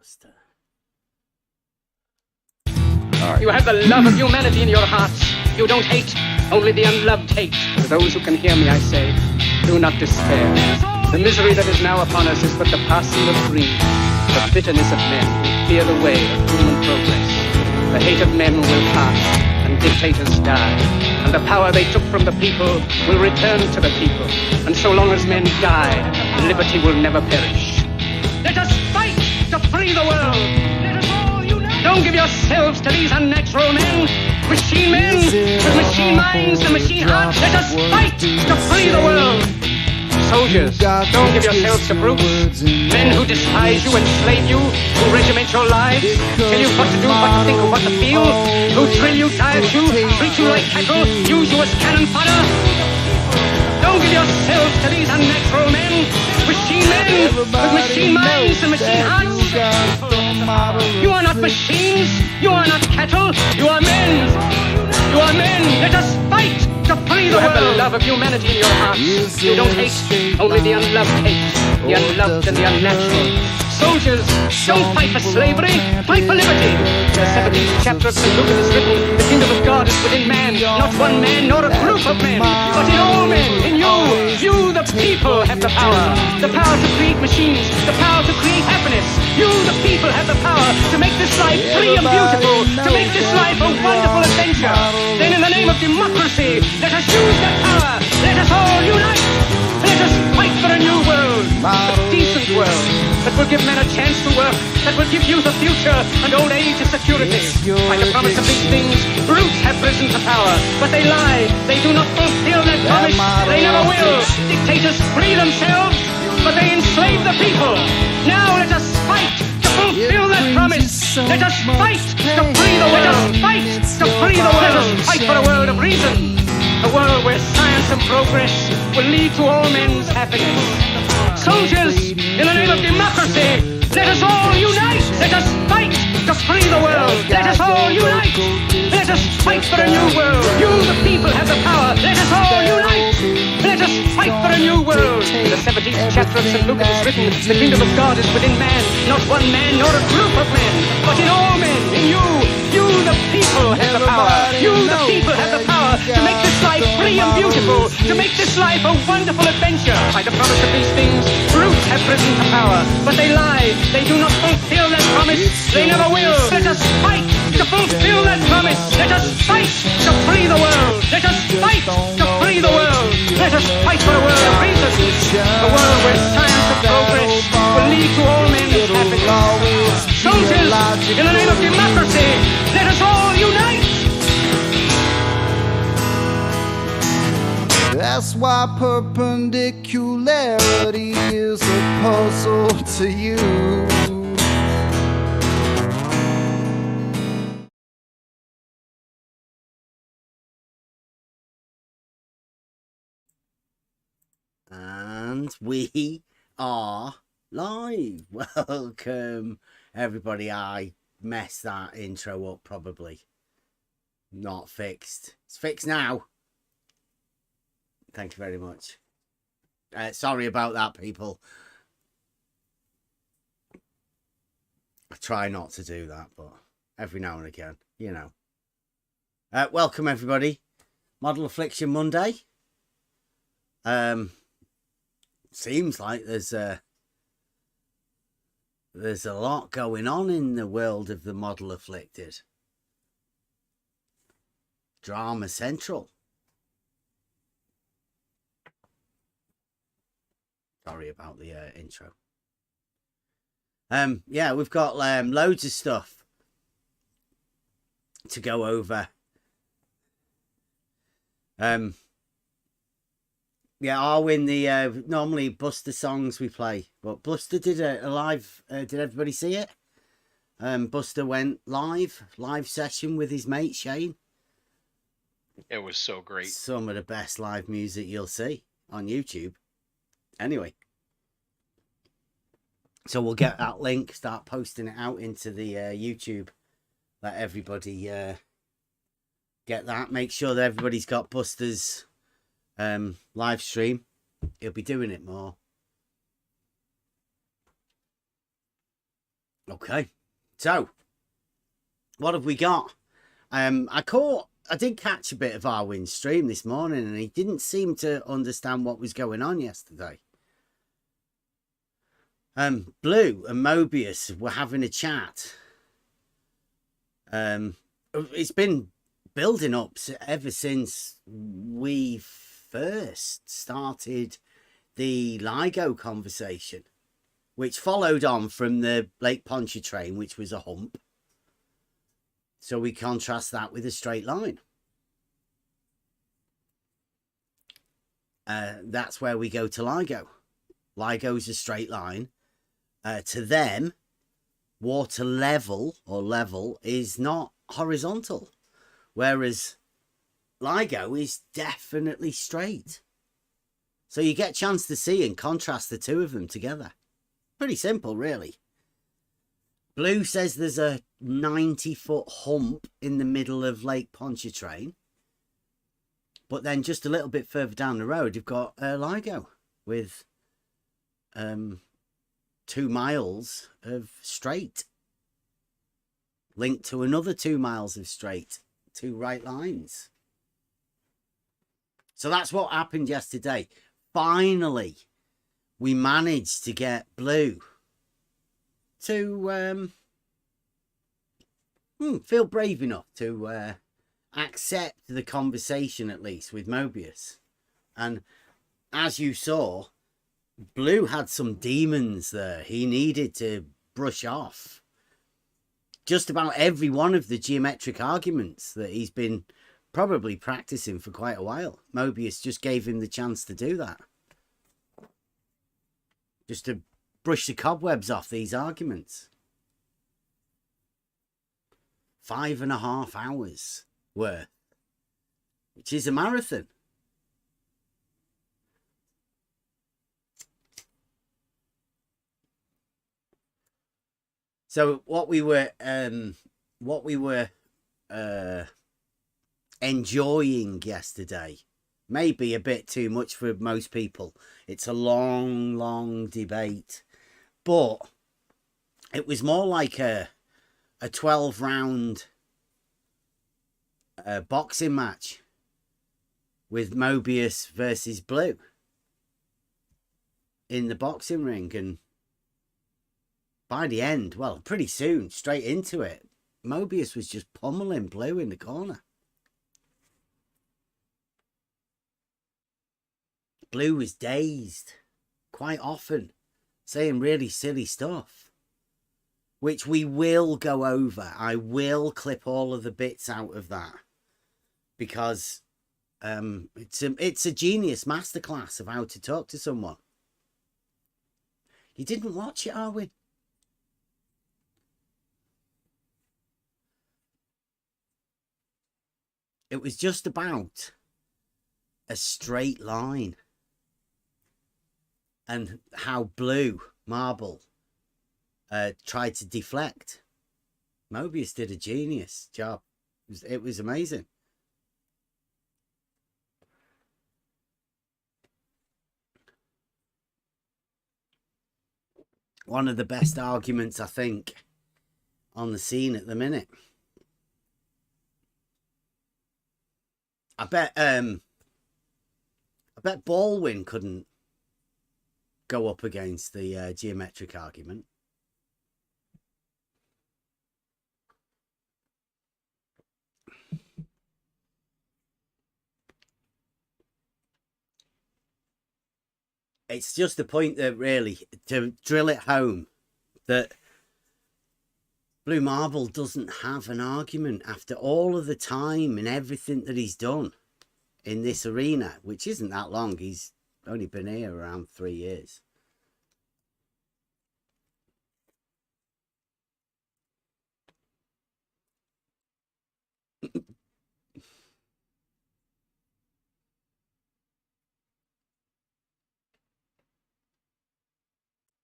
Buster. You have the love of humanity in your hearts. You don't hate, only the unloved hate. To those who can hear me, I say, do not despair. The misery that is now upon us is but the passing of greed, the bitterness of men who fear the way of human progress. The hate of men will pass, and dictators die, and the power they took from the people will return to the people. And so long as men die, liberty will never perish. Let us fight to free the world. Let us all unite. Don't give yourselves to these unnatural men, machine men with machine minds and machine hearts. Let us fight to free the world. Soldiers, don't give yourselves to brutes, men who despise you, enslave you, who regiment your lives, tell you what to do, what to think, or what to feel, who drill you, diet you, treat you like cattle, use you as cannon fodder. Don't give yourselves to these unnatural men with machine minds and machine hearts. You are not machines, you are not cattle, you are men. You are men. Let us fight to free the world. You have the love of humanity in your hearts. You don't hate, only the unloved hate, the unloved and the unnatural. Soldiers, don't fight for slavery, fight for liberty. The 17th chapter of St. Luke is written, the kingdom of God is within man, not one man nor a group of men, but in all men, in you. You, the people, have the power to create machines, the power to create happiness. You, the people, have the power to make this life free and beautiful, to make this life a wonderful adventure. Then in the name of democracy, let us use that power. Let us all unite. Let us fight for a new world, a decent world, that will give men a chance to work, that will give youth a future and old age a security. By the promise of these things, brutes have risen to power, but they lie. They do not fulfill that promise. They never will. Dictators free themselves, but they enslave the people. Now let us fight to fulfill that promise. Let us fight to free the world. Let us fight to free the world. Let us fight for a world of reason, a world where science and progress will lead to all men's happiness. Soldiers, in the name of democracy, let us all unite. Let us fight to free the world. Let us all unite. Let us fight for a new world. You, the people, have the power. Let us all unite. Let us fight for a new world. In the 17th chapter of St. Luke it is written, the kingdom of God is within man, not one man nor a group of men, but in all men, in you. You, the people, have the power. You, the people, have the power to make this life free and beautiful, to make this life a wonderful adventure. By the promise of these things, brutes have risen to power, but they lie. They do not fulfill that promise. They never will. Let us fight to fulfill that promise. Let us fight to free the world. Let us fight to free the world. Let us fight for a world of reason, a world where science and progress will lead to all men's happiness. Soldiers, in the name of democracy, let us all unite. That's why perpendicularity is a puzzle to you. And we are live. Welcome, everybody. I messed that intro up, probably. Not fixed. It's fixed now. Thank you very much. Sorry about that, people. I try not to do that, but every now and again, you know. Welcome, everybody. Model Affliction Monday. Seems like there's a lot going on in the world of the model afflicted. Drama central. Sorry about the intro. Yeah, we've got loads of stuff to go over. Yeah, Arwin, the normally Buster songs we play, but Buster did a live. Did everybody see it? Buster went live session with his mate Shane. It was so great. Some of the best live music you'll see on YouTube. Anyway, so we'll get that link, start posting it out into the YouTube. Let everybody get that. Make sure that everybody's got Buster's live stream. He'll be doing it more. Okay, so what have we got? I did catch a bit of Arwin's stream this morning, and he didn't seem to understand what was going on yesterday. Blue and Mobius were having a chat. It's been building up ever since we first started the LIGO conversation, which followed on from the Lake Pontchartrain, which was a hump. So we contrast that with a straight line. That's where we go to LIGO. LIGO is a straight line. To them, water level or level is not horizontal, whereas LIGO is definitely straight. So you get a chance to see and contrast the two of them together. Pretty simple, really. Blue says there's a 90-foot hump in the middle of Lake Pontchartrain. But then just a little bit further down the road, you've got LIGO with 2 miles of straight linked to another 2 miles of straight, 2 right lines. So that's what happened yesterday. Finally, we managed to get Blue to feel brave enough to accept the conversation, at least with Mobius. And as you saw, Blue had some demons there he needed to brush off. Just about every one of the geometric arguments that he's been probably practicing for quite a while. Mobius just gave him the chance to do that. Just to brush the cobwebs off these arguments. 5.5 hours worth, which is a marathon. So what we were enjoying yesterday, maybe a bit too much for most people. It's a long debate, but it was more like a 12-round boxing match with Mobius versus Blue in the boxing ring. And by the end, well, pretty soon, straight into it, Mobius was just pummeling Blue in the corner. Blue was dazed quite often, saying really silly stuff, which we will go over. I will clip all of the bits out of that because it's a genius masterclass of how to talk to someone. You didn't watch it, Arwin? It was just about a straight line and how Blue Marble tried to deflect. Mobius did a genius job. It was amazing. One of the best arguments, I think, on the scene at the minute. I bet Baldwin couldn't go up against the geometric argument. It's just the point that really, to drill it home, that Blue Marble doesn't have an argument after all of the time and everything that he's done in this arena, which isn't that long. He's only been here around 3 years.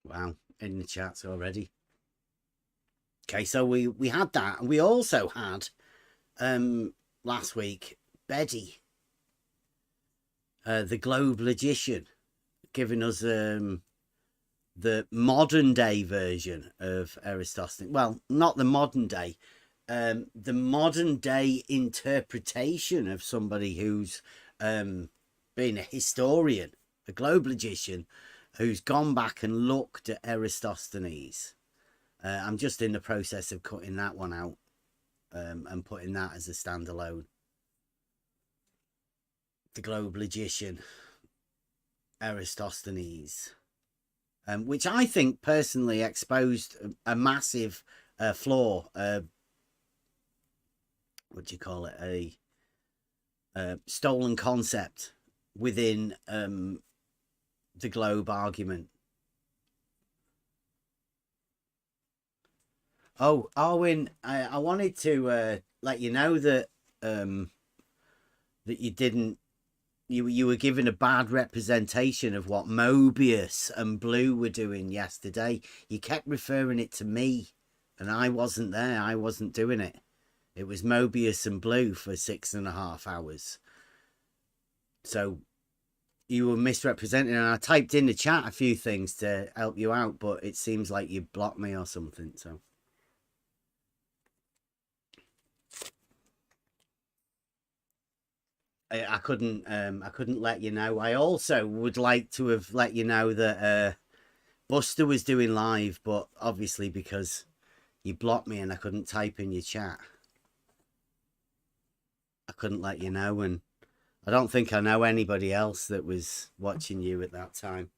Wow, in the chats already. Okay, so we had that, and we also had last week Betty, the Globe Logician, giving us the the modern day version of Eratosthenes. Well, not the modern day, the modern day interpretation of somebody who's been a historian, a globe logician, who's gone back and looked at Eratosthenes. I'm just in the process of cutting that one out and putting that as a standalone. The globe logician, Eratosthenes. Which I think personally exposed a massive flaw. What do you call it? A stolen concept within the globe argument. Oh, Arwin, I wanted to let you know that that you didn't. You were given a bad representation of what Mobius and Blue were doing yesterday. You kept referring it to me, and I wasn't there. I wasn't doing it. It was Mobius and Blue for 6.5 hours. So you were misrepresenting, and I typed in the chat a few things to help you out, but it seems like you blocked me or something. So. I couldn't let you know. I also would like to have let you know that Buster was doing live, but obviously because you blocked me and I couldn't type in your chat, I couldn't let you know. And I don't think I know anybody else that was watching you at that time.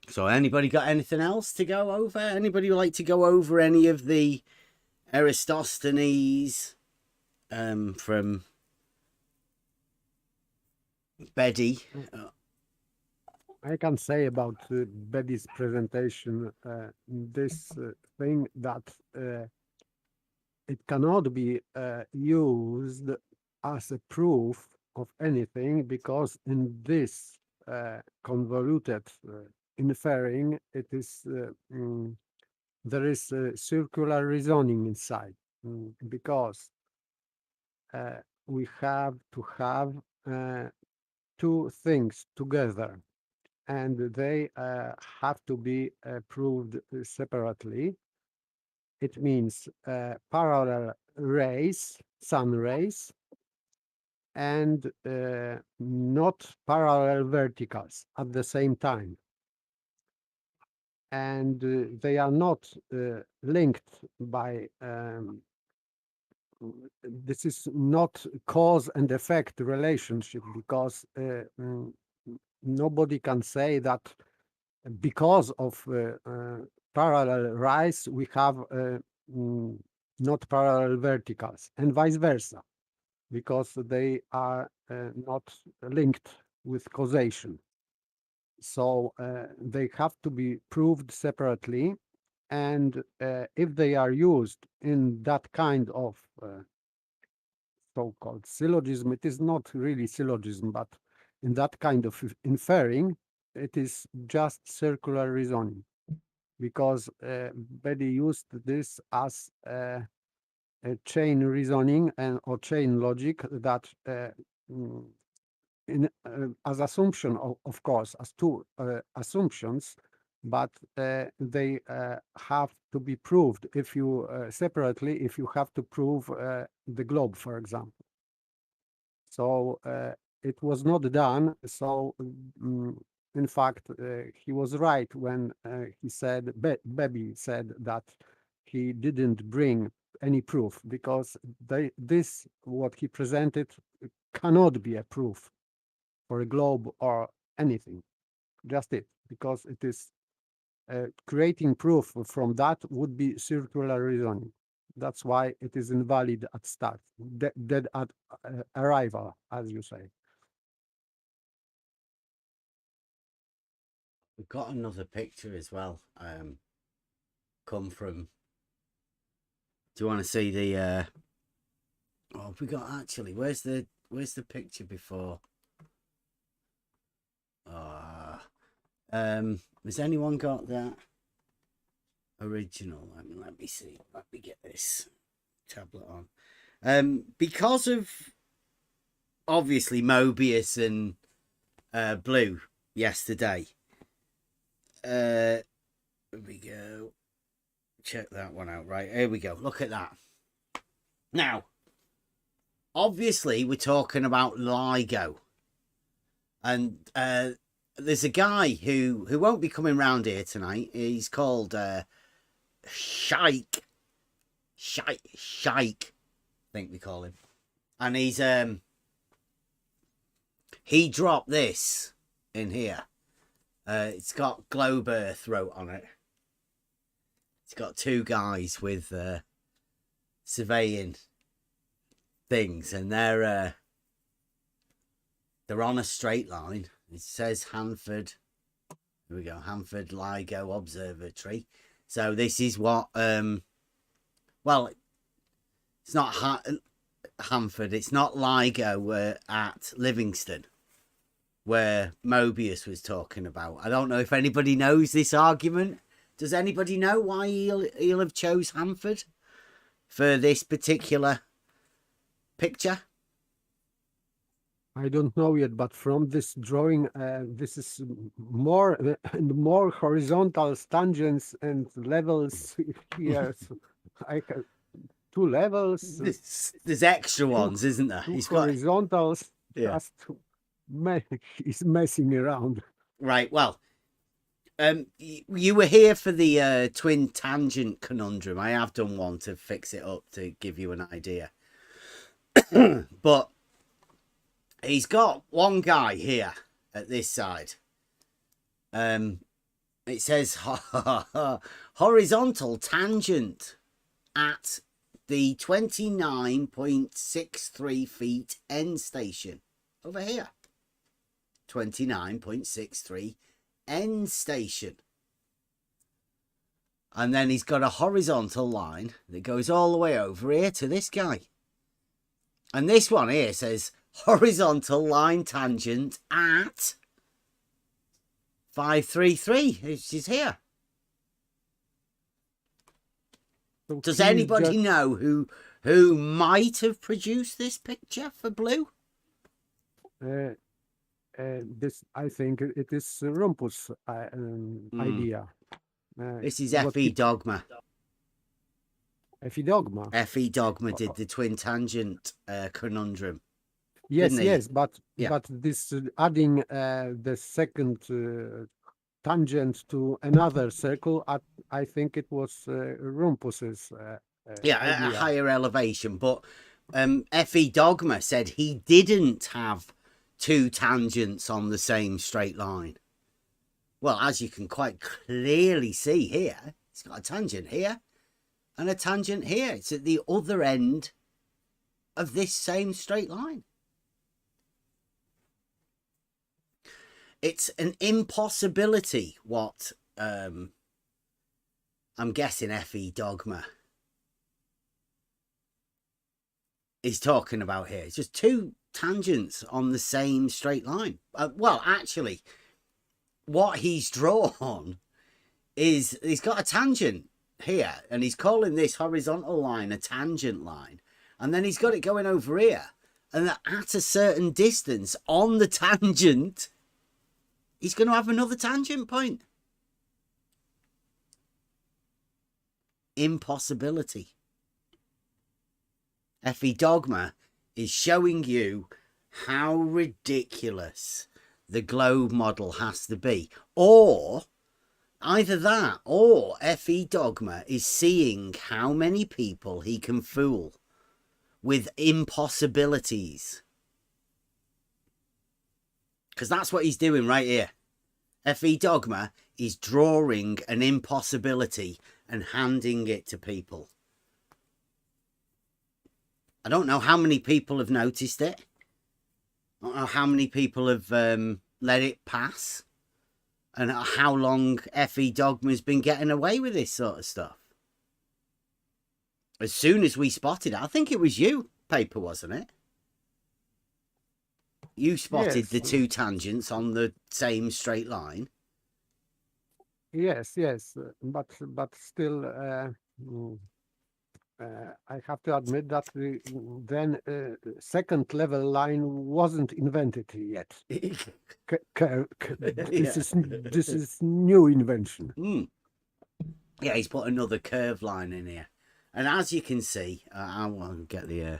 So anybody got anything else to go over? Anybody would like to go over any of the Eratosthenes from Betty? I can say about Betty's presentation this thing that it cannot be used as a proof of anything, because in this convoluted inferring, it is there is circular reasoning inside, because we have to have two things together, and they have to be proved separately. It means parallel rays, sun rays, and not parallel verticals at the same time. And they are not linked by this is not cause and effect relationship, because nobody can say that because of parallel rays we have not parallel verticals, and vice versa, because they are not linked with causation. So they have to be proved separately, and if they are used in that kind of so-called syllogism, it is not really syllogism, but in that kind of inferring, it is just circular reasoning, because Betty used this as a chain reasoning and or chain logic that as assumption, of course, as two assumptions, but they have to be proved if you separately, if you have to prove the globe, for example. So it was not done. So in fact, he was right when he said, Baby said that he didn't bring any proof, because this, what he presented, cannot be a proof for a globe or anything, just it, because it is creating proof from that would be circular reasoning. That's why it is invalid at start, dead at arrival, as you say. We've got another picture as well. Come from. Do you want to see the? Oh, we got actually. Where's the picture before? Has anyone got that original? Let me see. Let me get this tablet on. Because of obviously Mobius and Blue yesterday. Here we go. Check that one out. Right, here we go. Look at that. Now, obviously, we're talking about LIGO. And there's a guy who won't be coming round here tonight. He's called Shike. Shike, I think we call him. And he's he dropped this in here. It's got Globe Earth wrote on it. It's got two guys with surveying things, and they're on a straight line. It says Hanford. Here we go, Hanford LIGO Observatory. So this is what well, it's not Hanford, it's not LIGO at Livingston, where Mobius was talking about. I don't know if anybody knows this argument. Does anybody know why he'll have chose Hanford for this particular picture? I don't know yet, but from this drawing, this is more and more horizontal tangents and levels here. So I have 2 levels. There's extra ones, isn't there? Two He's got horizontals. Yeah. Just he's messing around. Right. Well, you were here for the twin tangent conundrum. I have done one to fix it up to give you an idea. But he's got one guy here at this side. It says horizontal tangent at the 29.63 feet end station over here. 29.63 end station. And then he's got a horizontal line that goes all the way over here to this guy. And this one here says horizontal line tangent at 533, which is here. So Does he's anybody just- know who might have produced this picture for Blue? This, I think, it is Rumpus' idea. This is what F.E. he- Dogma. F.E. Dogma. F.E. Dogma did the twin tangent conundrum. Yes, didn't he? yes, but Yeah. this adding the second tangent to another circle, I think it was Rumpus's Yeah, at a idea. higher elevation. But F.E. Dogma said he didn't have two tangents on the same straight line. Well, as you can quite clearly see here, it's got a tangent here and a tangent here. It's at the other end of this same straight line. It's an impossibility what I'm guessing F.E. Dogma is talking about here. It's just two tangents on the same straight line. Well, actually, what he's drawn is he's got a tangent here, and he's calling this horizontal line a tangent line, and then he's got it going over here, and at a certain distance on the tangent, he's going to have another tangent point. Impossibility. F.E. Dogma is showing you how ridiculous the globe model has to be. Or either that, or F.E. Dogma is seeing how many people he can fool with impossibilities. Because that's what he's doing right here. F.E. Dogma is drawing an impossibility and handing it to people. I don't know how many people have noticed it. I don't know how many people have let it pass. And how long F.E. Dogma's been getting away with this sort of stuff. As soon as we spotted it, I think it was you, Paper, wasn't it? You spotted Yes. the two tangents on the same straight line. Yes, but still, I have to admit that then second level line wasn't invented yet. This is new invention. Yeah, he's put another curve line in here, and as you can see, I'll get the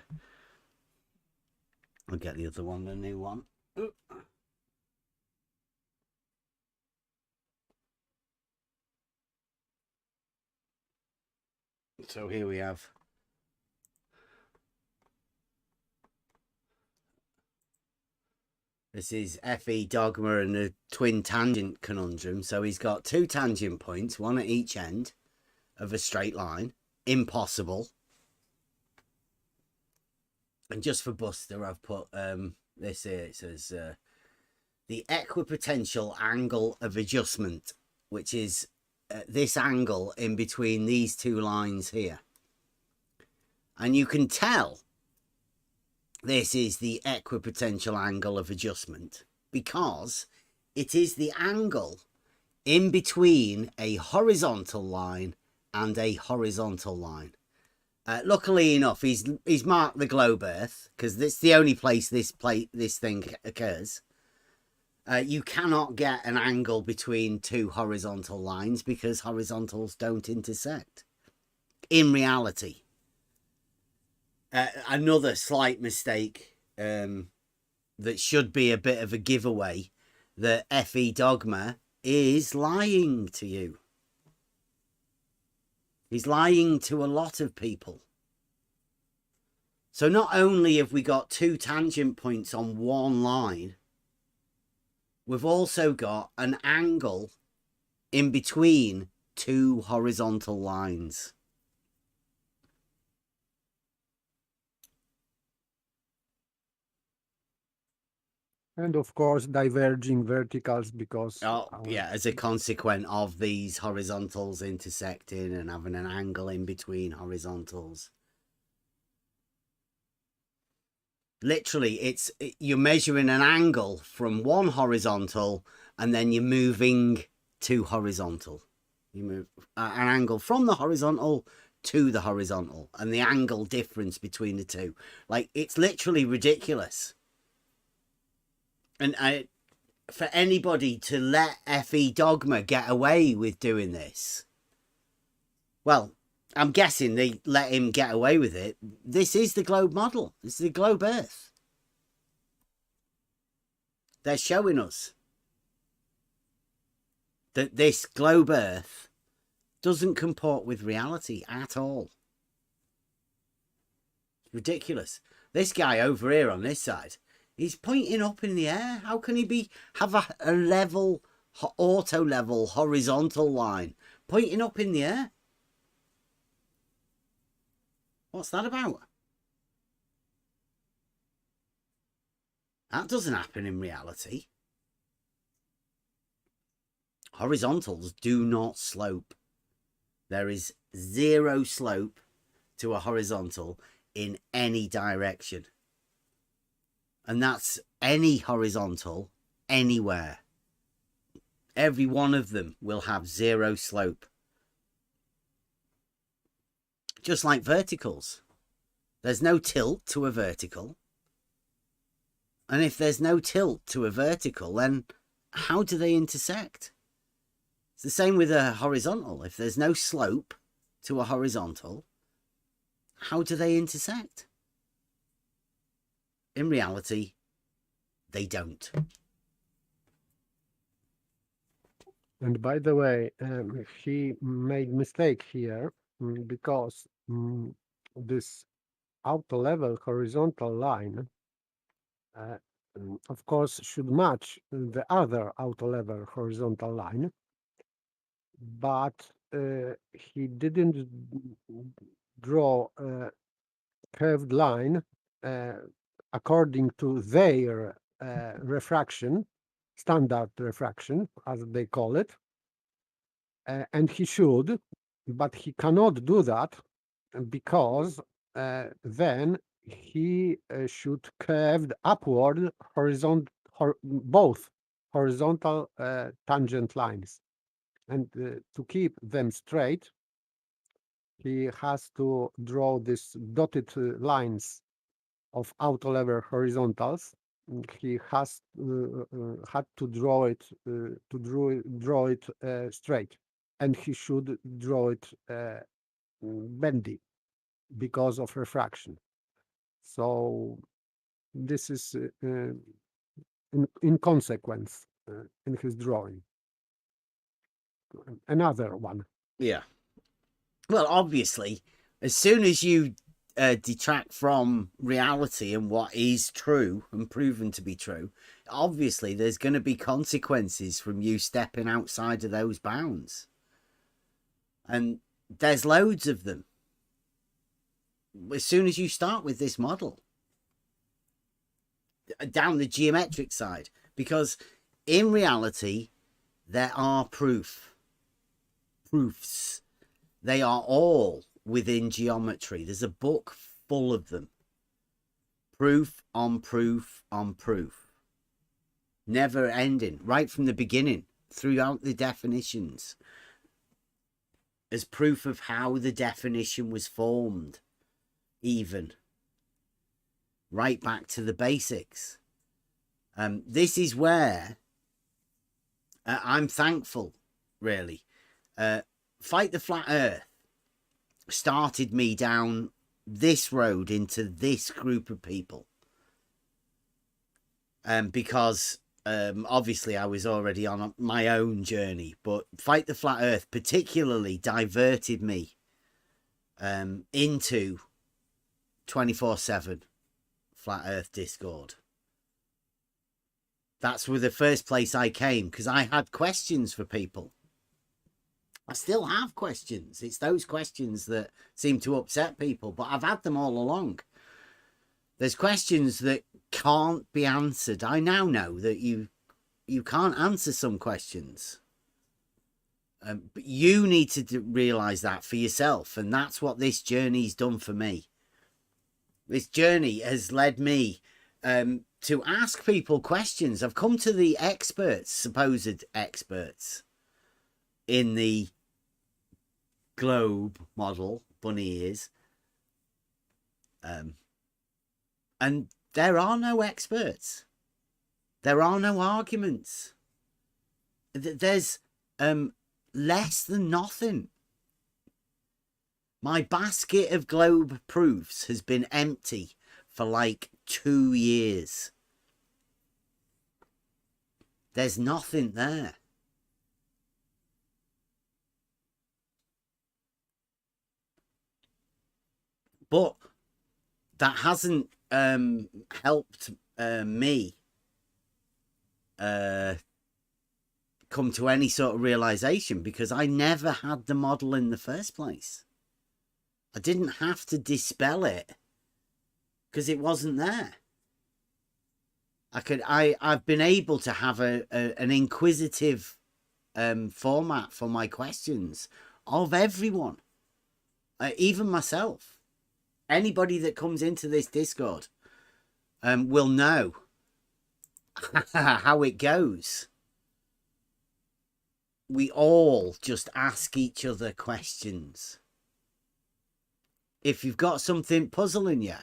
other one, the new one. So here we have this is FE dogma and the twin tangent conundrum. So he's got two tangent points, one at each end of a straight line. Impossible. And just for Buster, I've put this here. It says the equipotential angle of adjustment, which is this angle in between these two lines here. And you can tell this is the equipotential angle of adjustment because it is the angle in between a horizontal line and a horizontal line. Luckily enough, he's marked the globe Earth because it's the only place this thing occurs. You cannot get an angle between two horizontal lines because horizontals don't intersect in reality. Another slight mistake that should be a bit of a giveaway that FE dogma is lying to you. He's lying to a lot of people. So not only have we got two tangent points on one line, we've also got an angle in between two horizontal lines. And of course, diverging verticals because... as a consequence of these horizontals intersecting and having an angle in between horizontals. Literally, you're measuring an angle from one horizontal and then you're moving to horizontal. You move an angle from the horizontal to the horizontal and the angle difference between the two. Like, it's literally ridiculous. And for anybody to let FE dogma get away with doing this, well, I'm guessing they let him get away with it. This is the globe model. This is the globe Earth. They're showing us that this globe Earth doesn't comport with reality at all. It's ridiculous. This guy over here on this side, he's pointing up in the air. How can he have a level, auto level, horizontal line pointing up in the air? What's that about? That doesn't happen in reality. Horizontals do not slope. There is zero slope to a horizontal in any direction. And that's any horizontal anywhere. Every one of them will have zero slope. Just like verticals. There's no tilt to a vertical. And if there's no tilt to a vertical, then how do they intersect? It's the same with a horizontal. If there's no slope to a horizontal, how do they intersect? In reality, they don't. And by the way, he made mistake here because this outer level horizontal line, of course, should match the other outer level horizontal line, but he didn't draw a curved line according to their refraction, standard refraction, as they call it. And he should, but he cannot do that because then he should curve upward both horizontal tangent lines. And to keep them straight, he has to draw these dotted lines of auto-level horizontals. He has had to draw it draw it straight, and he should draw it bendy because of refraction. So this is in consequence in his drawing. Another one. Yeah. Well, obviously, as soon as you detract from reality and what is true and proven to be true, obviously there's going to be consequences from you stepping outside of those bounds. And there's loads of them. As soon as you start with this model, down the geometric side, because in reality, there are proofs. They are all within geometry. There's a book full of them. Proof on proof on proof. Never ending, right from the beginning, throughout the definitions. As proof of how the definition was formed, even. Right back to the basics. This is where I'm thankful, really. Fight the Flat Earth started me down this road into this group of people. Because obviously I was already on my own journey, but Fight the Flat Earth particularly diverted me into 24/7 Flat Earth Discord. That's where the first place I came, because I had questions for people. I still have questions. It's those questions that seem to upset people, but I've had them all along. There's questions that can't be answered. I now know that you can't answer some questions. But you need to realize that for yourself. And that's what this journey's done for me. This journey has led me to ask people questions. I've come to the experts, supposed experts, in the globe model, bunny ears. And there are no experts. There are no arguments. There's less than nothing. My basket of globe proofs has been empty for like 2 years. There's nothing there. But that hasn't helped me come to any sort of realization, because I never had the model in the first place. I didn't have to dispel it because it wasn't there. I've been able to have an inquisitive format for my questions of everyone, even myself. Anybody that comes into this Discord will know how it goes. We all just ask each other questions. If you've got something puzzling you,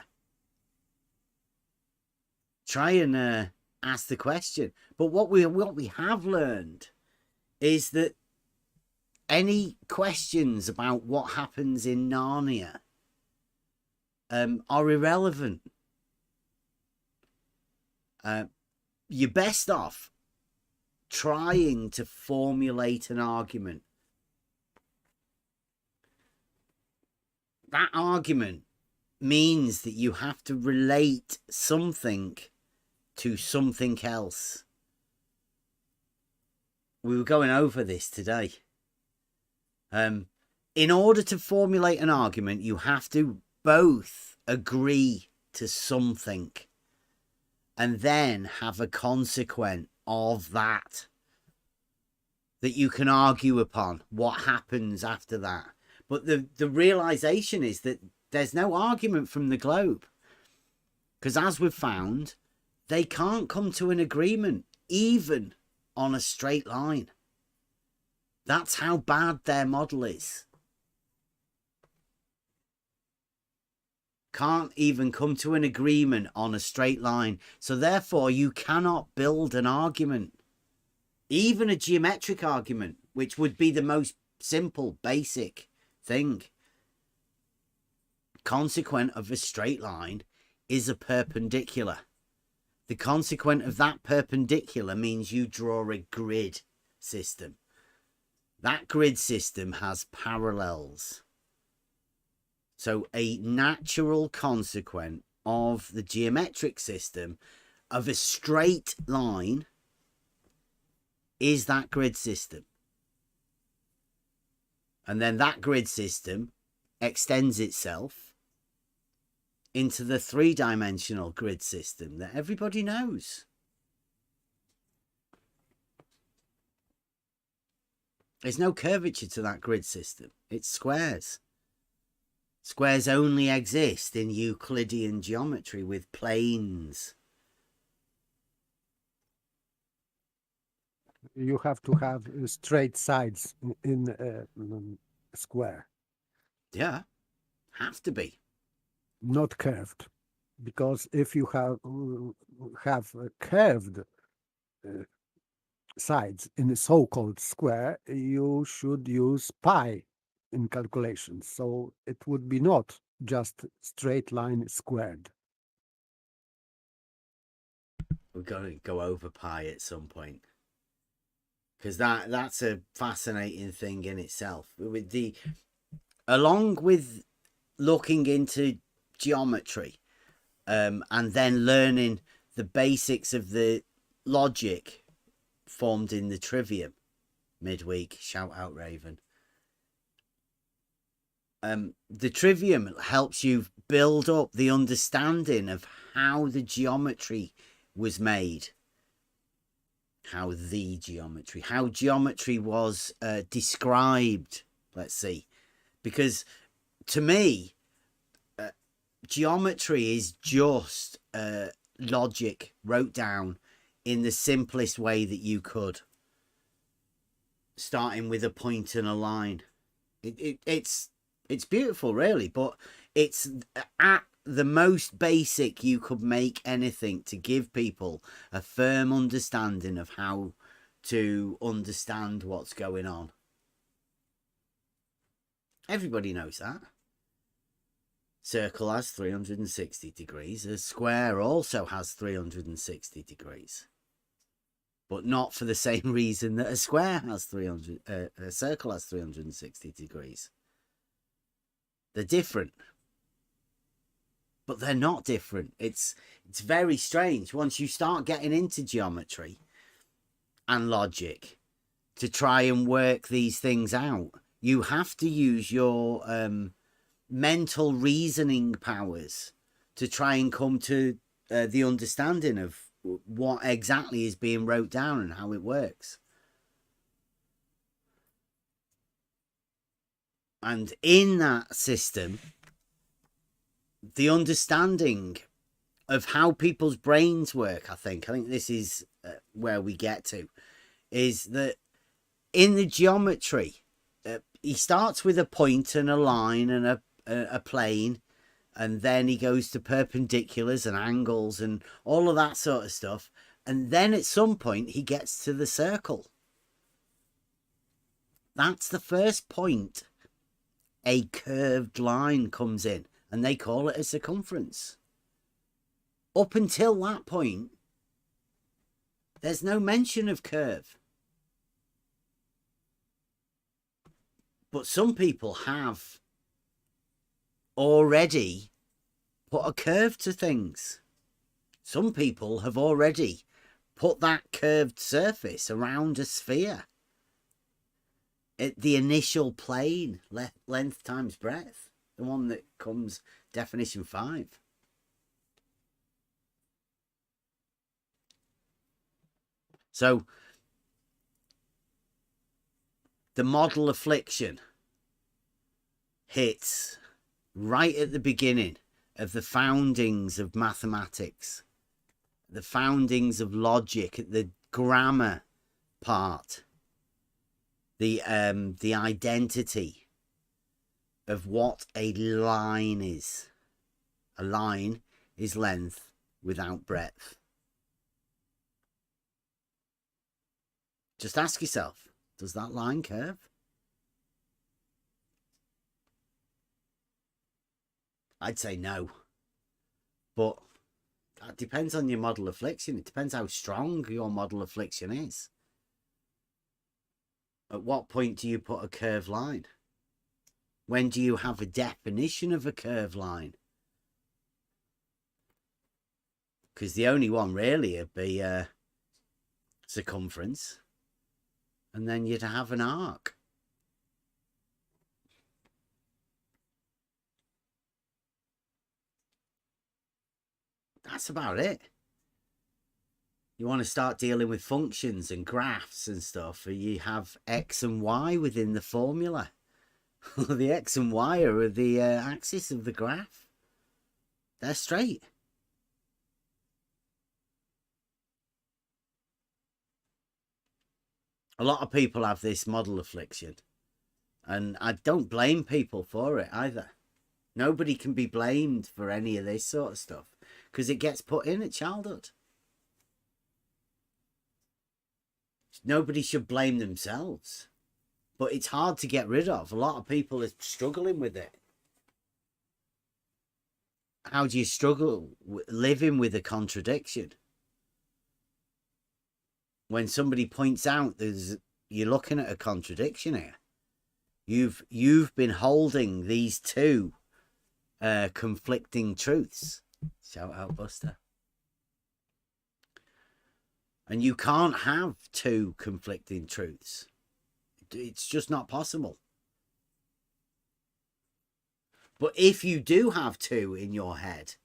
try and ask the question. But what we have learned is that any questions about what happens in Narnia are irrelevant. You're best off trying to formulate an argument. That argument means that you have to relate something to something else. We were going over this today. In order to formulate an argument, you have to both agree to something and then have a consequence of that you can argue upon what happens after that. But the realization is that there's no argument from the globe, because as we've found, they can't come to an agreement even on a straight line. That's how bad their model is. can't even come to an agreement on a straight line. So therefore, you cannot build an argument, even a geometric argument, which would be the most simple, basic thing. Consequent of a straight line is a perpendicular. The consequent of that perpendicular means you draw a grid system. That grid system has parallels. So a natural consequent of the geometric system of a straight line is that grid system. And then that grid system extends itself into the three-dimensional grid system that everybody knows. There's no curvature to that grid system. It's squares. Squares only exist in Euclidean geometry with planes. You have to have straight sides in a square. Yeah, have to be. Not curved, because if you have curved sides in a so-called square, you should use pi in calculations. So it would be not just straight line squared. We've got to go over pi at some point, because that's a fascinating thing in itself. Along with looking into geometry, and then learning the basics of the logic formed in the trivium midweek. Shout out, Raven. The trivium helps you build up the understanding of how the geometry was made, how geometry was described, let's see. Because to me, geometry is just logic wrote down in the simplest way that you could, starting with a point and a line. It's beautiful, really, but it's at the most basic you could make anything to give people a firm understanding of how to understand what's going on. Everybody knows that. Circle has 360 degrees. A square also has 360 degrees. But not for the same reason that a square has a circle has 360 degrees. They're different. But they're not different. It's very strange once you start getting into geometry and logic to try and work these things out. You have to use your mental reasoning powers to try and come to the understanding of what exactly is being wrote down and how it works. And in that system, the understanding of how people's brains work, I think this is where we get to, is that in the geometry, he starts with a point and a line and a plane, and then he goes to perpendiculars and angles and all of that sort of stuff, and then at some point he gets to the circle. That's the first point a curved line comes in, and they call it a circumference. Up until that point, there's no mention of curve. But some people have already put a curve to things. Some people have already put that curved surface around a sphere at the initial plane, length times breadth, the one that comes definition 5. So the model affliction hits right at the beginning of the foundings of mathematics, the foundings of logic, the grammar part, the identity of what a line is A line is length without breadth. Just ask yourself, does that line curve? I'd say no. But that depends on your model affliction. It depends how strong your model affliction is. At what point do you put a curved line? When do you have a definition of a curved line? Because the only one really would be circumference. And then you'd have an arc. That's about it. You want to start dealing with functions and graphs and stuff, you have X and Y within the formula. The X and Y are the axis of the graph. They're straight. A lot of people have this model affliction, and I don't blame people for it either. Nobody can be blamed for any of this sort of stuff because it gets put in at childhood. Nobody should blame themselves, but it's hard to get rid of. A lot of people are struggling with it. How do you struggle living with a contradiction? When somebody points out you're looking at a contradiction here. You've been holding these two conflicting truths. Shout out, Buster. And you can't have two conflicting truths. It's just not possible. But if you do have two in your head,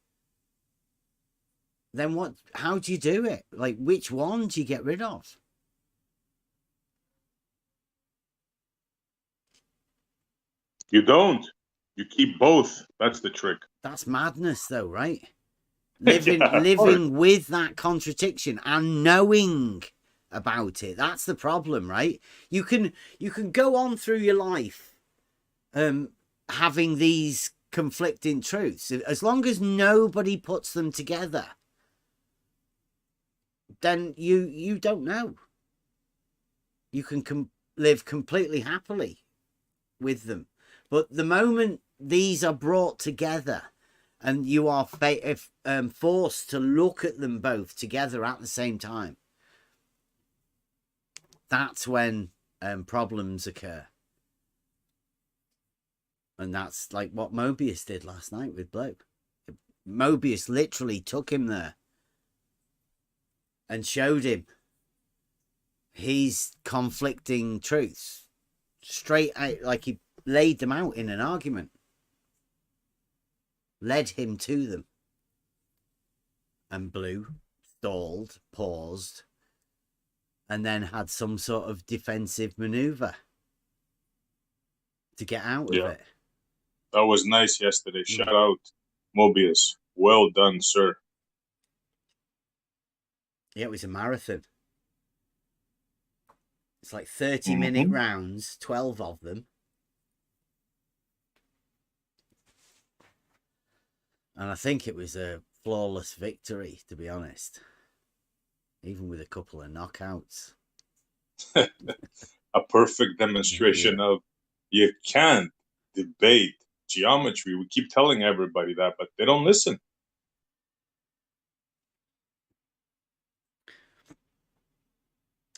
then what? How do you do it? Like, which one do you get rid of? You don't. You keep both. That's the trick. That's madness, though, right? Living with that contradiction and knowing about it. That's the problem, right? You can go on through your life having these conflicting truths. As long as nobody puts them together, then you don't know. You can live completely happily with them. But the moment these are brought together and you are forced to look at them both together at the same time, that's when problems occur. And that's like what Mobius did last night with Blue. Mobius literally took him there and showed him his conflicting truths straight out, like he laid them out in an argument, led him to them. And Blue stalled, paused, and then had some sort of defensive maneuver to get out of it. That was nice yesterday. Shout out, Mobius. Well done, sir. Yeah, it was a marathon. It's like 30-minute rounds, 12 of them. And I think it was a flawless victory, to be honest. Even with a couple of knockouts. A perfect demonstration of you can't debate geometry. We keep telling everybody that, but they don't listen.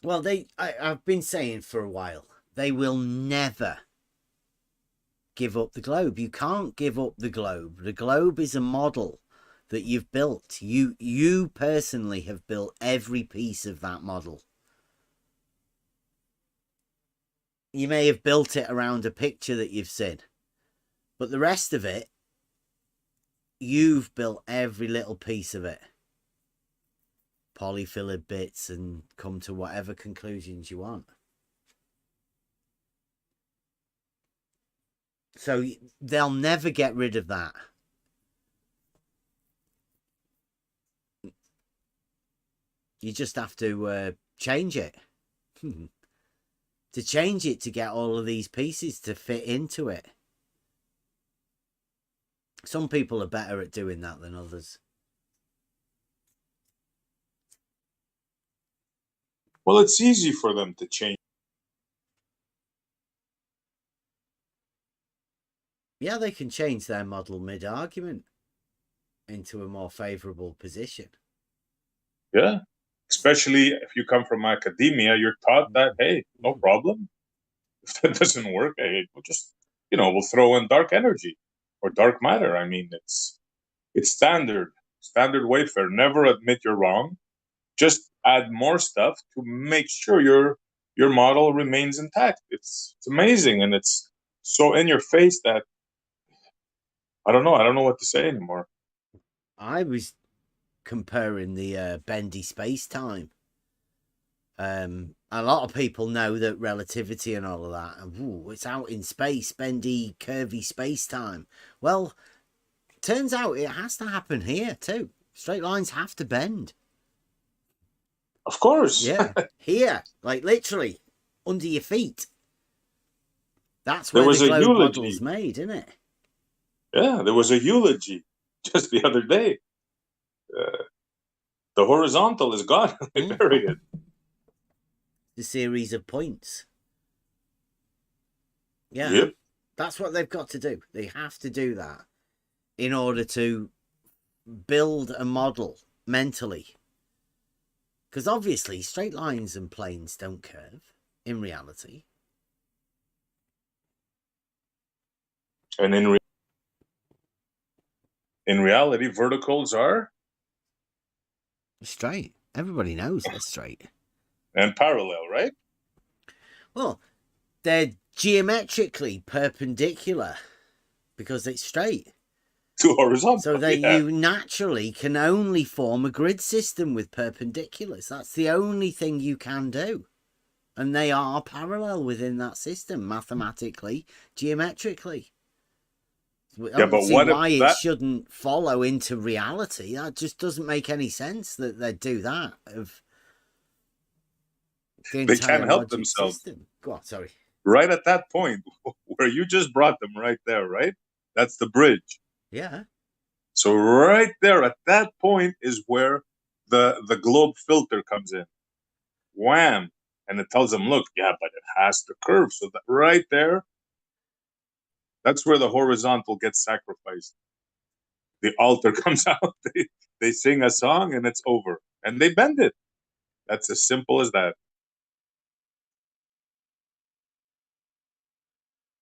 Well, I've been saying for a while, they will never give up the globe. You can't give up the globe. The globe is a model that you've built. You personally have built every piece of that model. You may have built it around a picture that you've seen, but the rest of it, you've built every little piece of it. Polyfilled bits and come to whatever conclusions you want. So they'll never get rid of that. You just have to change it. To change it to get all of these pieces to fit into it. Some people are better at doing that than others. Well, it's easy for them to change. Yeah, they can change their model mid-argument into a more favourable position. Yeah. Especially if you come from academia, you're taught that, hey, no problem. If that doesn't work, hey, we'll just, we'll throw in dark energy or dark matter. I mean, it's standard Wayfair. Never admit you're wrong. Just add more stuff to make sure your model remains intact. It's amazing, and it's so in your face that I don't know what to say anymore. I was comparing the bendy space-time. A lot of people know that relativity and all of that, and it's out in space, bendy, curvy space-time. Well, turns out it has to happen here too. Straight lines have to bend. Of course. Yeah, here, like literally under your feet. That's There where was the a globe eulogy. model's made, isn't it? Yeah, there was a eulogy just the other day. The horizontal is gone. They buried it. The series of points. Yeah, Yep. that's what they've got to do. They have to do that in order to build a model mentally. Because obviously straight lines and planes don't curve in reality. And in reality, verticals are Straight. Everybody knows they're straight. and parallel, right? Well, they're geometrically perpendicular because it's straight. To horizontal. So that you naturally can only form a grid system with perpendiculars. That's the only thing you can do. And they are parallel within that system, mathematically, geometrically. I don't see why it shouldn't follow into reality. That just doesn't make any sense that they'd do that. They can't help themselves. System. Go on, sorry. Right at that point where you just brought them right there, right? That's the bridge. Yeah. So right there at that point is where the globe filter comes in. Wham! And it tells them, look, yeah, but it has to curve. So that right there, that's where the horizontal gets sacrificed. The altar comes out, they sing a song, and it's over. And they bend it. That's as simple as that.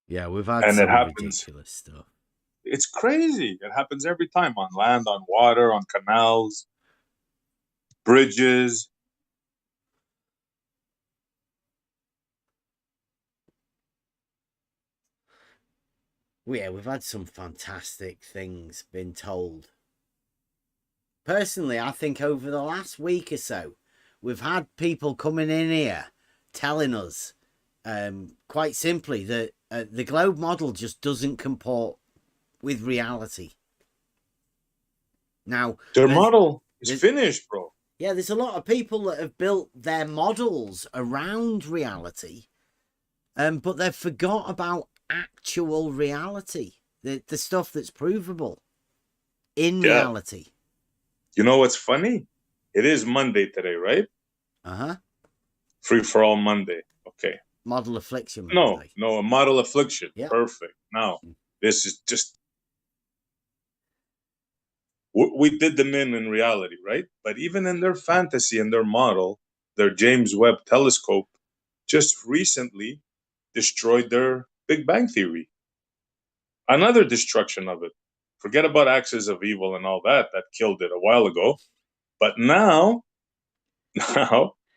Yeah, we've had some ridiculous stuff. It's crazy. It happens every time on land, on water, on canals, bridges. Yeah, we've had some fantastic things been told. Personally, I think over the last week or so, we've had people coming in here telling us quite simply that the globe model just doesn't comport with reality. Now, their model is finished, bro. Yeah, there's a lot of people that have built their models around reality, but they've forgot about actual reality, the stuff that's provable in reality. You know what's funny? It is Monday today, right? Uh-huh. Free for all Monday. Okay. Model affliction Monday. No, a model affliction. Yep. Perfect. Now, this is just... We did them in reality, right? But even in their fantasy and their model, their James Webb telescope just recently destroyed their Big Bang Theory. Another destruction of it. Forget about axis of evil and all that killed it a while ago. But now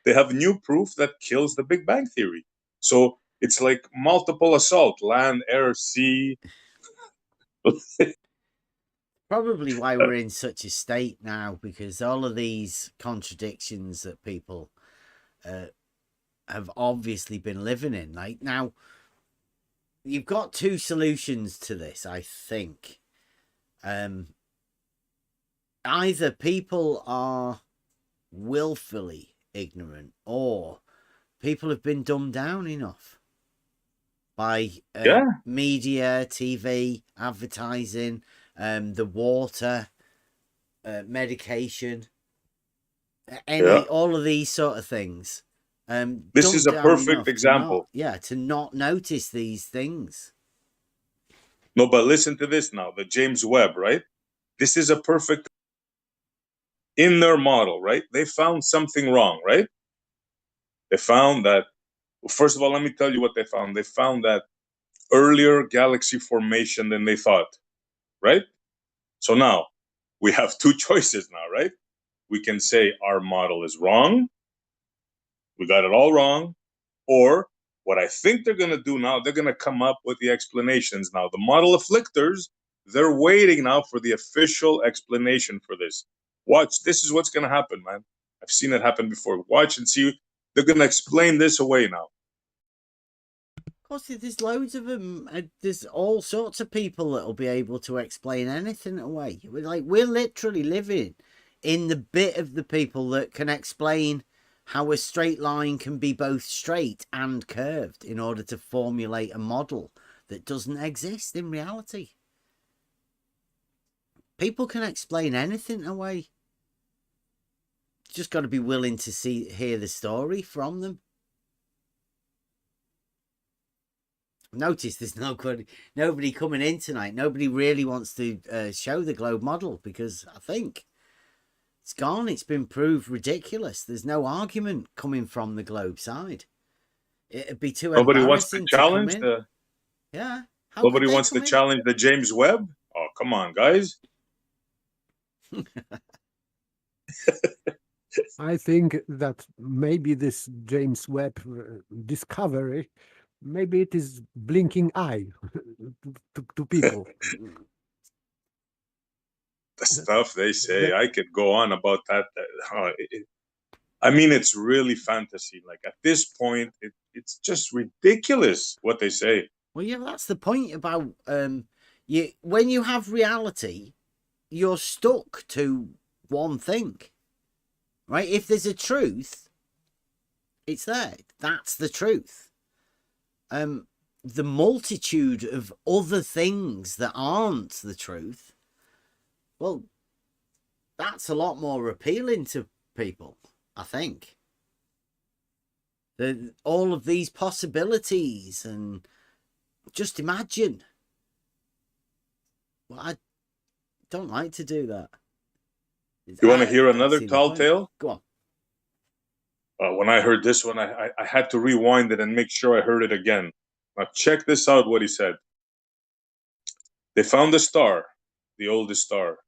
they have new proof that kills the Big Bang Theory. So it's like multiple assault, land, air, sea. Probably why we're in such a state now, because all of these contradictions that people have obviously been living in. Like, now, you've got two solutions to this, I think. Either people are willfully ignorant, or people have been dumbed down enough by media, TV, advertising, the water, medication, all of these sort of things. This is a down perfect enough example. to not notice these things. No, but listen to this now. The James Webb, right? This is a perfect in their model, right? They found something wrong, right? They found that, well, first of all, let me tell you what they found. They found that earlier galaxy formation than they thought, right? So now we have two choices now, right? We can say our model is wrong. We got it all wrong. Or what I think they're going to do now, they're going to come up with the explanations now. The model afflictors, they're waiting now for the official explanation for this. Watch, this is what's going to happen, man. I've seen it happen before. Watch and see. They're going to explain this away now. Of course, there's loads of them. There's all sorts of people that'll be able to explain anything away. We're literally living in the bit of the people that can explain how a straight line can be both straight and curved in order to formulate a model that doesn't exist in reality. People can explain anything away. Just got to be willing to hear the story from them. Notice there's nobody coming in tonight. Nobody really wants to show the globe model because I think it's gone. It's been proved ridiculous. There's no argument coming from the globe side. It'd be too Nobody wants to embarrassing challenge to come in. Yeah. Nobody wants to challenge the James Webb. Oh, come on, guys. I think that maybe this James Webb discovery, maybe it is blinking eye to people. The stuff they say, I could go on about that. I mean, it's really fantasy. Like at this point, it's just ridiculous what they say. Well, yeah, that's the point about when you have reality, you're stuck to one thing, right? If there's a truth, it's there. That's the truth. The multitude of other things that aren't the truth, well, that's a lot more appealing to people, I think. All of these possibilities, and just imagine. Well, I don't like to do that. You want to hear another tall tale? Go on. When I heard this one, I had to rewind it and make sure I heard it again. Now check this out, what he said. They found a star, the oldest star,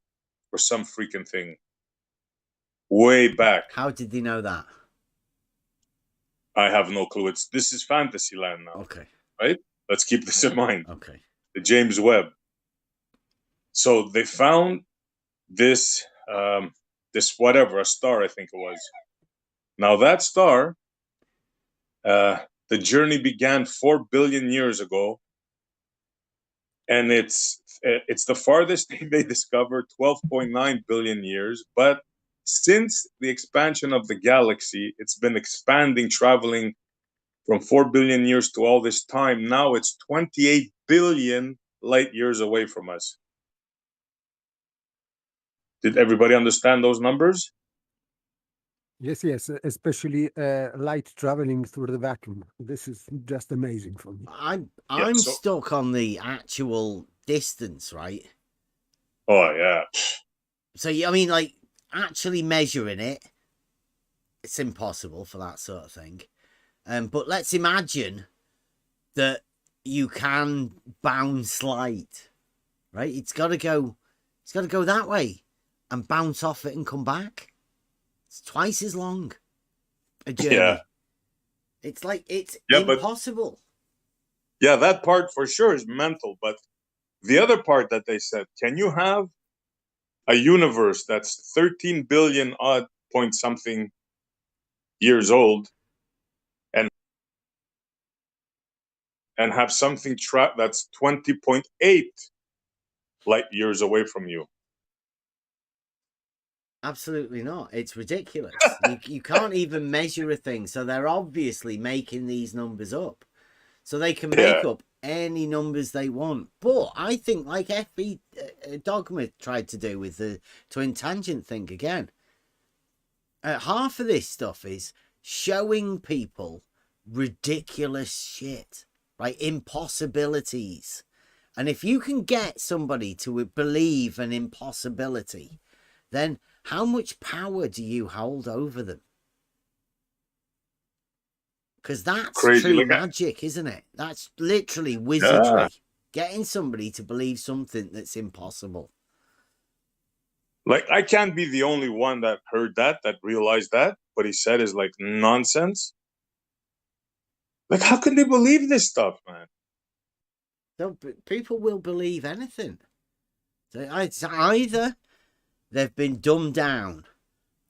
or some freaking thing, way back. How did they know that? I have no clue. This is fantasy land now. Okay. Right? Let's keep this in mind. Okay. The James Webb. So they found this, whatever, a star, I think it was. Now that star, the journey began 4 billion years ago, and it's the farthest thing they discovered, 12.9 billion years. But since the expansion of the galaxy, it's been expanding, traveling from 4 billion years to all this time. Now it's 28 billion light years away from us. Did everybody understand those numbers? Yes, especially light traveling through the vacuum. This is just amazing for me. I'm stuck on the actual distance, right? Oh, yeah. So, I mean, like, actually measuring it, it's impossible for that sort of thing. But let's imagine that you can bounce light, right? It's got to go that way and bounce off it and come back. It's twice as long a journey. Yeah. It's like, it's impossible. Yeah, that part for sure is mental. But the other part that they said, can you have a universe that's 13 billion odd point something years old and have something that's 20.8 light years away from you? Absolutely not. It's ridiculous. you can't even measure a thing. So they're obviously making these numbers up. So they can make up any numbers they want. But I think, like FB Dogma tried to do with the twin tangent thing again, half of this stuff is showing people ridiculous shit, right? Impossibilities. And if you can get somebody to believe an impossibility, then how much power do you hold over them? Because that's Crazy. true Like, magic, isn't it? That's literally wizardry. Getting somebody to believe something that's impossible. like, I can't be the only one that heard that realized that what he said is like nonsense. Like, how can they believe this stuff, man? So people will believe anything. So it's either they've been dumbed down,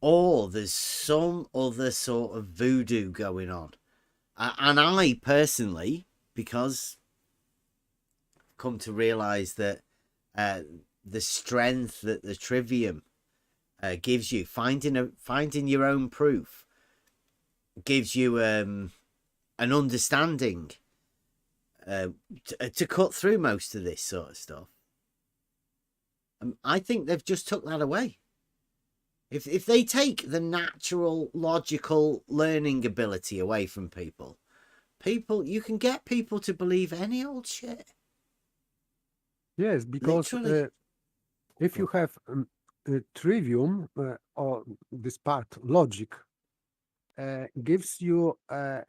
or there's some other sort of voodoo going on. And I personally, because I've come to realize that the strength that the trivium gives you, finding your own proof, gives you an understanding to cut through most of this sort of stuff. I think they've just took that away. If they take the natural, logical learning ability away from people, you can get people to believe any old shit. Yes, because Literally. if you have trivium or this part logic gives you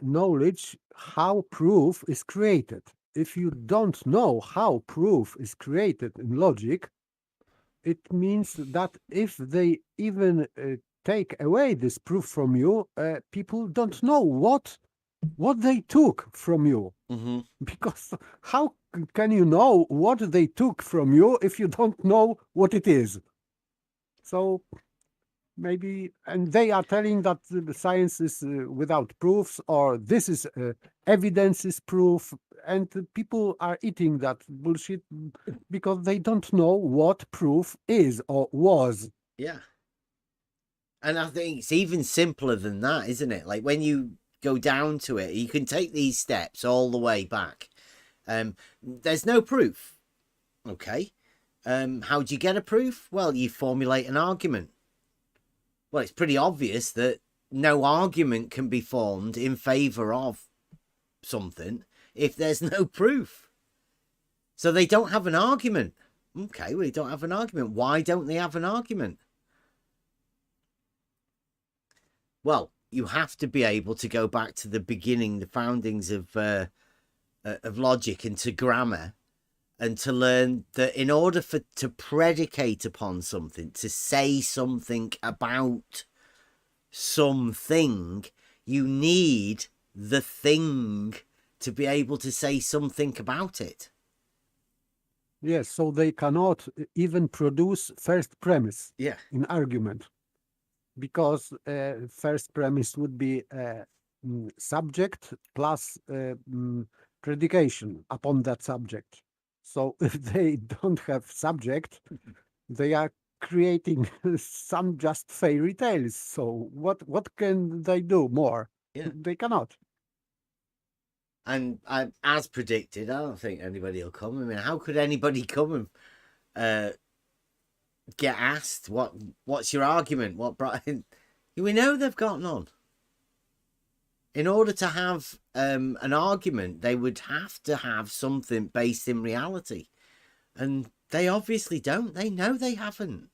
knowledge how proof is created. If you don't know how proof is created in logic, it means that if they even take away this proof from you, people don't know what they took from you. Mm-hmm. Because how can you know what they took from you if you don't know what it is? So maybe, and they are telling that the science is without proofs, or this is evidence is proof, and people are eating that bullshit because they don't know what proof is or was. Yeah. And I think it's even simpler than that, isn't it? Like when you go down to it, you can take these steps all the way back. There's no proof. Okay. How do you get a proof? Well, you formulate an argument. Well, it's pretty obvious that no argument can be formed in favor of something if there's no proof. So they don't have an argument. Okay, well, they don't have an argument. Why don't they have an argument? Well, you have to be able to go back to the beginning, the foundings of logic and to grammar, and to learn that in order to predicate upon something, to say something about something, you need the thing to be able to say something about it. Yes, so they cannot even produce first premise in argument, because first premise would be subject plus predication upon that subject. So if they don't have subject, they are creating some just fairy tales. So what can they do more? Yeah. They cannot. And as predicted, I don't think anybody will come. I mean, how could anybody come and get asked what's your argument? What Brian? We know they've got none. In order to have an argument, they would have to have something based in reality. And they obviously don't. They know they haven't.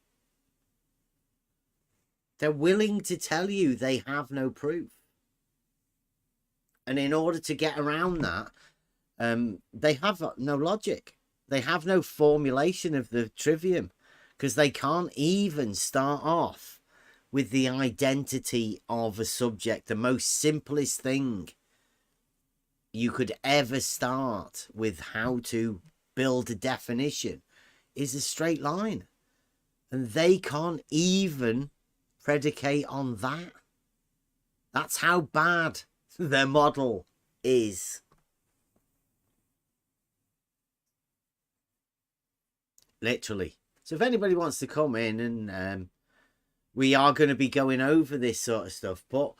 They're willing to tell you they have no proof. And in order to get around that, they have no logic. They have no formulation of the trivium, because they can't even start off with the identity of a subject. The most simplest thing you could ever start with how to build a definition is a straight line. And they can't even predicate on that. That's how bad their model is. Literally. So if anybody wants to come in and we are going to be going over this sort of stuff, but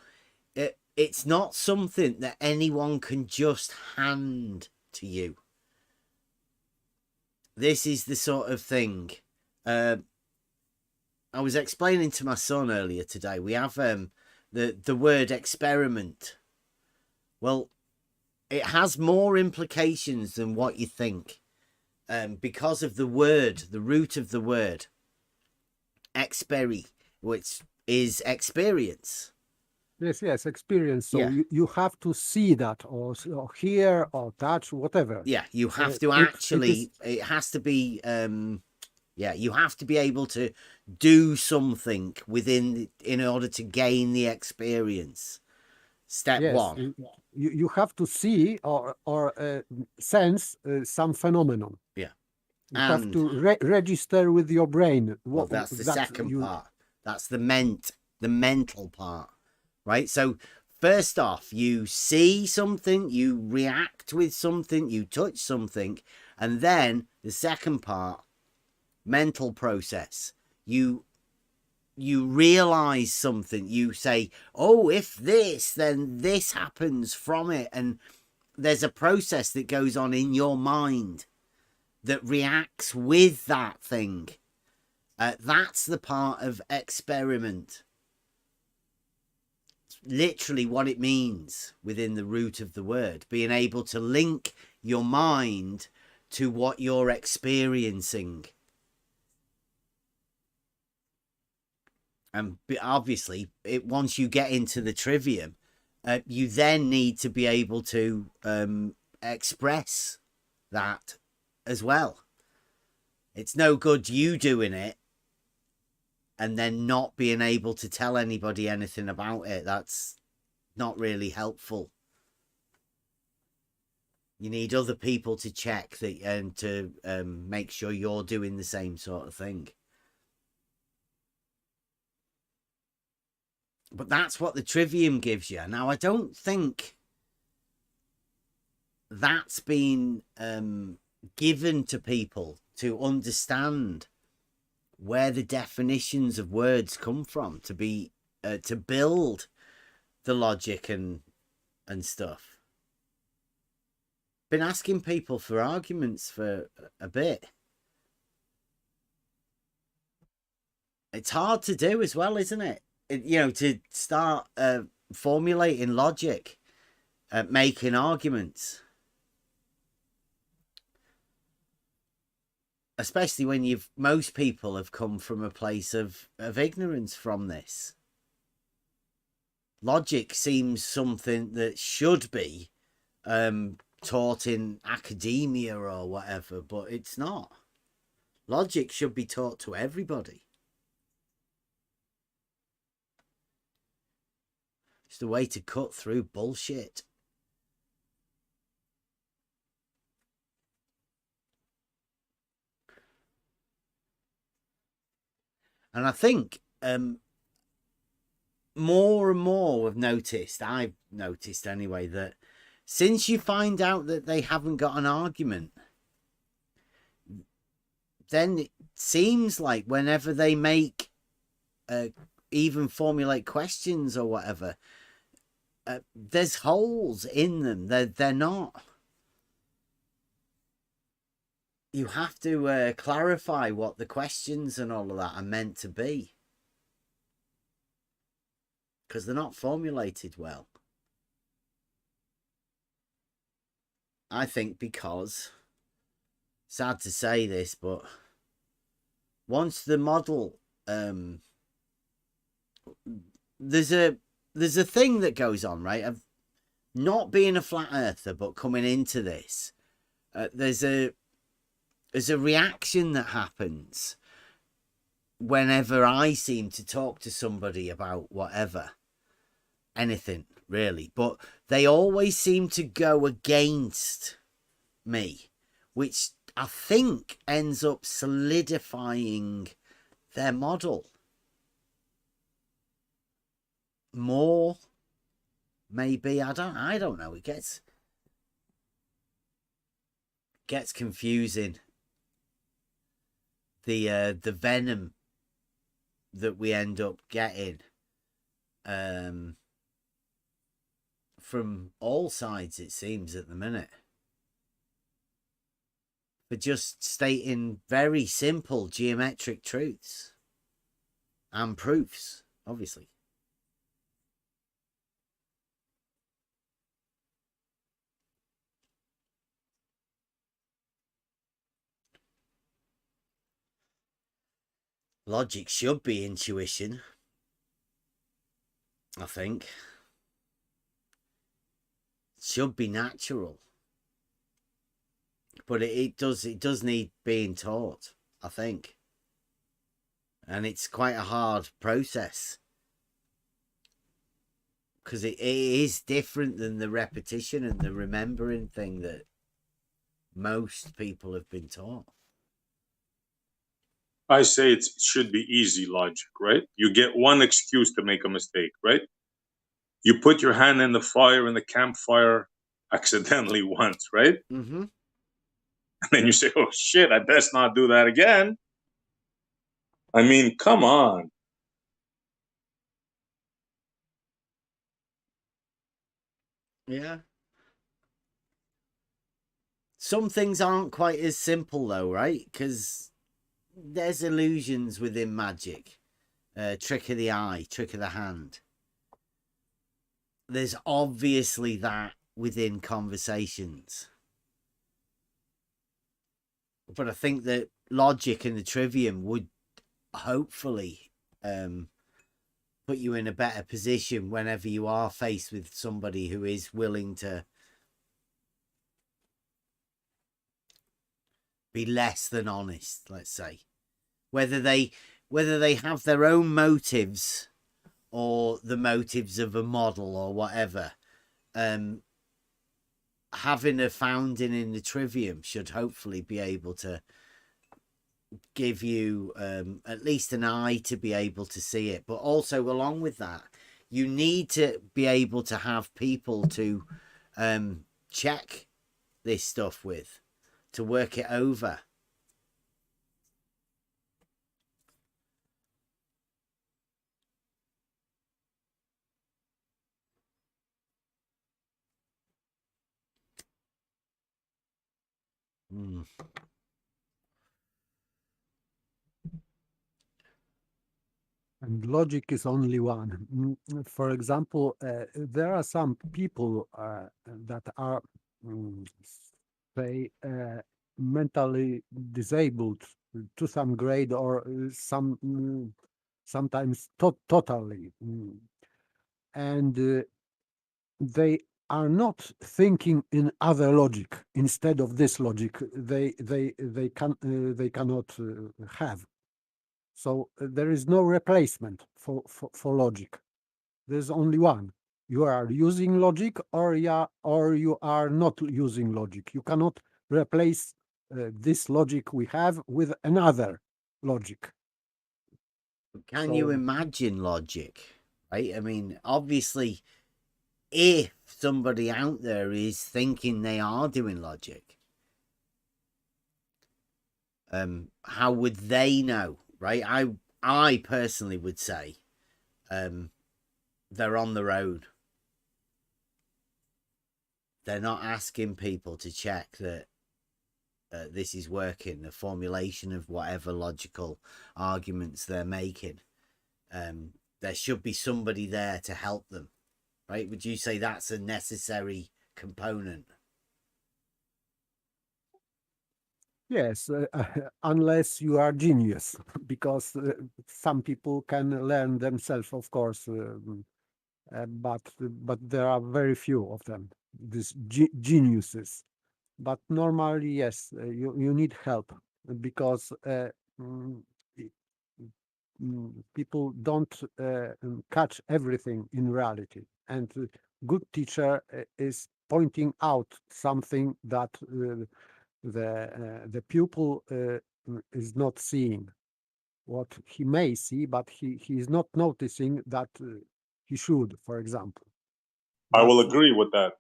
it's not something that anyone can just hand to you. this is the sort of thing. I was explaining to my son earlier today. We have the word experiment. Well, it has more implications than what you think, because of the word, the root of the word, experi, which is experience. Yes, experience. So Yeah. you have to see that, or hear, or touch, whatever. Yeah, you have to actually. It has to be. Yeah, you have to be able to do something in order to gain the experience. Step Yes, one. you have to see or sense some phenomenon. Yeah. You have And to register with your brain. well, that's the second part. That's the mental part, right? So first off, you see something, you react with something, you touch something, and then the second part, mental process. You realize something. You say, oh, if this, then this happens from it. And there's a process that goes on in your mind that reacts with that thing. That's the part of experiment. It's literally what it means within the root of the word, being able to link your mind to what you're experiencing. And obviously, once you get into the trivium, you then need to be able to express that as well. It's no good you doing it and then not being able to tell anybody anything about it. That's not really helpful. You need other people to check that and to make sure you're doing the same sort of thing. But that's what the trivium gives you. Now, I don't think that's been given to people to understand where the definitions of words come from, to be to build the logic and stuff. Been asking people for arguments for a bit. It's hard to do as well, isn't it? To start formulating logic, making arguments, especially when most people have come from a place of ignorance from this. Logic seems something that should be taught in academia or whatever, but it's not. Logic should be taught to everybody. It's the way to cut through bullshit. And I think more and more I've noticed anyway, that since you find out that they haven't got an argument, then it seems like whenever they make even formulate questions or whatever, there's holes in them. They're not. You have to clarify what the questions and all of that are meant to be, because they're not formulated well. I think because, sad to say this, but once the model, there's a thing that goes on, right, of not being a flat earther, but coming into this, there's a reaction that happens whenever I seem to talk to somebody about whatever, anything really, but they always seem to go against me, which I think ends up solidifying their model more. Maybe I don't know. It gets confusing. The venom that we end up getting from all sides, it seems, at the minute. but just stating very simple geometric truths and proofs, obviously. Logic should be intuition, I think. It should be natural. But it does need being taught, I think. And it's quite a hard process. Because it is different than the repetition and the remembering thing that most people have been taught. I say it should be easy logic, right? You get one excuse to make a mistake, right? You put your hand in the fire in the campfire accidentally once, right? Mm-hmm. And then you say, oh shit, I best not do that again. I mean, come on. Yeah. Some things aren't quite as simple though, right? Because there's illusions within magic. Trick of the eye, trick of the hand. There's obviously that within conversations. But I think that logic and the trivium would hopefully put you in a better position whenever you are faced with somebody who is willing to be less than honest, let's say. Whether they have their own motives or the motives of a model or whatever, having a founding in the trivium should hopefully be able to give you at least an eye to be able to see it. But also along with that, you need to be able to have people to check this stuff with, to work it over. And logic is only one. For example, there are some people that are, say, mentally disabled to some grade or sometimes totally. And they are not thinking in other logic instead of this logic. They cannot have. So there is no replacement for logic. There's only one. You are using logic, or you are not using logic. You cannot replace this logic we have with another logic. Can you imagine logic? Right? I mean, obviously, if somebody out there is thinking they are doing logic, how would they know? Right? I personally would say they're on their own. They're not asking people to check that this is working, the formulation of whatever logical arguments they're making. There should be somebody there to help them, right? Would you say that's a necessary component? Yes, unless you are genius, because some people can learn themselves, of course, but there are very few of them, these geniuses. But normally, yes, you need help, because people don't catch everything in reality, and good teacher is pointing out something that the pupil is not seeing. What he may see, but he is not noticing that he should, for example. I will agree with that.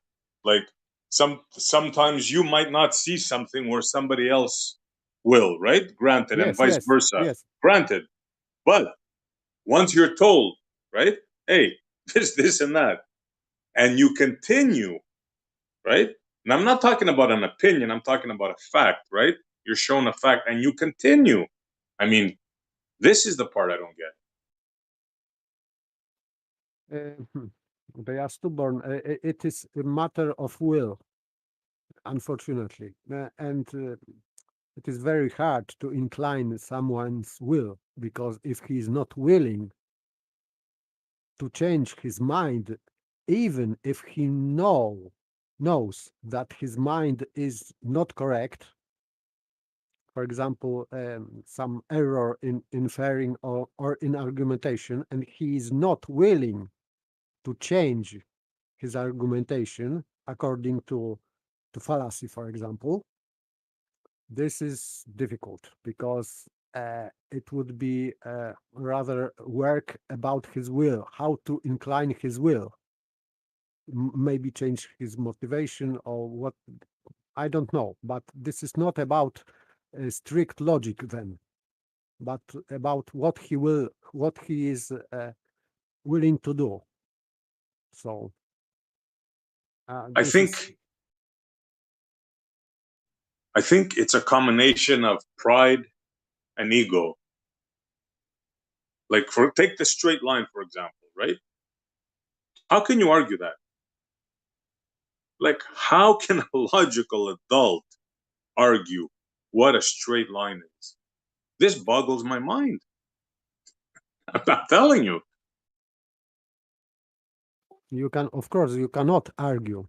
Like sometimes you might not see something where somebody else will, right? Granted, and Yes, vice yes, versa. yes. Granted. But once you're told, right? Hey, this and that, and you continue, right? And I'm not talking about an opinion, I'm talking about a fact, right? you're shown a fact, and you continue. I mean, this is the part I don't get. They are stubborn. It is a matter of will, unfortunately. And it is very hard to incline someone's will, because if he is not willing to change his mind, even if he knows that his mind is not correct, for example, some error in inferring or in argumentation, and he is not willing to change his argumentation according to fallacy, for example, this is difficult, because it would be rather work about his will, how to incline his will, maybe change his motivation or what, I don't know. But this is not about strict logic then, but about what he is willing to do. So I think it's a combination of pride and ego. Like, take the straight line, for example, right? How can you argue that? Like, how can a logical adult argue what a straight line is? This boggles my mind. I'm telling you. You can, of course, you cannot argue.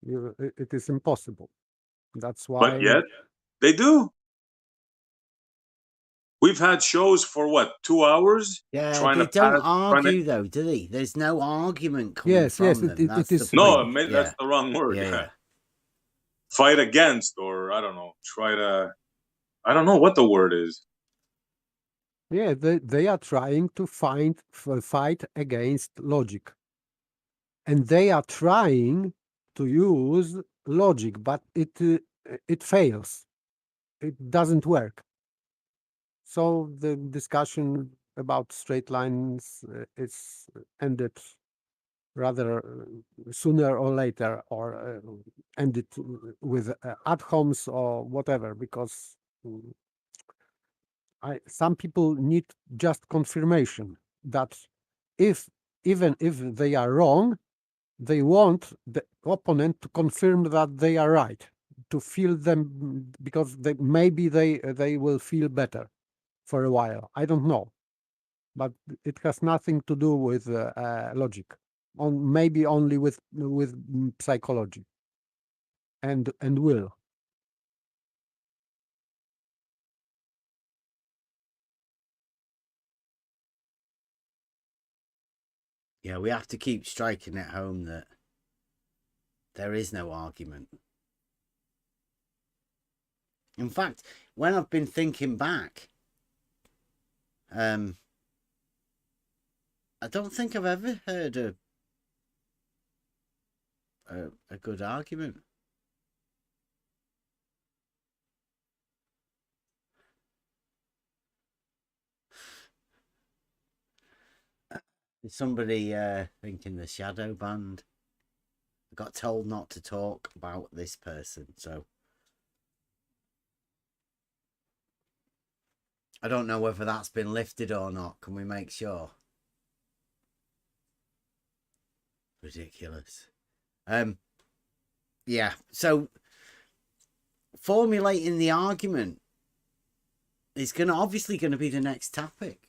It is impossible. That's why. But yet, they do. We've had shows for what, 2 hours? Yeah, trying they to don't pass, argue though, do they? There's no argument coming Yes, from yes, them. it is. No, point. that's the wrong word. Yeah. Fight against, or I don't know, try to, I don't know what the word is. Yeah, they are trying to fight against logic, and they are trying to use logic, but it fails. It doesn't work. So the discussion about straight lines is ended rather sooner or later, or ended with ad homs or whatever, because some people need just confirmation that even if they are wrong, they want the opponent to confirm that they are right, to feel them, because maybe they will feel better for a while. I don't know, but it has nothing to do with logic. Maybe only with psychology and will. Yeah, we have to keep striking it home that there is no argument. In fact, when I've been thinking back, I don't think I've ever heard a good argument. Is somebody thinking the shadow band? I got told not to talk about this person, so I don't know whether that's been lifted or not. Can we make sure? Ridiculous. Yeah, so formulating the argument is obviously going to be the next topic.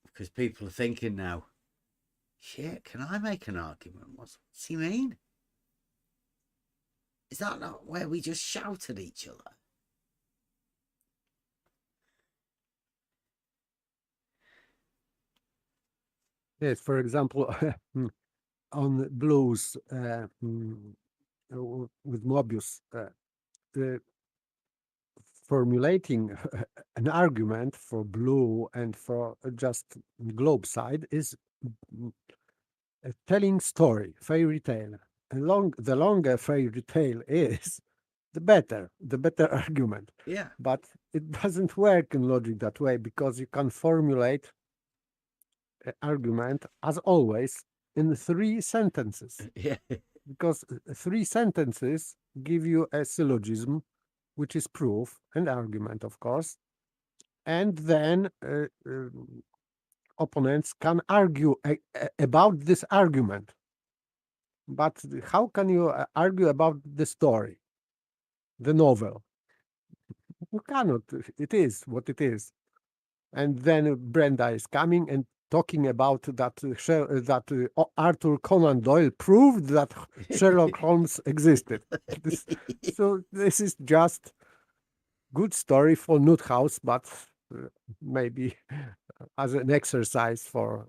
Because people are thinking now, shit, can I make an argument? What's he mean? Is that not where we just shout at each other? Yes, for example, on blues with Mobius, formulating an argument for blue and for just globe side is telling story, fairy tale. And the longer fairy tale is, the better argument. Yeah. But it doesn't work in logic that way, because you can formulate an argument, as always, in 3 sentences. Yeah. because 3 sentences give you a syllogism, which is proof and argument, of course, and then opponents can argue about this argument. But how can you argue about the story, the novel? You cannot. It is what it is. And then Brenda is coming and talking about that Arthur Conan Doyle proved that Sherlock Holmes existed. So this is just good story for Nuthouse, but maybe as an exercise for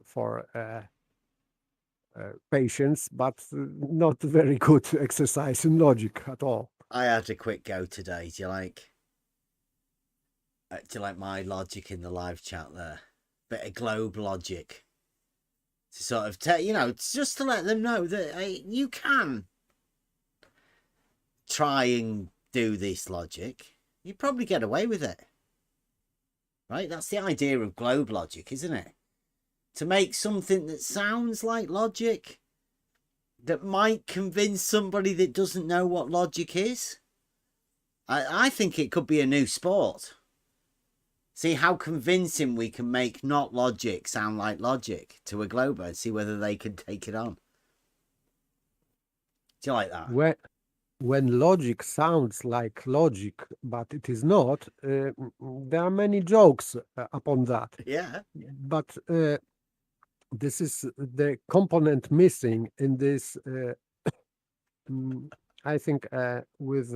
patience, but not very good exercise in logic at all. I had a quick go today. Do you like my logic in the live chat there? Bit of globe logic to sort of it's just to let them know that you can try and do this logic. You probably get away with it, right? That's the idea of globe logic, isn't it? To make something that sounds like logic that might convince somebody that doesn't know what logic is. I think it could be a new sport. See how convincing we can make not logic sound like logic to a glober and see whether they can take it on. Do you like that? When logic sounds like logic, but it is not, there are many jokes upon that. Yeah. But this is the component missing in this, I think, with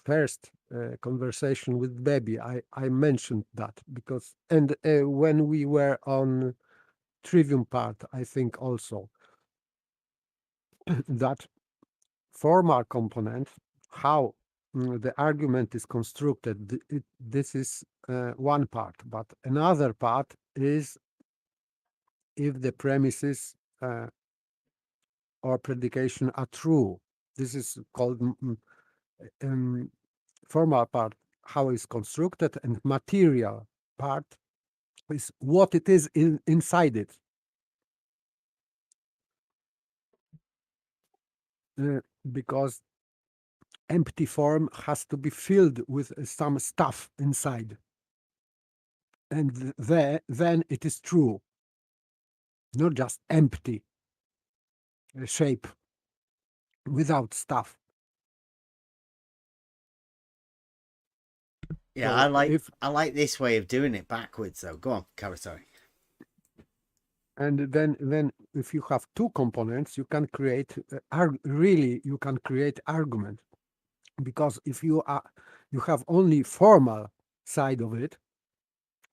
first conversation with Baby, I mentioned that because, and when we were on Trivium part, I think also that formal component, how the argument is constructed, this is one part, but another part is if the premises or predication are true. This is called formal part, how it's constructed, and material part is what it is inside it. Because empty form has to be filled with some stuff inside. And then it is true, not just empty shape without stuff. Yeah, so I like this way of doing it backwards though. Go on, Cara, sorry. And then if you have 2 components, you can create you can create argument, because if you have only formal side of it,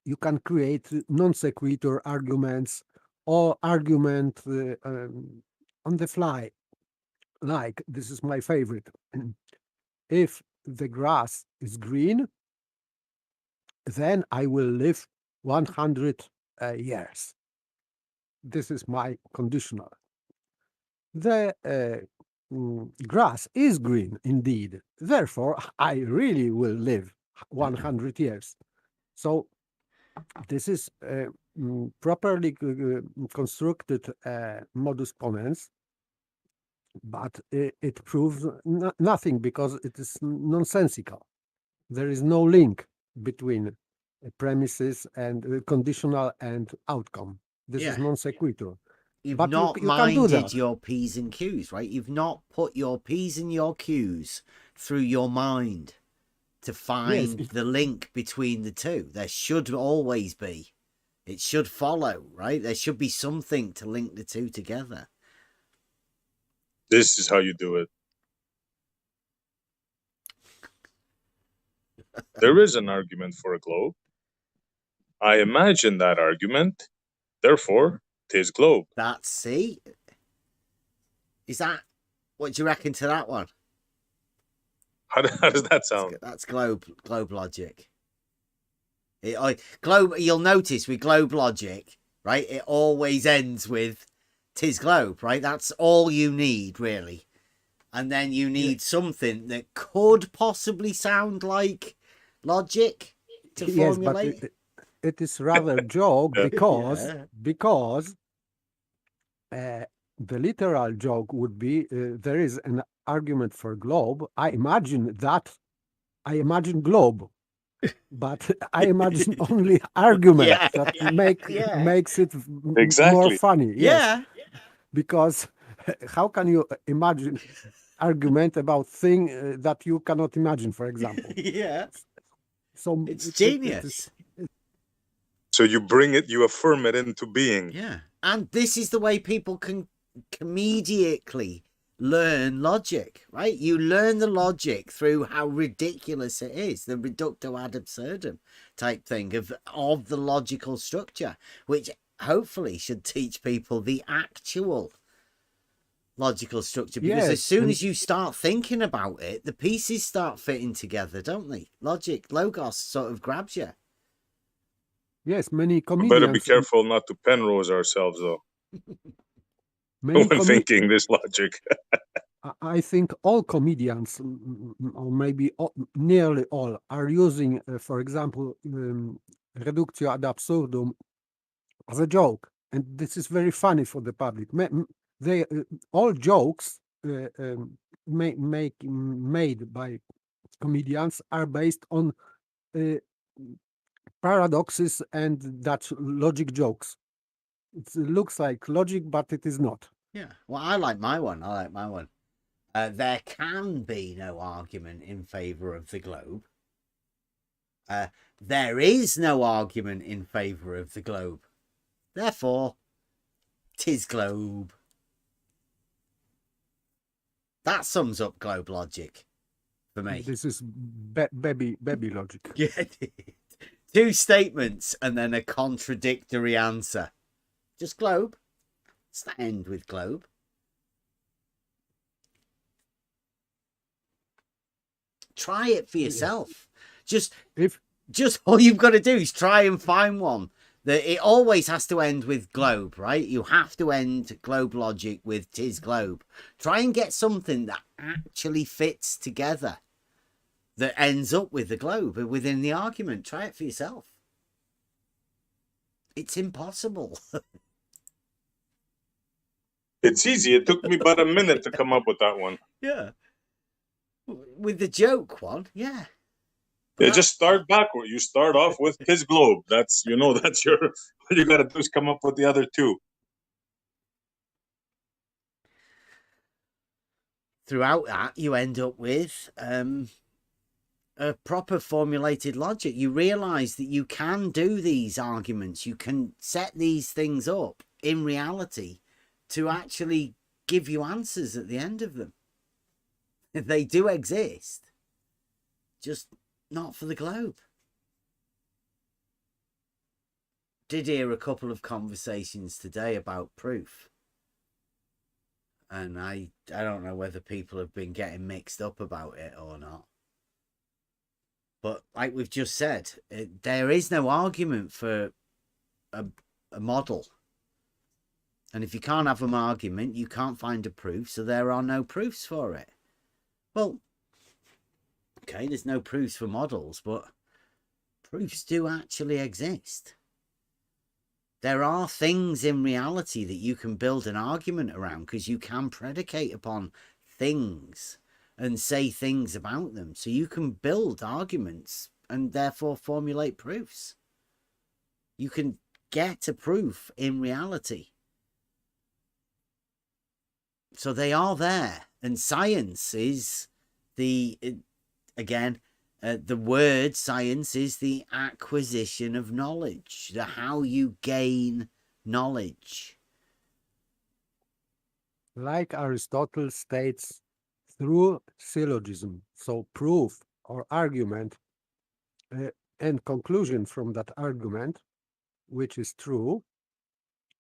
you can create non sequitur arguments or argument on the fly. Like, this is my favorite. If the grass is green, then I will live 100 years. This is my conditional. The grass is green indeed. Therefore, I really will live 100 years. So this is properly constructed modus ponens, but it proves nothing because it is nonsensical. There is no link between premises and conditional and outcome. This is non sequitur. You've But not you can do that. minded your P's and Q's, right? You've not put your P's and your Q's through your mind to find the link between the two. There should always be. It should follow, right? There should be something to link the two together. This is how you do it. There is an argument for a globe. I imagine that argument, therefore, 'tis globe. That's, see? Is that, what do you reckon to that one? How does that sound? That's globe logic. You'll notice with globe logic, right? It always ends with "'tis globe," right? That's all you need, really. And then you need something that could possibly sound like logic to formulate. But it is rather joke because the literal joke would be there is an argument for globe. I imagine globe, but I imagine only argument Yeah, that yeah. makes it more Exactly. funny. Yes, Yeah. because how can you imagine argument about thing that you cannot imagine, for example? Yeah. So It's it is genius. So you bring it, you affirm it into being. Yeah. And this is the way people can comedically learn logic, right? You learn the logic through how ridiculous it is, the reductio ad absurdum type thing of the logical structure, which hopefully should teach people the actual logical structure, because as Yes, soon and as you start thinking about it, the pieces start fitting together, don't they? Logic, logos sort of grabs you. yes, many We better be comedians, careful not to Penrose ourselves, though, many when thinking this logic. I think all comedians, or maybe nearly all, are using, for example, reductio ad absurdum as a joke, and this is very funny for the public. They all jokes made by comedians are based on uh, paradoxes and that logic jokes. It looks like logic, but it is not. Yeah. Well, I like my one. There can be no argument in favour of the globe. There is no argument in favour of the globe. Therefore, 'tis globe. That sums up globe logic for me. This is baby logic. Yeah, two statements and then a contradictory answer. Just globe. It's the end with globe. Try it for yourself. Just all you've got to do is try and find one. That it always has to end with globe, right? You have to end globe logic with 'tis globe. Try and get something that actually fits together, that ends up with the globe within the argument. Try it for yourself. It's impossible. It's easy. It took me about a minute to come up with that one. Yeah. With the joke one, yeah. Yeah, just start backward. You start off with his globe. That's that's your all you gotta do is come up with the other two. Throughout that, you end up with a proper formulated logic. You realize that you can do these arguments. You can set these things up in reality to actually give you answers at the end of them. They do exist, just not for the globe. Did hear a couple of conversations today about proof, and I don't know whether people have been getting mixed up about it or not, but like we've just said, there is no argument for a model, and if you can't have an argument, you can't find a proof, so there are no proofs for it. Well, okay, there's no proofs for models, but proofs do actually exist. There are things in reality that you can build an argument around, because you can predicate upon things and say things about them. So you can build arguments and therefore formulate proofs. You can get a proof in reality. So they are there. And science is the word science is the acquisition of knowledge, how you gain knowledge. Like Aristotle states, through syllogism, so proof or argument and conclusion from that argument, which is true,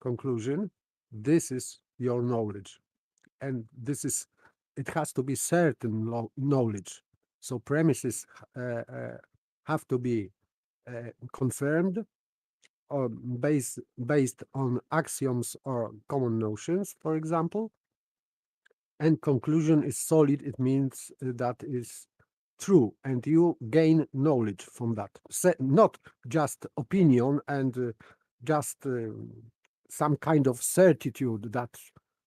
conclusion, this is your knowledge. And it has to be certain knowledge. So premises have to be confirmed or based on axioms or common notions, for example. And conclusion is solid. It means that is true, and you gain knowledge from that. Not just opinion and just some kind of certitude that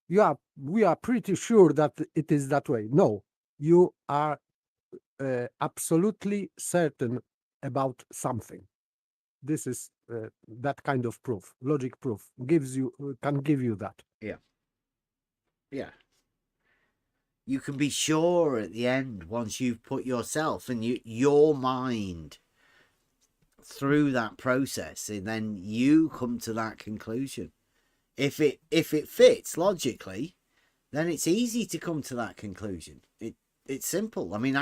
we are pretty sure that it is that way. No, you are absolutely certain about something. This is that kind of proof. Logic proof can give you that. Yeah. You can be sure at the end, once you've put yourself and your mind through that process, and then you come to that conclusion. If it fits logically, then it's easy to come to that conclusion. It's simple. I mean,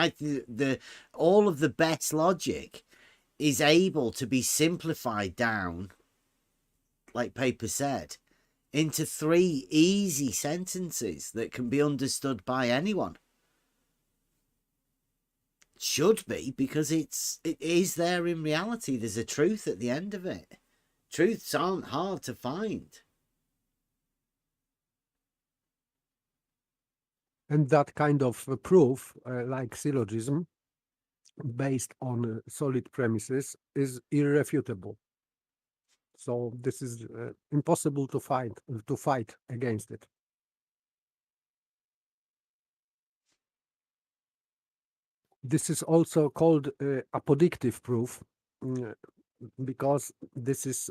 all of the best logic is able to be simplified down, like Paper said, into 3 easy sentences that can be understood by anyone. Should be, because it is there in reality. There's a truth at the end of it. Truths aren't hard to find. And that kind of proof, like syllogism, based on solid premises, is irrefutable. So this is impossible to fight against it. This is also called apodictive proof, because this is,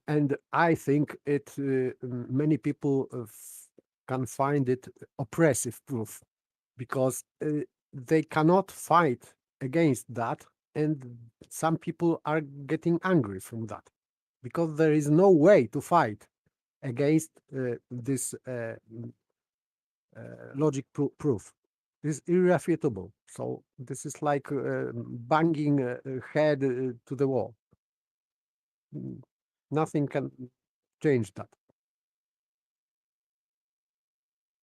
and I think it many people can find it oppressive proof, because they cannot fight against that, and some people are getting angry from that, because there is no way to fight against this logic proof. It's irrefutable. So this is like banging a head to the wall. Nothing can change that.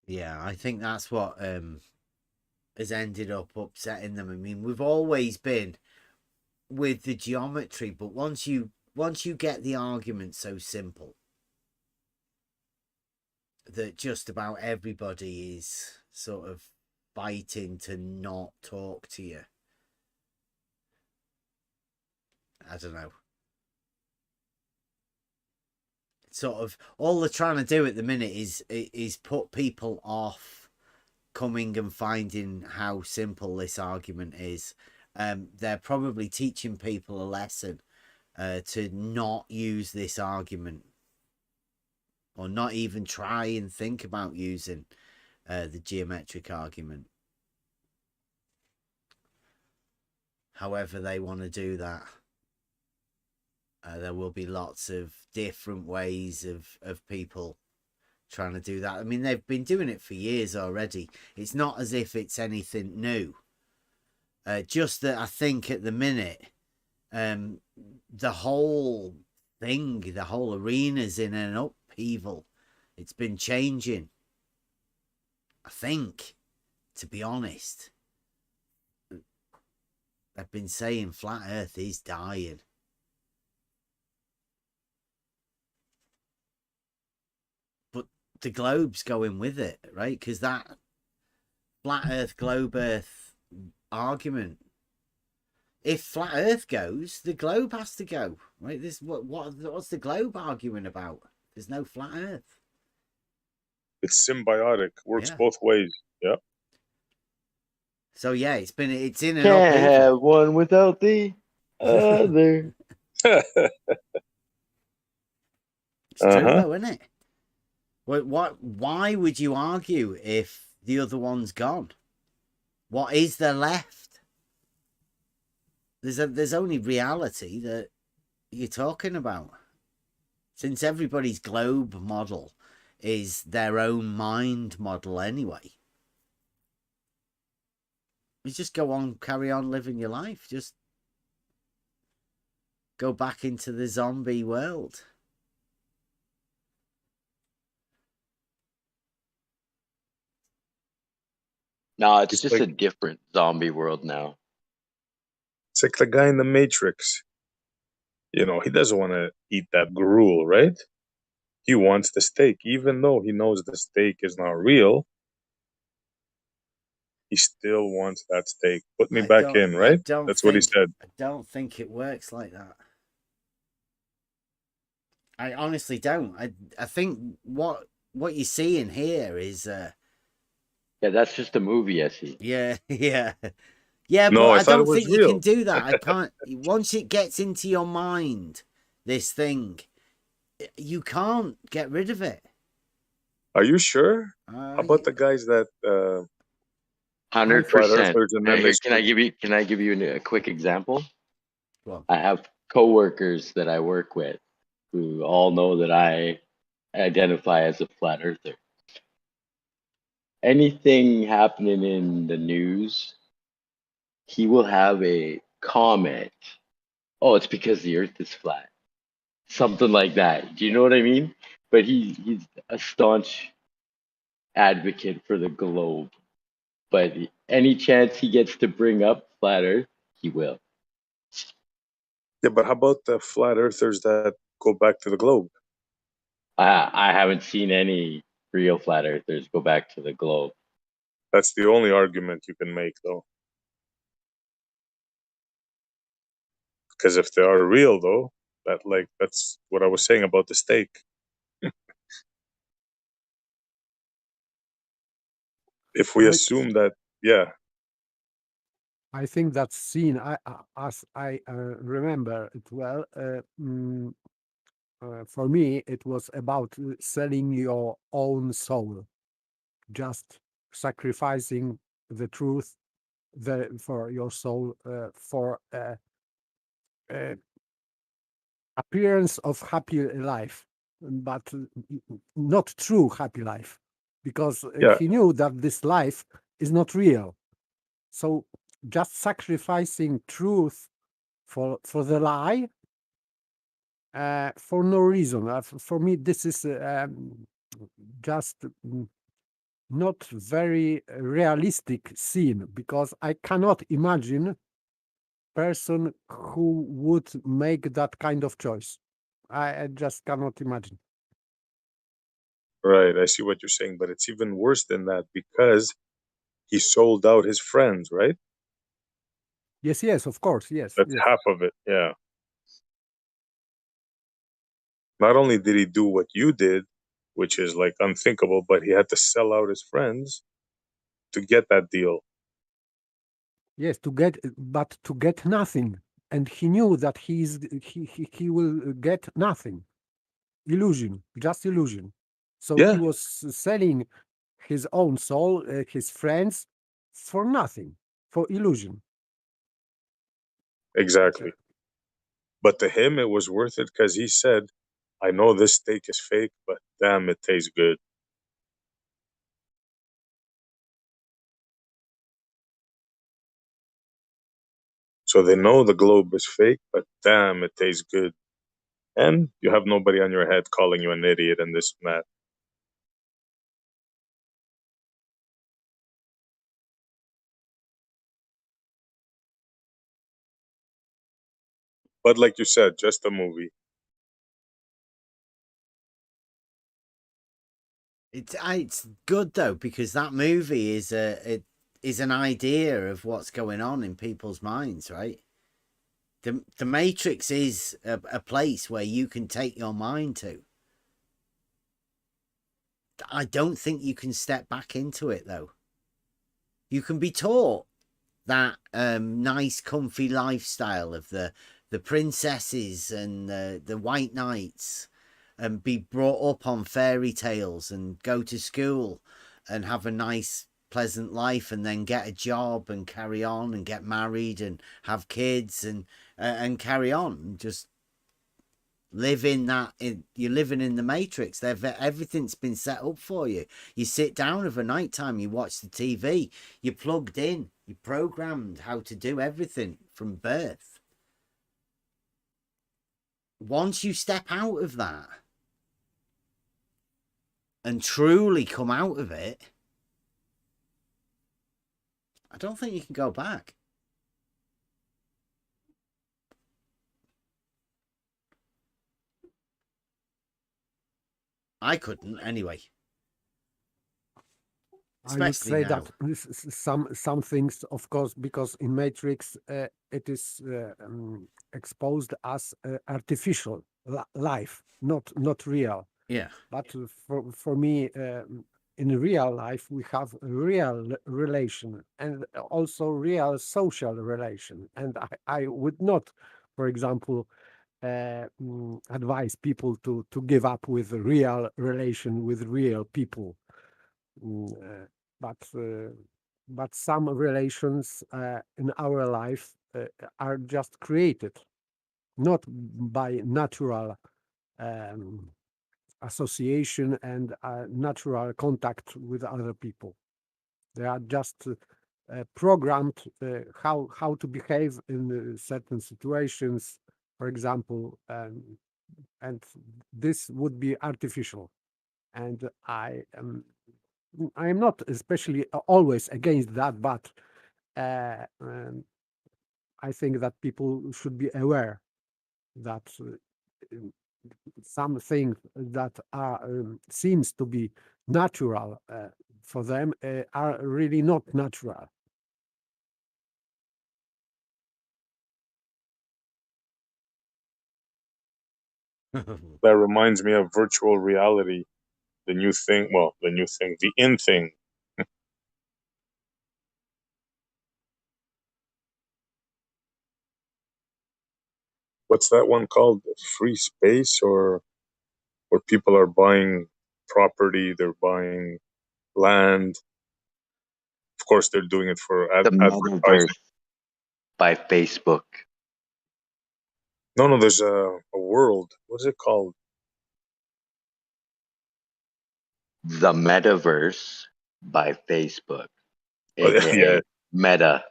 Yeah, I think that's what has ended up upsetting them. I mean, we've always been with the geometry, but once you get the argument so simple that just about everybody is sort of fighting to not talk to you, I don't know. Sort of all they're trying to do at the minute is put people off coming and finding how simple this argument is. They're probably teaching people a lesson to not use this argument, or not even try and think about using the geometric argument. However they want to do that. There will be lots of different ways of people trying to do that. I mean, they've been doing it for years already. It's not as if it's anything new. Just that I think at the minute, the whole thing, the whole arena's in an upheaval. It's been changing. I think, to be honest, I've been saying flat Earth is dying. The globe's going with it, right? Because that flat Earth, globe Earth argument, if flat Earth goes, the globe has to go, right? This what's the globe arguing about? There's no flat Earth. It's symbiotic, works Yeah. both ways. Yeah. So yeah, it's in an Can't upheaval. have one without the other. It's true though, isn't it? Why would you argue if the other one's gone? What is there left? There's only reality that you're talking about. Since everybody's globe model is their own mind model anyway. You just carry on living your life. Just go back into the zombie world. No, it's It's just like- a different zombie world now. It's like the guy in the Matrix. You know, he doesn't want to eat that gruel, right? He wants the steak, even though he knows the steak is not real. He still wants that steak. Put me back in, right? That's what he said. I don't think it works like that. I honestly don't. I think what what you're seeing here is Yeah, that's just a movie, Essie. yeah, yeah. Yeah, No, but I I thought it don't was think you can real. do that. I can't. Once it gets into your mind, this thing, you can't get rid of it. Are you sure? How about the guys that 100%. flat earthers and then they Can I give you a quick example? Well, I have coworkers that I work with who all know that I identify as a flat earther. Anything happening in the news, he will have a comment. Oh, it's because the earth is flat. Something like that. Do you know what I mean? But he's a staunch advocate for the globe. But any chance he gets to bring up flat earth, he will. yeah, but how about the flat earthers that go back to the globe? I haven't seen any real flat earthers go back to the globe. That's the only argument you can make, though. Because if they are real, though, that's what I was saying about the steak. If we I- assume that, yeah, I think that scene, as I remember it well, for me, it was about selling your own soul, just sacrificing the truth for your soul for appearance of happy life, but not true happy life, because Yeah. he knew that this life is not real. So just sacrificing truth for the lie for no reason. For me, this is just not very realistic scene, because I cannot imagine person who would make that kind of choice. I just cannot imagine. Right, I see what you're saying, but it's even worse than that because he sold out his friends, right? Yes, of course, yes. That's half of it, yeah. Not only did he do what you did, which is like unthinkable, but he had to sell out his friends to get that deal. Yes, but to get nothing, and he knew that he will get nothing. Illusion, just illusion. So he Yeah, was selling his own soul, his friends, for nothing, for illusion. exactly. But to him, it was worth it because he said, I know this steak is fake, but damn, it tastes good. So they know the globe is fake, but damn, it tastes good. And you have nobody on your head calling you an idiot and this and that. But like you said, just a movie. it's good though, because that movie is an idea of what's going on in people's minds, right? The Matrix is a place where you can take your mind to. I don't think you can step back into it though. You can be taught that nice, comfy lifestyle of the princesses and the white knights, and be brought up on fairy tales and go to school and have a nice, pleasant life, and then get a job and carry on and get married and have kids and carry on and just live in that. You're living in the Matrix. Everything's been set up for you. You sit down of a night time, you watch the TV, you're plugged in, you're programmed how to do everything from birth. Once you step out of that and truly come out of it, I don't think you can go back. I couldn't anyway. I would Especially say now. that some things, of course, because in Matrix it is exposed as artificial life, not real. Yeah. But for me, in real life, we have a real relation and also real social relation. And I would not, for example, advise people to give up with a real relation with real people. Mm, but some relations in our life are just created, not by natural um, association and natural contact with other people. They are just programmed how to behave in certain situations, for example, and this would be artificial. And I am not especially always against that, but I think that people should be aware that some things that are seems to be natural for them are really not natural. That reminds me of virtual reality, the new thing. Well, the new thing, the in thing. What's that one called? Free space, or where people are buying property, they're buying land. Of course, they're doing it for The advertising. metaverse by Facebook. No, there's a world. What is it called? The metaverse by Facebook, Oh, yeah. aka Meta.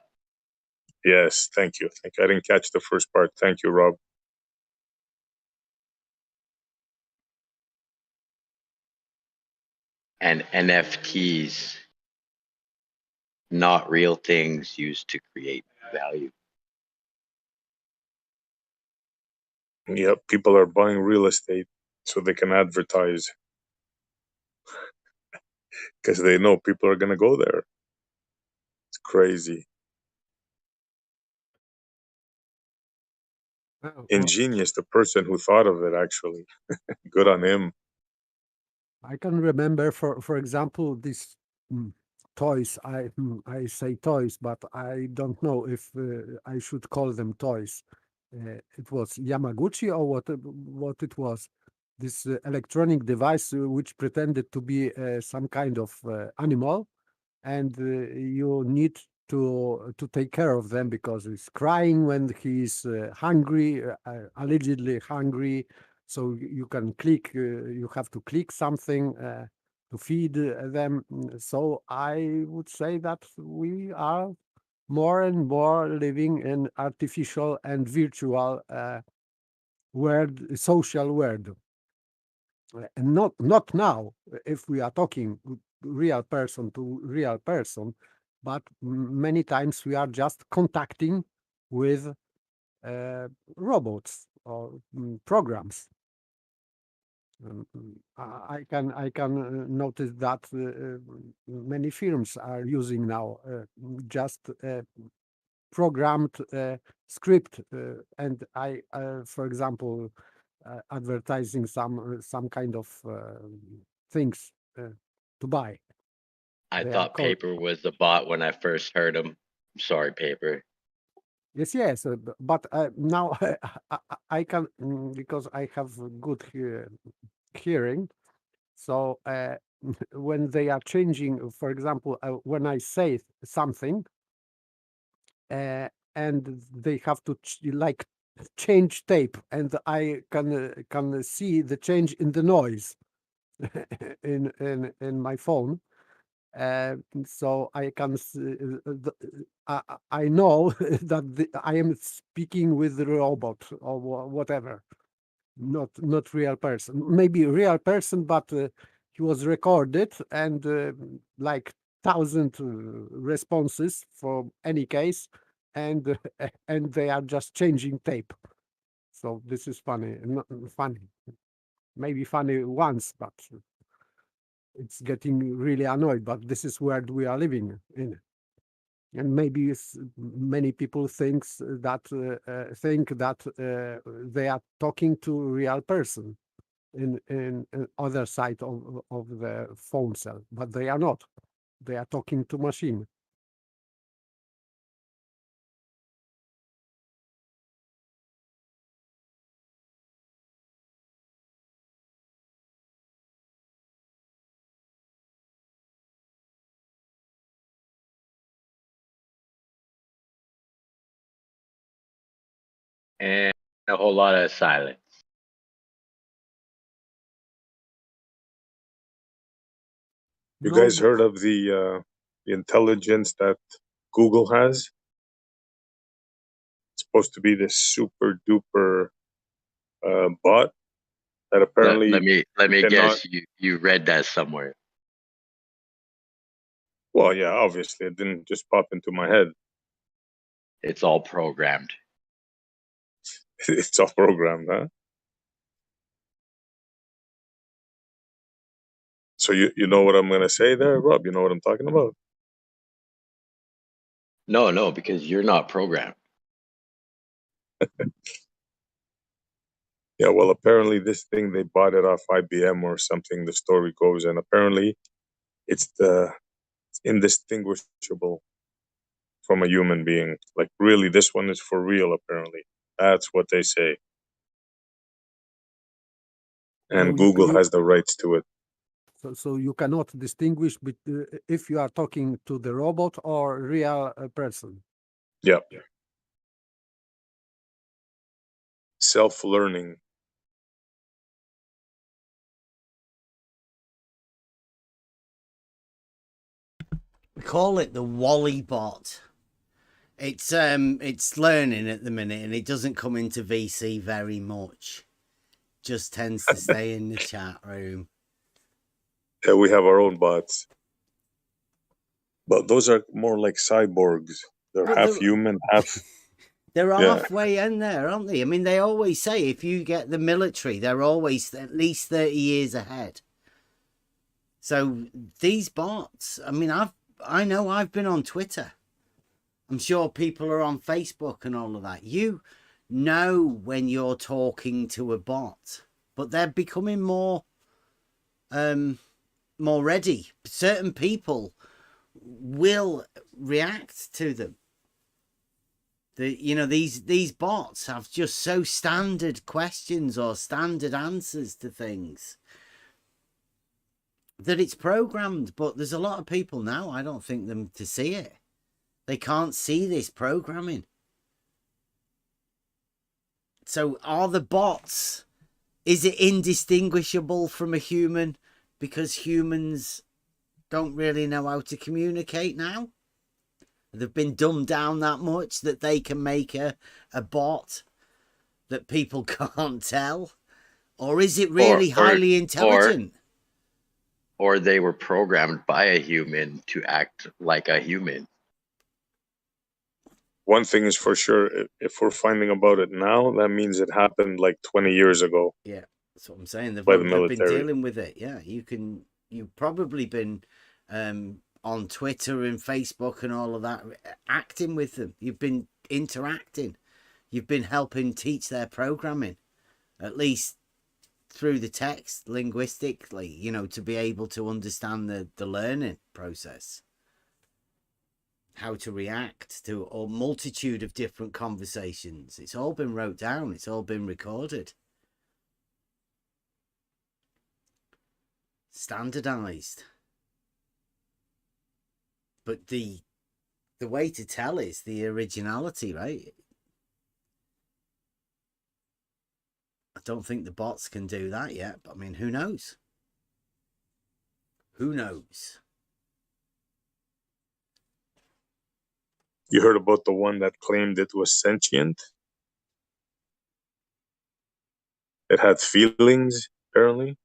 Yes. Thank you. Thank you. I didn't catch the first part. Thank you, Rob. And NFTs, not real things used to create value. Yep. People are buying real estate so they can advertise because they know people are going to go there. It's crazy. Ingenious, the person who thought of it, actually. Good on him. I can remember, for example, these toys. I say toys, but I don't know if I should call them toys. It was Yamaguchi or what it was. This electronic device which pretended to be some kind of animal, and you need to take care of them because he's crying when he's hungry, allegedly hungry. So you can click, you have to click something to feed them. So I would say that we are more and more living in artificial and virtual world, social world. And not now, if we are talking real person to real person, but many times we are just contacting with robots or programs. I can notice that many firms are using now just programmed script, and for example, advertising some kind of things to buy. I They are thought called Paper was the bot when I first heard him. Sorry, Paper. yes. But now I can because I have good hearing. So when they are changing, for example, when I say something, and they have to like change tape, and I can see the change in the noise in my phone. So I can I know that I am speaking with the robot or whatever, not real person. Maybe real person, but he was recorded and like 1,000 responses for any case, and and they are just changing tape. So this is funny, not funny, maybe funny once, but it's getting really annoyed. But this is where we are living in, and maybe many people think that they are talking to a real person. in other side of the phone cell, but they are not. They are talking to machine. And a whole lot of silence. You No, guys heard of the intelligence that Google has? It's supposed to be this super duper bot that apparently Let me you cannot. guess. You read that somewhere. Well, yeah, obviously it didn't just pop into my head. It's all programmed. It's all programmed, huh? So you know what I'm gonna say there, Rob? You know what I'm talking about? No, because you're not programmed. Yeah, well, apparently this thing they bought it off IBM or something. The story goes, and apparently it's indistinguishable from a human being. Like, really, this one is for real. Apparently, that's what they say, and Google has the rights to it. So you cannot distinguish if you are talking to the robot or real person. Yeah. Self-learning. We call it the Wally bot. It's learning at the minute, and it doesn't come into VC very much. Just tends to stay in the chat room. Yeah, we have our own bots, but those are more like cyborgs. They're Well, half human, half. They're Yeah. halfway in there, aren't they? I mean, they always say if you get the military, they're always at least 30 years ahead. So these bots, I mean, I know I've been on Twitter. I'm sure people are on Facebook and all of that. You know when you're talking to a bot, but they're becoming more ready. Certain people will react to them. These bots have just so standard questions or standard answers to things that it's programmed. But there's a lot of people now, I don't think them to see it. They can't see this programming. So are the bots, is it indistinguishable from a human because humans don't really know how to communicate now? They've been dumbed down that much that they can make a bot that people can't tell? Or is it really highly intelligent? Or they were programmed by a human to act like a human. One thing is for sure, if we're finding about it now, that means it happened like 20 years ago. Yeah, that's what I'm saying. They've been dealing with it. Yeah, you've probably been on Twitter and Facebook and all of that, acting with them. You've been interacting. You've been helping teach their programming, at least through the text, linguistically, to be able to understand the learning process. How to react to a multitude of different conversations. It's all been wrote down. It's all been recorded. Standardized. But the way to tell is the originality, right? I don't think the bots can do that yet, but I mean, who knows? Who knows? You heard about the one that claimed it was sentient? It had feelings, apparently.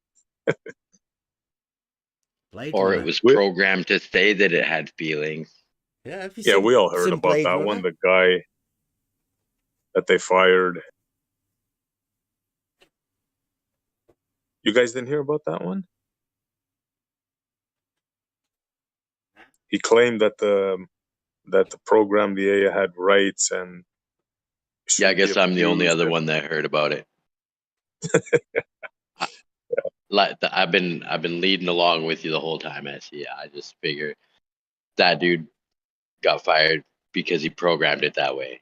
Or it was programmed to say that it had feelings. Yeah, we all heard about that one. The guy that they fired. You guys didn't hear about that one? He claimed that the program, the AI, had rights and. Yeah, I guess I'm the only other one that heard about it. I've been leading along with you the whole time, SE. I just figured that dude got fired because he programmed it that way.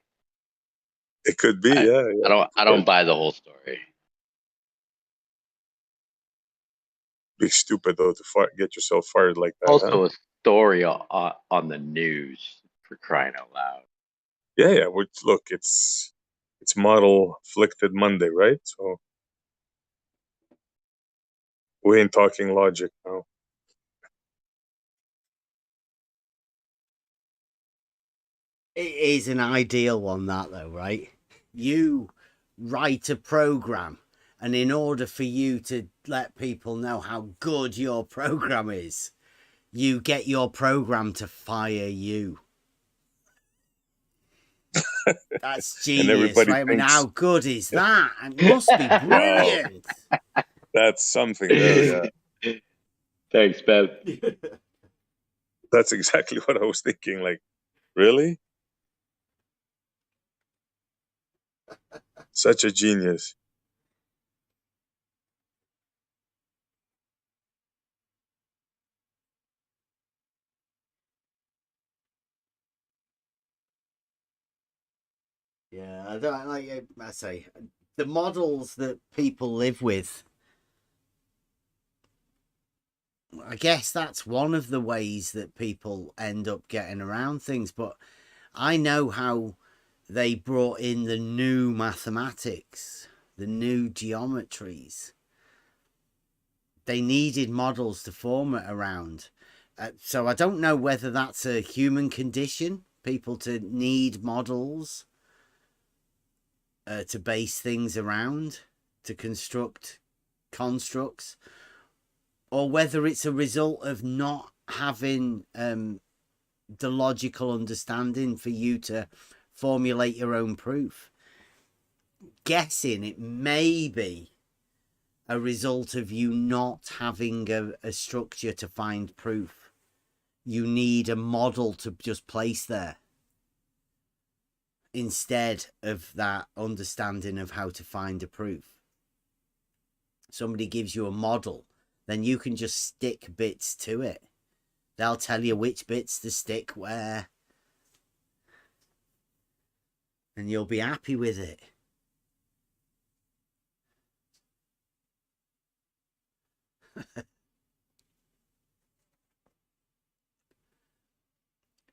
It could be, yeah. I don't buy the whole story. Be stupid though to get yourself fired like that. Also, a story on the news, for crying out loud. Yeah. Which, look, it's model afflicted Monday, right? So we ain't talking logic now. It is an ideal one, that though, right? You write a program, and in order for you to let people know how good your program is, you get your program to fire you. That's genius, everybody right? I mean, thinks- how good is that? It must be brilliant. That's something there, yeah. Thanks, Bev. That's exactly what I was thinking. Like, really? Such a genius. Yeah, I don't like. I say the models that people live with. I guess that's one of the ways that people end up getting around things. But I know how they brought in the new mathematics, the new geometries. They needed models to form it around. So I don't know whether that's a human condition, people to need models to base things around, to construct constructs, or whether it's a result of not having the logical understanding for you to formulate your own proof. Guessing it may be a result of you not having a structure to find proof. You need a model to just place there instead of that understanding of how to find a proof. Somebody gives you a model, then you can just stick bits to it. They'll tell you which bits to stick where, and you'll be happy with it.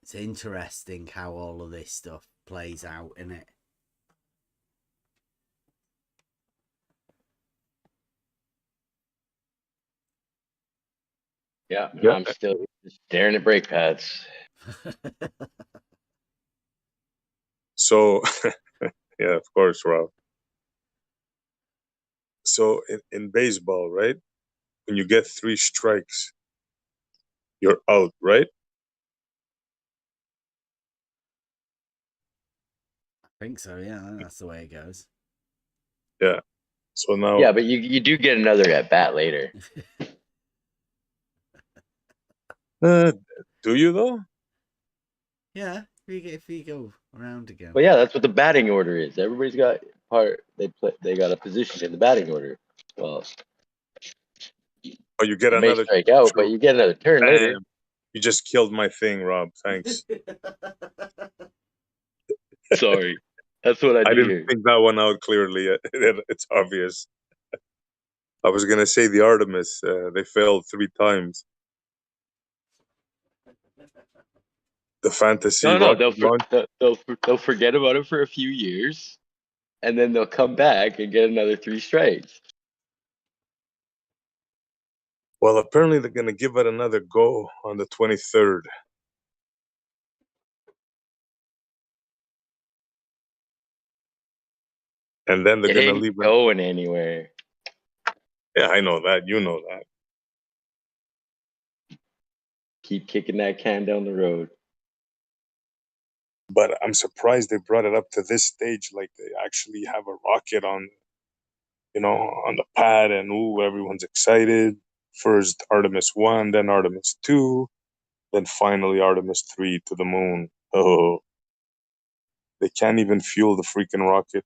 It's interesting how all of this stuff plays out, isn't it? Yeah, I'm still just staring at brake pads. So, yeah, of course, Rob. So in baseball, right? When you get 3 strikes, you're out, right? I think so, yeah. That's the way it goes. Yeah. So now, Yeah, but you do get another at bat later. do you though? Yeah, if you go around again. Well, yeah, that's what the batting order is. Everybody's got they got a position in the batting order. Well, Oh, you get you may another. strike out, True. but you get another turn later. Damn. You just killed my thing, Rob. Thanks. Sorry, that's what I do I didn't here. think that one out clearly. It's obvious. I was gonna say the Artemis. They failed 3 times. The fantasy No, rocket launch. they'll forget about it for a few years, and then they'll come back and get another 3 strikes. Well, apparently they're gonna give it another go on the 23rd. And then they're It gonna ain't leave it. going anywhere. Yeah, I know that. You know that. Keep kicking that can down the road. But I'm surprised they brought it up to this stage. Like they actually have a rocket on, on the pad, and ooh, everyone's excited. First Artemis 1, then Artemis 2, then finally Artemis 3 to the moon. Oh, they can't even fuel the freaking rocket.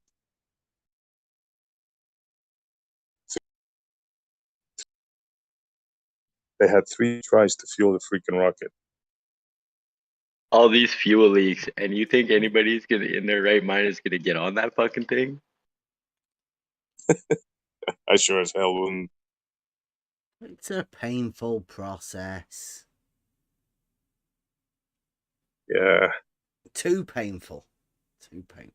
They had 3 tries to fuel the freaking rocket. All these fuel leaks, and you think anybody's gonna, in their right mind, is gonna get on that fucking thing? I sure as hell wouldn't. It's a painful process. Yeah. Too painful. Too painful.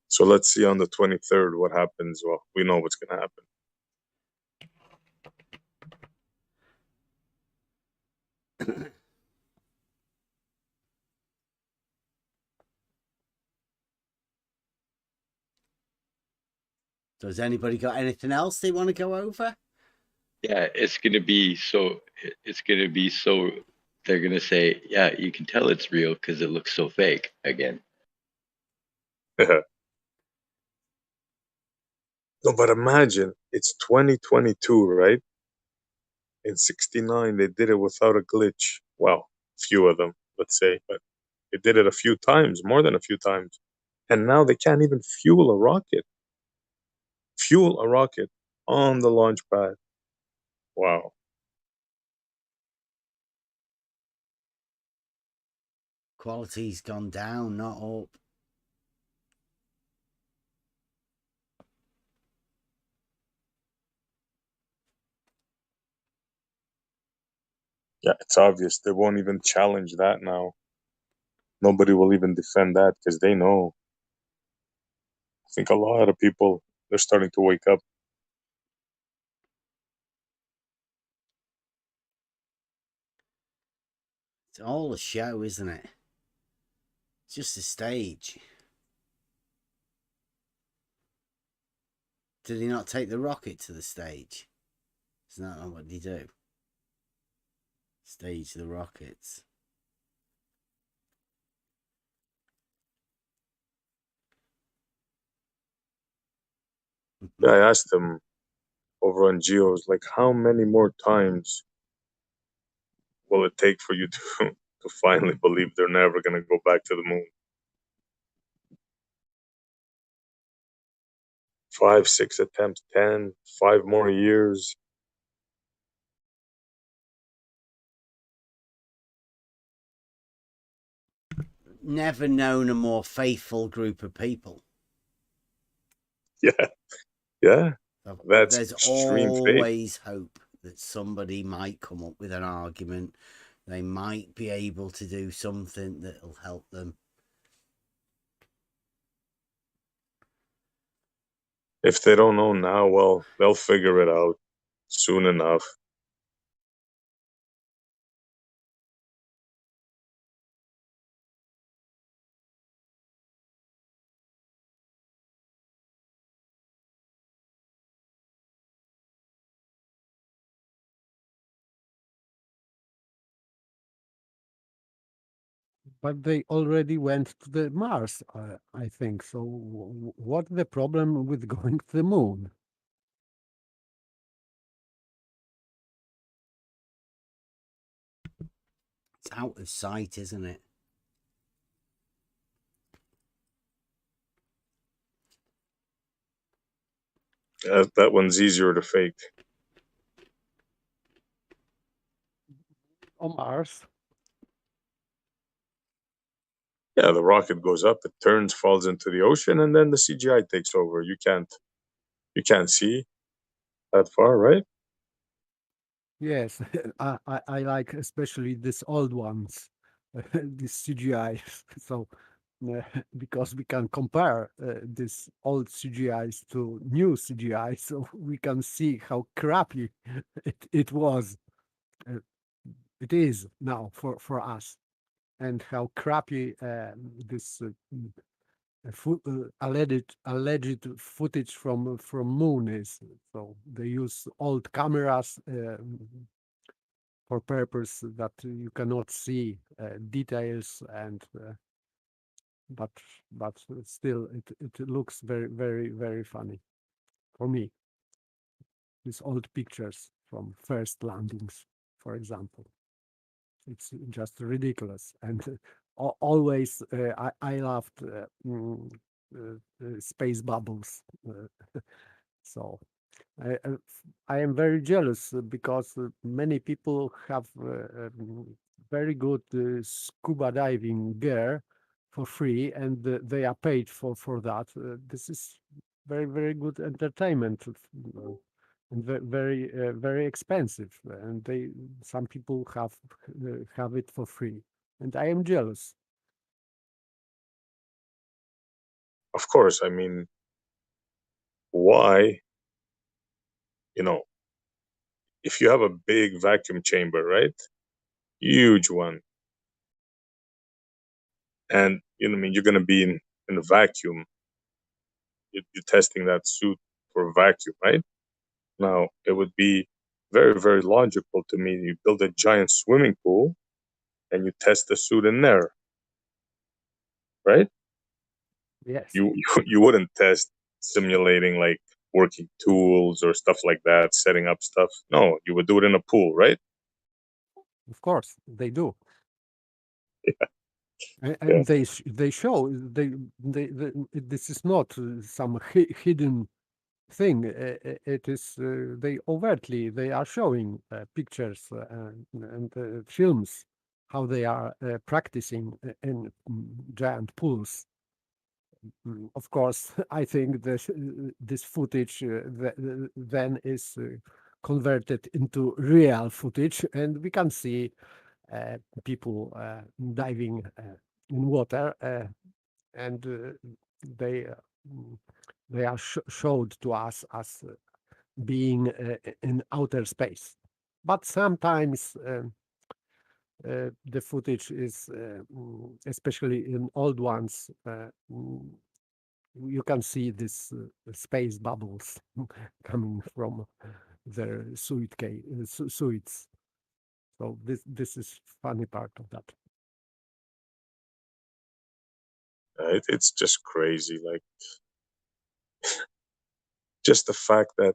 So let's see on the 23rd what happens. Well, we know what's going to happen. So has anybody got anything else they want to go over? Yeah, it's gonna be so. It's gonna be so. They're gonna say, yeah, you can tell it's real because it looks so fake again. No, but imagine it's 2022, right? In 69, they did it without a glitch. Well, few of them, let's say, but they did it a few times, more than a few times. And now they can't even fuel a rocket. Fuel a rocket on the launch pad. Wow. Quality's gone down, not up. Yeah, it's obvious. They won't even challenge that now. Nobody will even defend that because they know. I think a lot of people, they're starting to wake up. It's all a show, isn't it? It's just a stage. Did he not take the rocket to the stage? Isn't that not what they do? Stage the rockets. I asked them over on Geos, like, how many more times will it take for you to, to finally believe they're never going to go back to the moon? 5, 6 attempts, 10, 5 more years. Never known a more faithful group of people. Yeah, yeah. That's There's extreme faith. always hope that somebody might come up with an argument. They might be able to do something that'll help them. If they don't know now, well, they'll figure it out soon enough. But they already went to the Mars, I think. So what's the problem with going to the moon? It's out of sight, isn't it? That one's easier to fake. On Mars? Yeah, the rocket goes up, it turns, falls into the ocean, and then the CGI takes over. You can't see that far, right? Yes, I like especially these old ones, these CGI. So because we can compare these old CGIs to new CGI, so we can see how crappy it was. It is now for us, and how crappy this alleged footage from moon is. So they use old cameras for purpose that you cannot see details, and but still it looks very funny for me. These old pictures from first landings, for example, it's just ridiculous. And always I loved space bubbles. So I am very jealous because many people have very good scuba diving gear for free, and they are paid for that. This is very good entertainment, and very expensive. And some people have it for free, and I am jealous. Of course, I mean, why? You know, if you have a big vacuum chamber, right? Huge one, and you know, I mean, you're gonna be in a vacuum. You're testing that suit for vacuum, right? Now, it would be very logical to me. You build a giant swimming pool and you test the suit in there, right? Yes, You wouldn't test simulating like working tools or stuff like that, setting up stuff. No, you would do it in a pool, right? of course they do. Yeah. And they show this is not some hidden thing. It is they overtly they are showing pictures and films how they are practicing in giant pools. Of course, I think this footage then is converted into real footage, and we can see people diving in water, and they uh, mm, they are showed to us as being in outer space. But sometimes the footage is, especially in old ones, you can see this space bubbles coming from their suits. So this is funny part of that. It's just crazy. Like, just the fact that,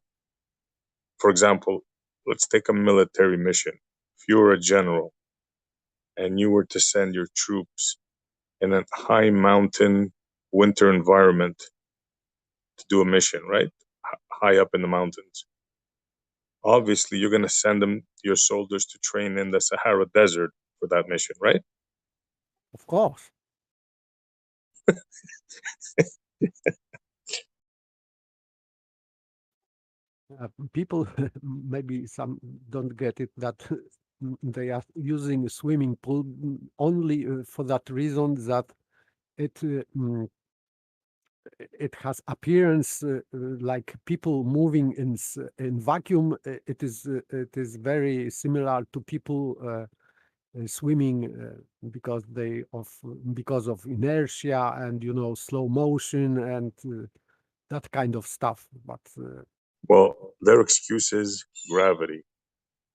for example, let's take a military mission. If you were a general and you were to send your troops in a high mountain winter environment to do a mission, right? High up in the mountains. Obviously, you're going to send them, your soldiers, to train in the Sahara Desert for that mission, right? Of course. People maybe some don't get it that they are using a swimming pool only for that reason that it it has appearance like people moving in vacuum. It is very similar to people swimming because of inertia and slow motion and that kind of stuff. But Well, their excuse is gravity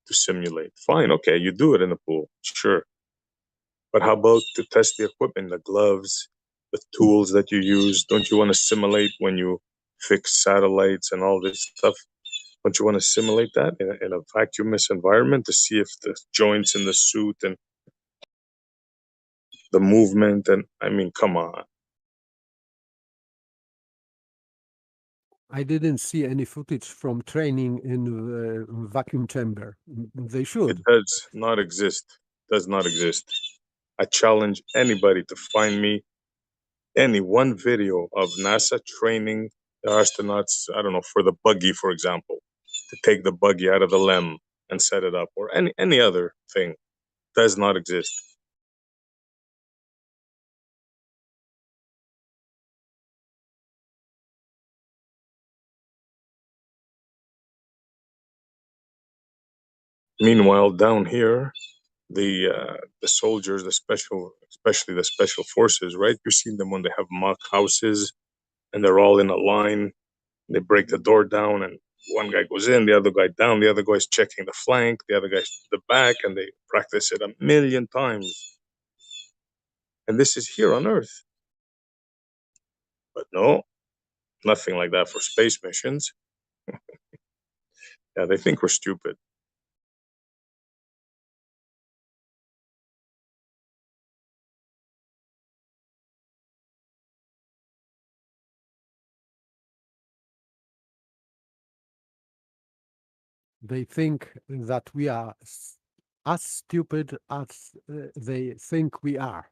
to simulate. Fine, okay, you do it in the pool, sure. But how about to test the equipment, the gloves, the tools that you use? Don't you want to simulate when you fix satellites and all this stuff? Don't you want to simulate that in a vacuumless environment to see if the joints in the suit and the movement? And I mean, come on. I didn't see any footage from training in vacuum chamber. They It should. does not exist. Does not exist. I challenge anybody to find me any one video of NASA training the astronauts, I don't know, for the buggy, for example, to take the buggy out of the LEM and set it up, or any other thing. Does not exist. Meanwhile, down here, the soldiers, especially the special forces, right? You've seen them when they have mock houses and they're all in a line. They break the door down, and one guy goes in, the other guy down, the other guy's checking the flank, the other guy's the back, and they practice it a million times. And this is here on Earth. But no, nothing like that for space missions. Yeah, they think we're stupid. They think that we are as stupid as they think we are.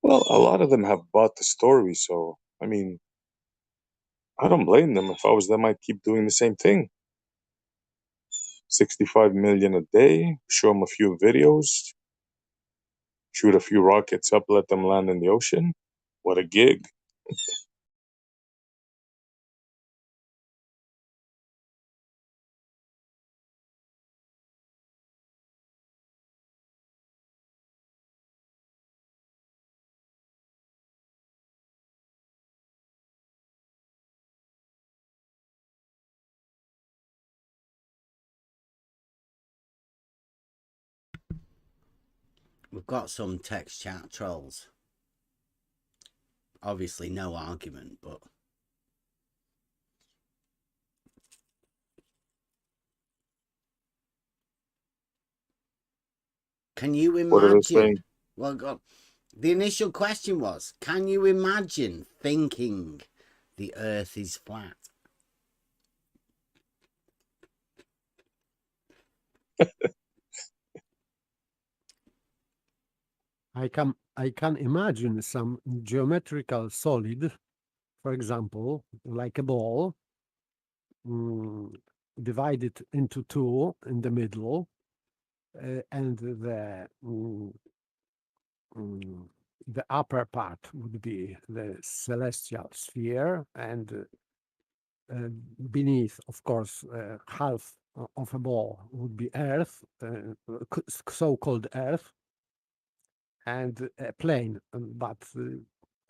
Well, a lot of them have bought the story, so I mean, I don't blame them. If I was them, I'd keep doing the same thing. 65 million a day, show them a few videos, shoot a few rockets up, let them land in the ocean. What a gig. We've got some text chat trolls. Obviously, no argument, but can you What are they saying? imagine? Well, God, the initial question was, can you imagine thinking the Earth is flat? I can imagine some geometrical solid, for example, like a ball, divided into two in the middle, and the upper part would be the celestial sphere, and beneath, of course, half of a ball would be Earth, so-called Earth, and a plane, but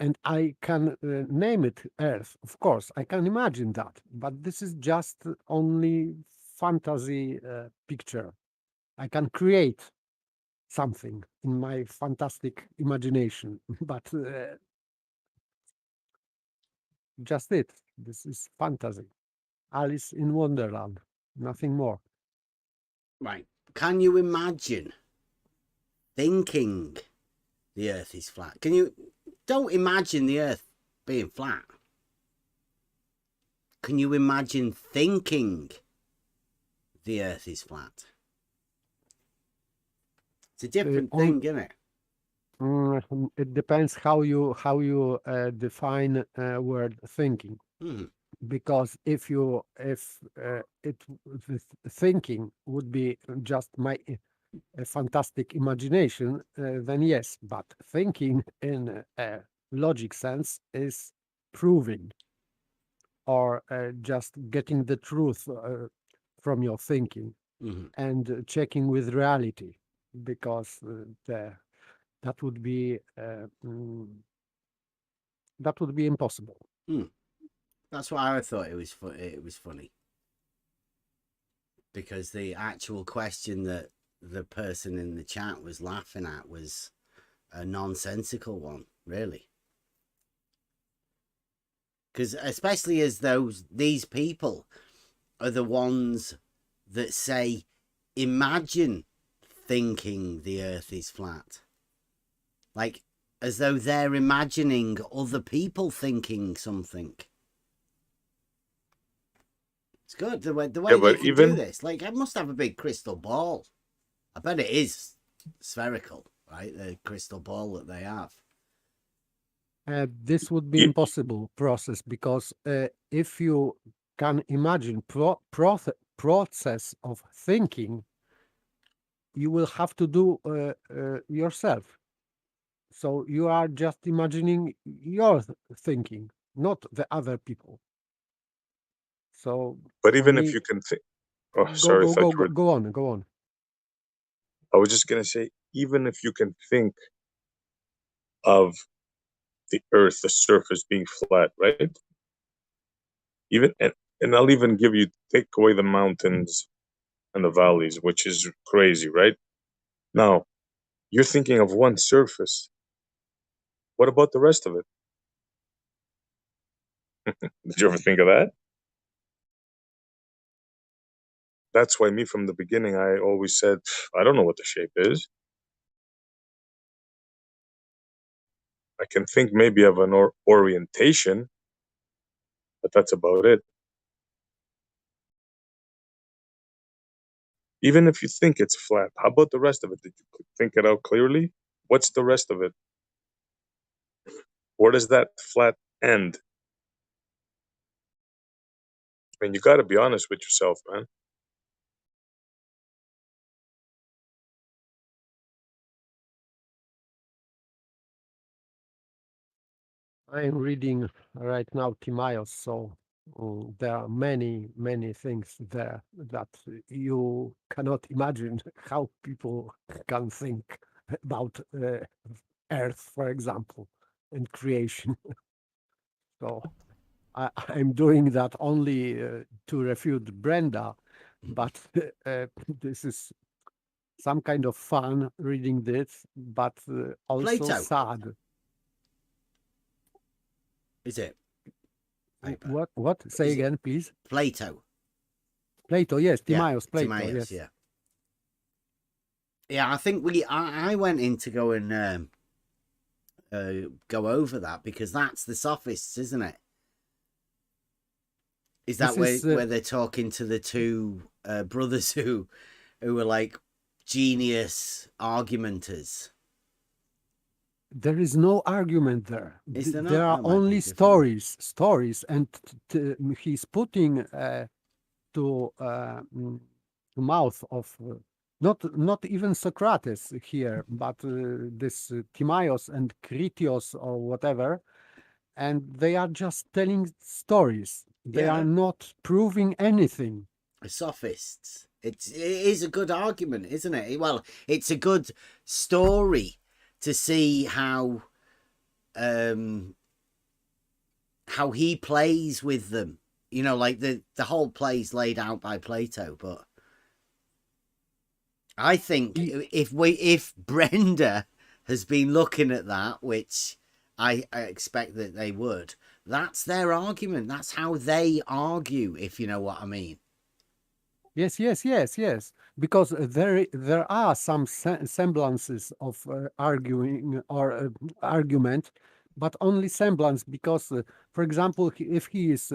and I can name it Earth, of course. I can imagine that, but this is just only fantasy picture. I can create something in my fantastic imagination, but just it. This is fantasy. Alice in Wonderland, nothing more. Right. Can you imagine thinking the Earth is flat? Can you? Don't imagine the Earth being flat. Can you imagine thinking the Earth is flat? It's a different thing, isn't it? It depends how you define word thinking. Because if thinking would be just my fantastic imagination, then yes. But thinking in a logic sense is proving or just getting the truth from your thinking and checking with reality, because that would be impossible. That's why I thought it was funny, because the actual question that the person in the chat was laughing at was a nonsensical one, really. Because especially as these people are the ones that say, imagine thinking the Earth is flat, like as though they're imagining other people thinking something. It's good the way they can do this. Like, I must have a big crystal ball. I bet it is spherical, right? The crystal ball that they have. This would be impossible process, because if you can imagine process of thinking, you will have to do yourself. So you are just imagining your thinking, not the other people. So, but even if you can think, go on. I was just gonna say, even if you can think of the Earth, the surface being flat, right? Even and I'll even take away the mountains and the valleys, which is crazy, right? Now, you're thinking of one surface. What about the rest of it? Did you ever think of that? That's why me from the beginning, I always said, I don't know what the shape is. I can think maybe of an orientation, but that's about it. Even if you think it's flat, how about the rest of it? Did you think it out clearly? What's the rest of it? Where does that flat end? I mean, you got to be honest with yourself, man. I'm reading right now Timaeus, so there are many things there that you cannot imagine how people can think about Earth, for example, and creation. So I'm doing that only to refute Brenda, but this is some kind of fun reading this, but also Plato. sad. Is it? Paper. What? Say Is it again, please. Plato. Plato, yes, Yeah, Timaeus, Plato, Timaeus, yes. yeah. Yeah, I think I went in to go and go over that because that's the sophists, isn't it? Is that where they're talking to the two brothers who were like genius argumenters? There is no argument there. Is there not? There are That might be only different. stories, and he's putting to mouth of not even Socrates here, but this Timaeus and Critios or whatever, and they are just telling stories. They Yeah. are not proving anything. Sophists. It is a good argument, isn't it? Well, it's a good story to see how he plays with them. You know, like the whole play's laid out by Plato, but I think if Brenda has been looking at that, which I expect that they would, that's their argument. That's how they argue, if you know what I mean. Yes. Because there are some semblances of arguing or argument, but only semblance. Because, for example, if he is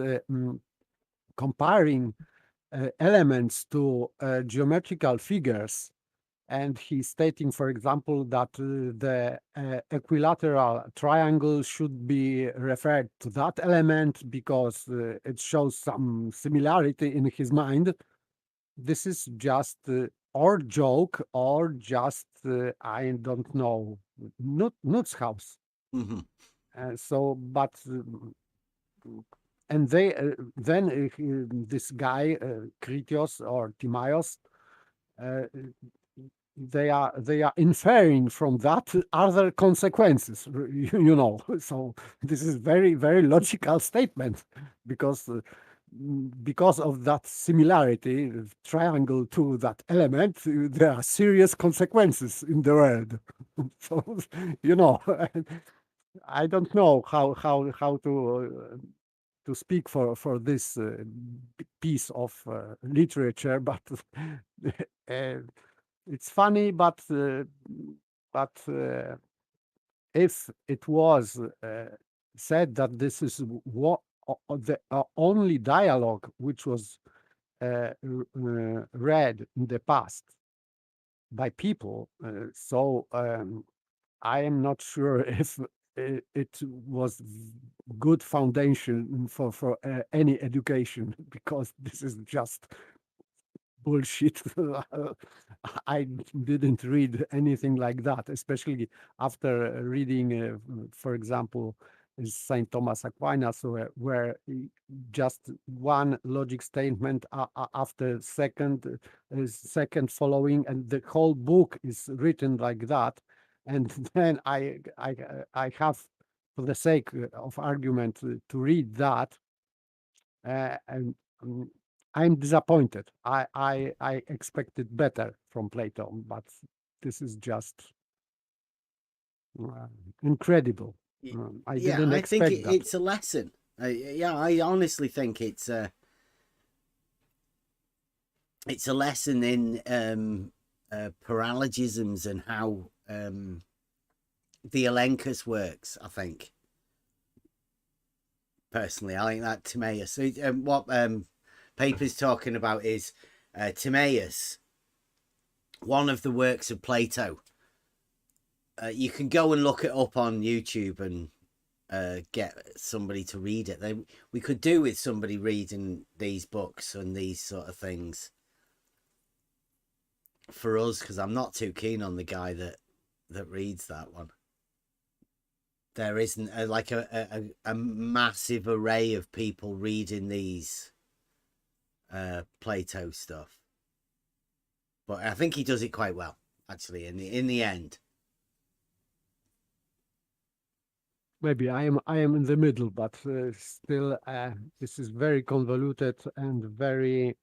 comparing elements to geometrical figures, and he's stating, for example, that the equilateral triangle should be referred to that element because it shows some similarity in his mind. This is just or joke or just I don't know, Nutzhaus. Mm-hmm. But and they then this guy Critios or Timaeus, they are inferring from that other consequences, you know. So this is very logical statement because of that similarity, triangle to that element, there are serious consequences in the world. So, you know, I don't know how to speak for this piece of literature, but it's funny, but if it was said that this is what the only dialogue which was read in the past by people, so I am not sure if it was good foundation for any education, because this is just bullshit. I didn't read anything like that, especially after reading, for example, Saint Thomas Aquinas, where just one logic statement after second following, and the whole book is written like that. And then I have, for the sake of argument, to read that, and I'm disappointed. I expected better from Plato, but this is just incredible. I didn't I think expect that. it's a lesson. I honestly think it's a lesson in paralogisms and how the elenchus works. I think personally. I think that Timaeus. So, what Paper's talking about is Timaeus, one of the works of Plato. You can go and look it up on YouTube and get somebody to read it. We could do with somebody reading these books and these sort of things for us, because I'm not too keen on the guy that reads that one. There isn't a massive array of people reading these Plato stuff, but I think he does it quite well, actually. In the end, Maybe I am in the middle, but still, this is very convoluted and very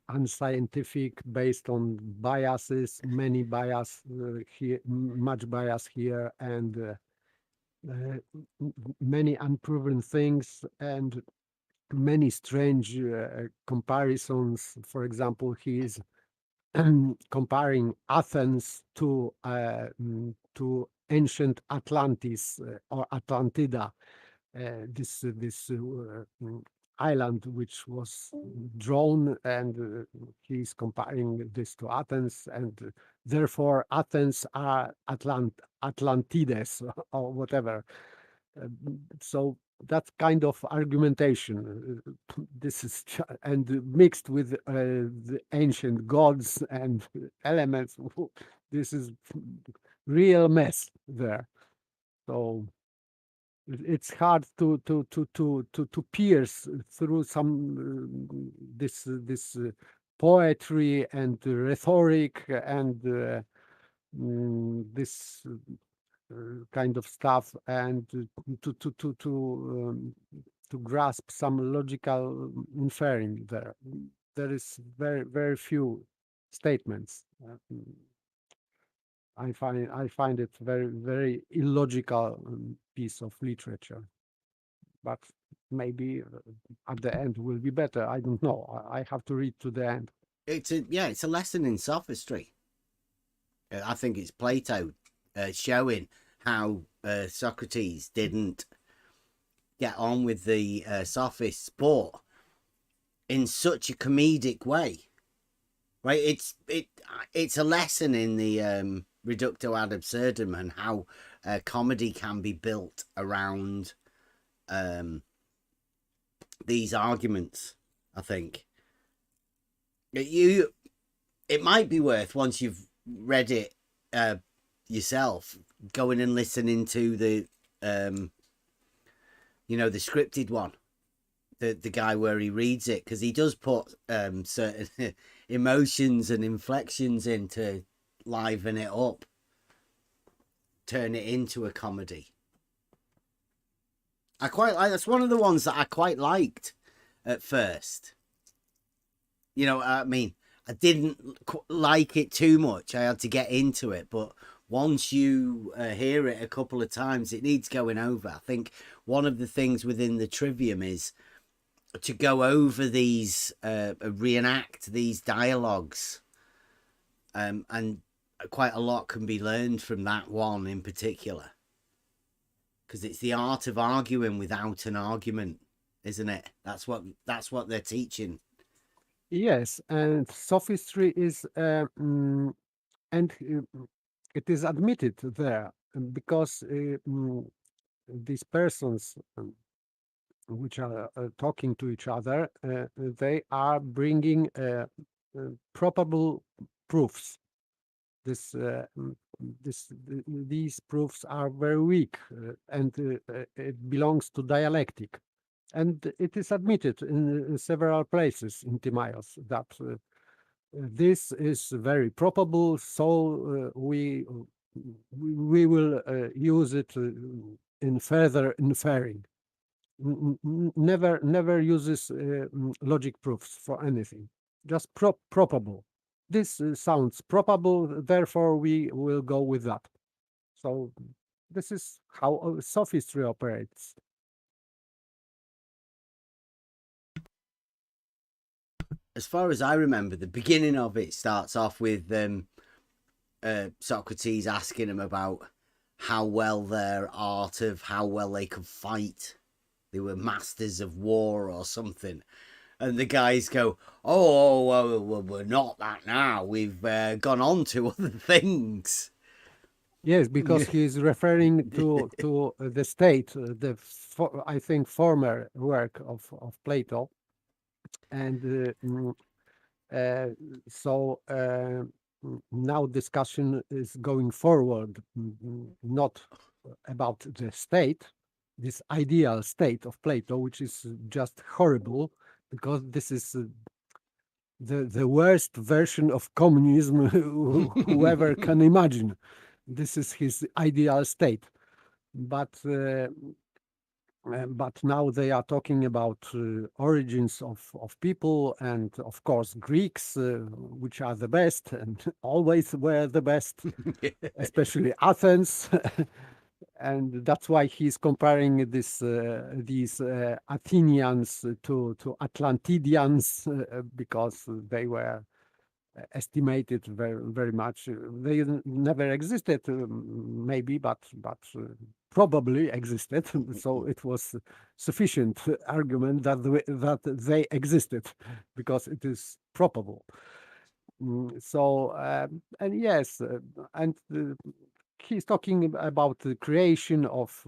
unscientific, based on biases, many bias here, much bias here, and many unproven things, and many strange comparisons. For example, he is comparing Athens to ancient Atlantis or Atlantida, this island which was drawn, and he's comparing this to Athens, and therefore Athens are Atlantides or whatever. So that kind of argumentation, this is and mixed with the ancient gods and elements. This is real mess there. So it's hard to pierce through some this poetry and rhetoric and this kind of stuff, and to grasp some logical inferring there. There is very few statements. I find it very illogical piece of literature, but maybe at the end will be better. I don't know. I have to read to the end. it's a lesson in sophistry. I think it's Plato showing how Socrates didn't get on with the sophists, but in such a comedic way, right? It's a lesson in the reductio ad absurdum, and how comedy can be built around these arguments. I think it might be worth, once you've read it yourself, going and listening to the the scripted one, the guy where he reads it, because he does put certain emotions and inflections in to liven it up, turn it into a comedy. I quite like, that's one of the ones that I quite liked at first. I mean, I didn't like it too much. I had to get into it, but once you hear it a couple of times, it needs going over. I think one of the things within the trivium is to go over these, reenact these dialogues, and quite a lot can be learned from that one in particular, because it's the art of arguing without an argument, isn't it? That's what they're teaching. Yes, and sophistry is, and it is admitted there, because these persons which are talking to each other, they are bringing probable proofs. These proofs are very weak, and it belongs to dialectic. And it is admitted in several places in Timaeus that this is very probable, so we will use it in further inferring. Never uses logic proofs for anything, just probable. This sounds probable, therefore we will go with that. So this is how sophistry operates. As far as I remember, the beginning of it starts off with Socrates asking him about how well their art of how well they could fight They were masters of war or something. And the guys go, oh, well, we're not that now. We've gone on to other things. Yes, because he's referring to the state, I think former work of Plato, and so now discussion is going forward, not about the state, this ideal state of Plato, which is just horrible, because this is the worst version of communism whoever can imagine. This is his ideal state, but now they are talking about origins of people, and of course Greeks, which are the best and always were the best, especially Athens. And that's why he's comparing these Athenians to Atlantidians, because they were estimated very much. They never existed, maybe, but probably existed. So it was sufficient argument that they existed, because it is probable. So and yes, and he's talking about the creation of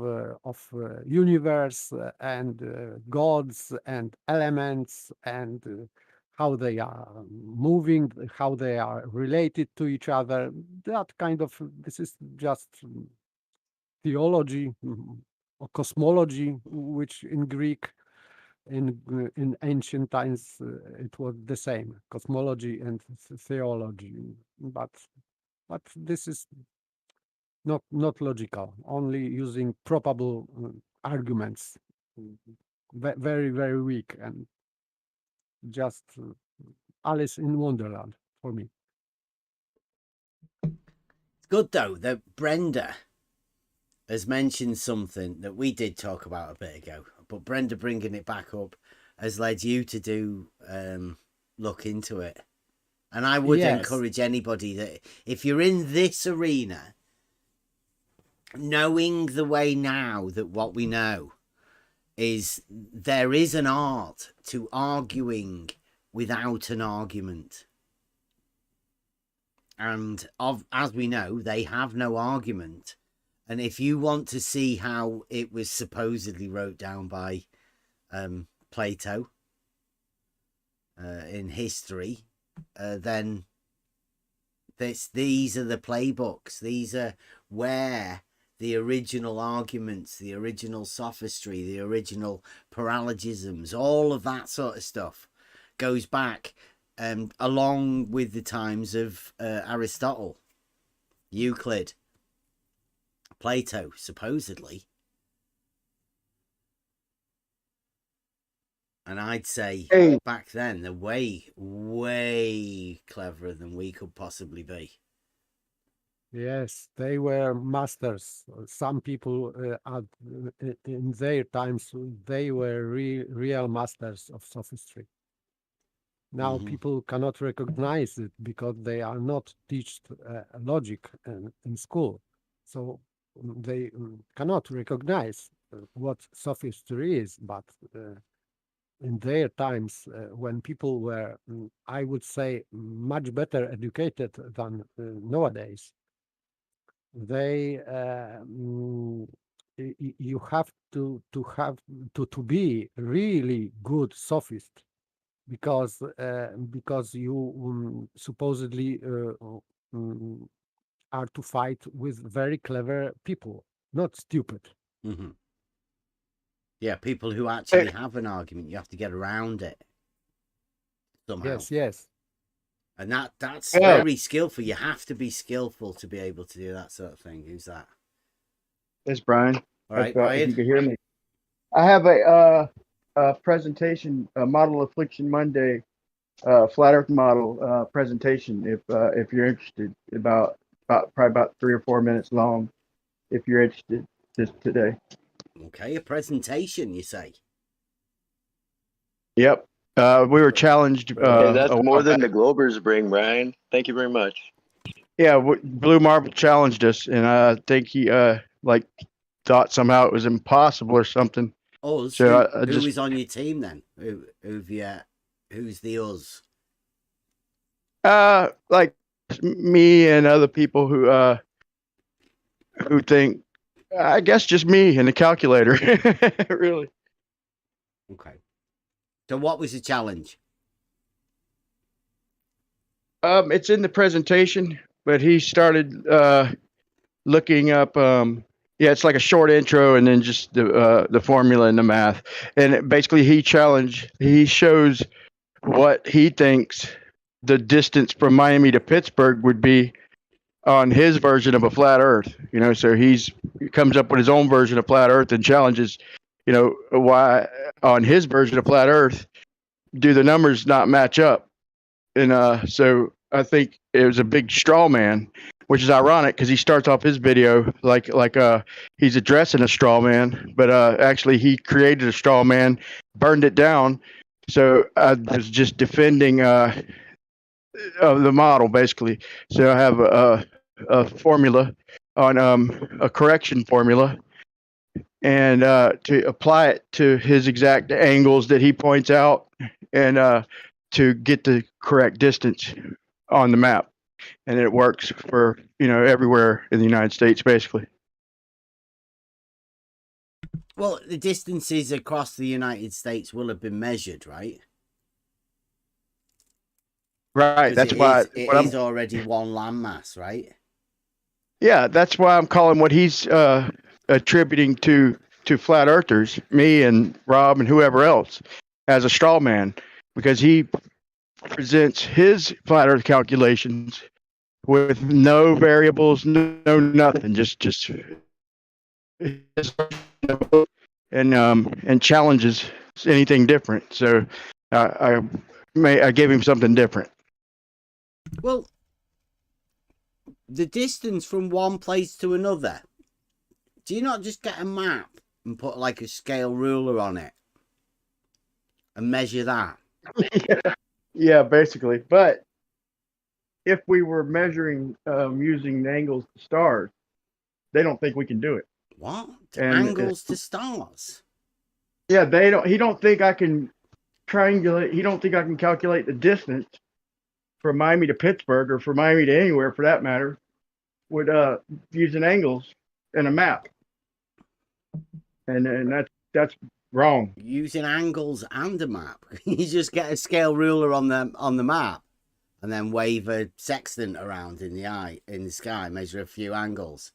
universe, and gods and elements, and how they are moving, how they are related to each other. That kind of, this is just theology, or cosmology, which in Greek, in ancient times, it was the same, cosmology and theology. But this is not logical, only using probable arguments, very weak, and just Alice in Wonderland for me. It's good though that Brenda has mentioned something that we did talk about a bit ago, but Brenda bringing it back up has led you to do look into it. And I would encourage anybody that if you're in this arena, knowing the way now that what we know is there is an art to arguing without an argument. And as we know, they have no argument. And if you want to see how it was supposedly wrote down by Plato in history, then these are the playbooks. These are where the original arguments, the original sophistry, the original paralogisms, all of that sort of stuff goes back along with the times of Aristotle, Euclid, Plato, supposedly. And I'd say back then they're way cleverer than we could possibly be. Yes, they were masters. Some people in their times, they were real masters of sophistry. Now people cannot recognize it because they are not taught logic in school. So they cannot recognize what sophistry is. But in their times, when people were, I would say, much better educated than nowadays, they you have to be really good sophist, because you supposedly are to fight with very clever people, not stupid. Yeah, people who actually have an argument. You have to get around it somehow. Yes. And that's very skillful. You have to be skillful to be able to do that sort of thing. Who's that? It's Brian. All right, If you can hear me. I have a presentation, a model Affliction Monday, flat Earth model presentation. If you're interested, probably about 3 or 4 minutes long. If you're interested, just today. Okay, a presentation, you say? Yep. We were challenged. That's more than the Globers bring, Brian. Thank you very much. Yeah, Blue Marble challenged us, and I think he thought somehow it was impossible or something. Us? So I Who just is on your team then? Who's the us? like me and other people who think, I guess just me and the calculator, really. Okay. So what was the challenge? It's in the presentation, but he started looking up. Yeah, it's like a short intro and then just the formula and the math. And basically, he shows what he thinks the distance from Miami to Pittsburgh would be on his version of a flat Earth. So he comes up with his own version of flat Earth and challenges, why on his version of flat Earth do the numbers not match up? And so I think it was a big straw man, which is ironic because he starts off his video like he's addressing a straw man, but actually he created a straw man, burned it down. So I was just defending the model basically. So I have a formula on a correction formula, and to apply it to his exact angles that he points out, and to get the correct distance on the map. And it works for, everywhere in the United States, basically. Well, the distances across the United States will have been measured, right? Right. That's why it is already one landmass, right? Yeah, that's why I'm calling what he's attributing to flat earthers, me and Rob and whoever else, as a straw man, because he presents his flat earth calculations with no variables, no nothing, just and challenges anything different. So I gave him something different. Well, the distance from one place to another, do you not just get a map and put like a scale ruler on it and measure that? Yeah, basically. But if we were measuring using angles to stars, they don't think we can do it. What? And angles to stars? Yeah, he don't think I can triangulate. He don't think I can calculate the distance from Miami to Pittsburgh, or from Miami to anywhere for that matter, with using angles and a map. And that's wrong. Using angles and a map. You just get a scale ruler on the map and then wave a sextant around in the sky, measure a few angles.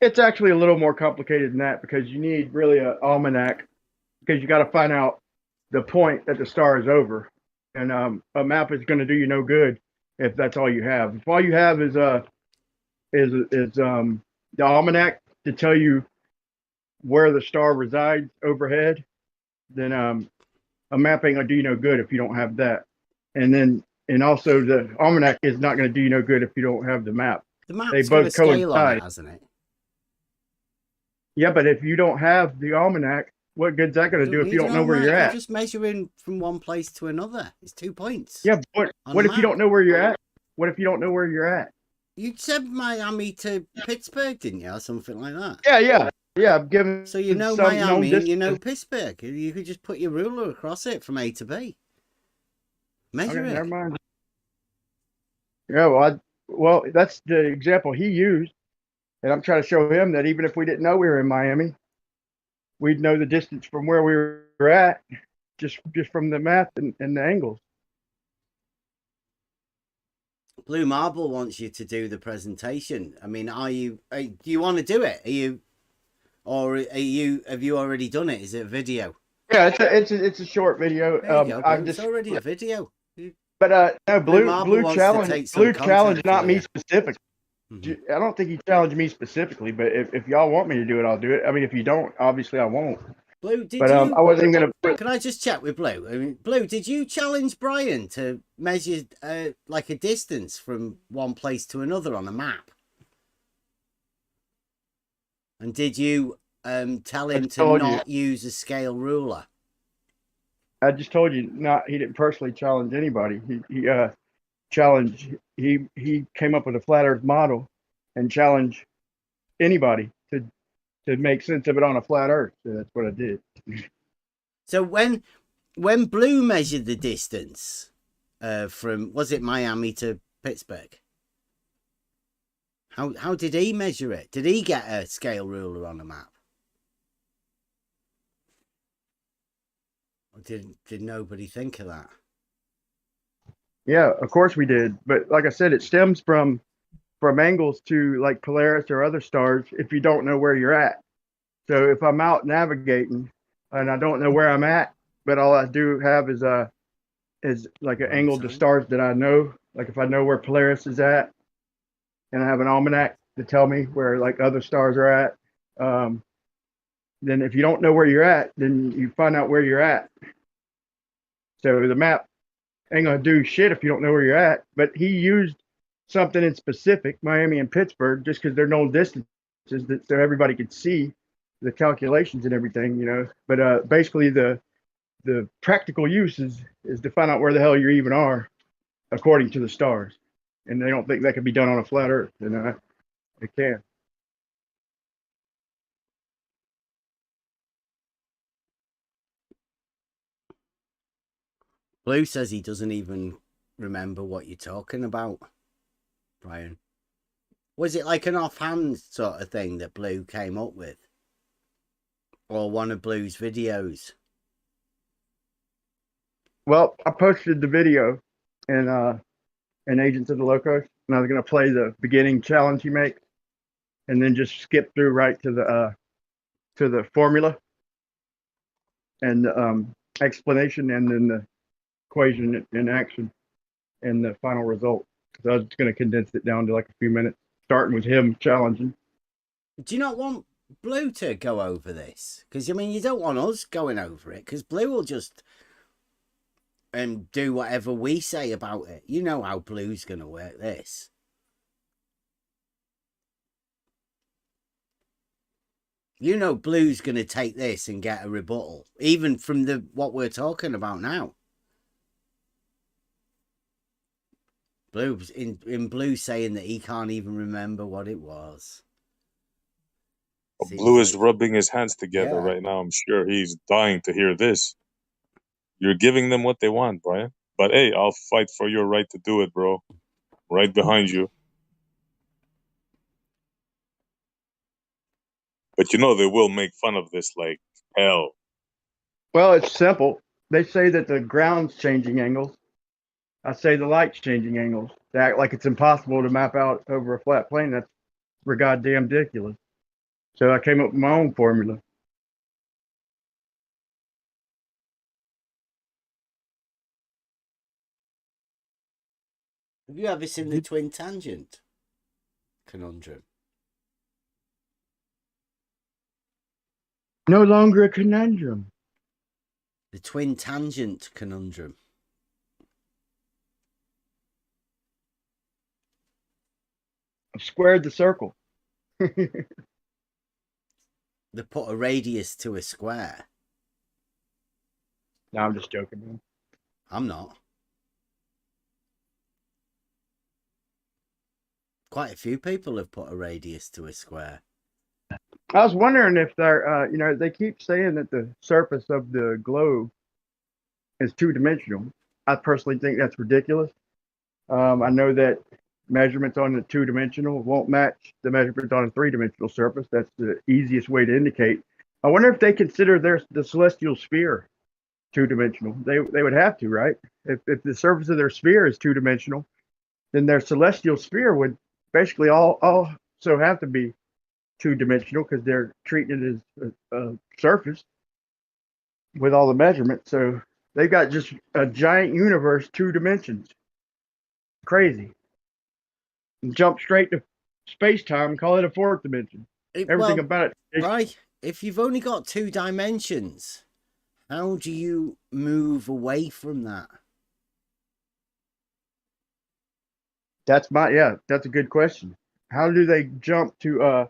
It's actually a little more complicated than that, because you need really an almanac, because you got to find out the point that the star is over. And a map is going to do you no good if that's all you have. If all you have is the almanac to tell you where the star resides overhead, then a map ain't gonna do you no good if you don't have that. And also the almanac is not gonna do you no good if you don't have the map. The map's They got both a scale on coincide. it, hasn't it? Yeah, but if you don't have the almanac, what good's that gonna do if you don't know where you're at? You're just measuring from one place to another. It's 2 points. Yeah, but what if you don't know where you're at? What if you don't know where you're at? You said Miami to Pittsburgh, didn't you, or something like that? Yeah. I'm giving. So you know Miami, and you know Pittsburgh. You could just put your ruler across it from A to B. Measure it. Never mind. Yeah, well, that's the example he used, and I'm trying to show him that even if we didn't know we were in Miami, we'd know the distance from where we were at, just from the math and the angles. Blue Marble wants you to do the presentation. I mean, do you want to do it? Have you already done it? Is it a video? Yeah, it's a short video. It's already a video. But no, Blue challenge, not me specifically. Mm-hmm. I don't think he challenged me specifically, but if y'all want me to do it, I'll do it. I mean, if you don't, obviously I won't. Blue, I wasn't gonna. Can I just chat with Blue? I mean, Blue, did you challenge Brian to measure like a distance from one place to another on a map? And did you tell him to not use a scale ruler? I just told you he didn't personally challenge anybody. He challenged. He came up with a flat Earth model and challenged anybody to make sense of it on a flat Earth. So that's what I did. So when Blue measured the distance from, was it Miami to Pittsburgh? How did he measure it? Did he get a scale ruler on a map? Or did nobody think of that? Yeah, of course we did. But like I said, it stems from angles to like Polaris or other stars if you don't know where you're at. So if I'm out navigating and I don't know where I'm at, but all I do have is like an angle to stars that I know. Like if I know where Polaris is at, and I have an almanac to tell me where like other stars are at, then if you don't know where you're at, then you find out where you're at. So the map ain't gonna do shit if you don't know where you're at. But he used something in specific, Miami and Pittsburgh, just because they're known distances, so everybody could see the calculations and everything, you know. But basically, the practical use is to find out where the hell you even are, according to the stars. And they don't think that can be done on a flat Earth, you know. It can. Blue says he doesn't even remember what you're talking about, Brian. Was it like an offhand sort of thing that Blue came up with? Or one of Blue's videos? Well, I posted the video in Agents of the Locos, and I was gonna play the beginning challenge he makes, and then just skip through right to the formula and the explanation, and then the equation in action, and the final result. So I was just gonna condense it down to like a few minutes, starting with him challenging. Do you not want Blue to go over this? Because I mean, you don't want us going over it, because Blue will just do whatever we say about it. You know how Blue's gonna work this. You know Blue's gonna take this and get a rebuttal, even from what we're talking about now. Blue's in Blue saying that he can't even remember what it was. Blue is rubbing his hands together Yeah. right now. I'm sure he's dying to hear this. You're giving them what they want, Brian. But hey, I'll fight for your right to do it, bro. Right behind you. But you know they will make fun of this like hell. Well, it's simple. They say that the ground's changing angles. I say the light's changing angles. They act like it's impossible to map out over a flat plane. That's goddamn ridiculous. So I came up with my own formula. Have you ever seen the twin tangent conundrum? No longer a conundrum. The twin tangent conundrum. I've squared the circle. They put a radius to a square. No, I'm just joking, man. I'm not. Quite a few people have put a radius to a square. I was wondering if they're, you know, they keep saying that the surface of the globe is two-dimensional. I personally think that's ridiculous. I know that measurements on the two-dimensional won't match the measurements on a three-dimensional surface. That's the easiest way to indicate. I wonder if they consider the celestial sphere two-dimensional. They would have to, right? If the surface of their sphere is two-dimensional, then their celestial sphere would basically also have to be two-dimensional because they're treating it as a surface with all the measurements. So they've got just a giant universe, two dimensions. Crazy. And jump straight to space-time and call it a fourth dimension. Everything about it. Right. If you've only got two dimensions, how do you move away from that? That's a good question. How do they jump to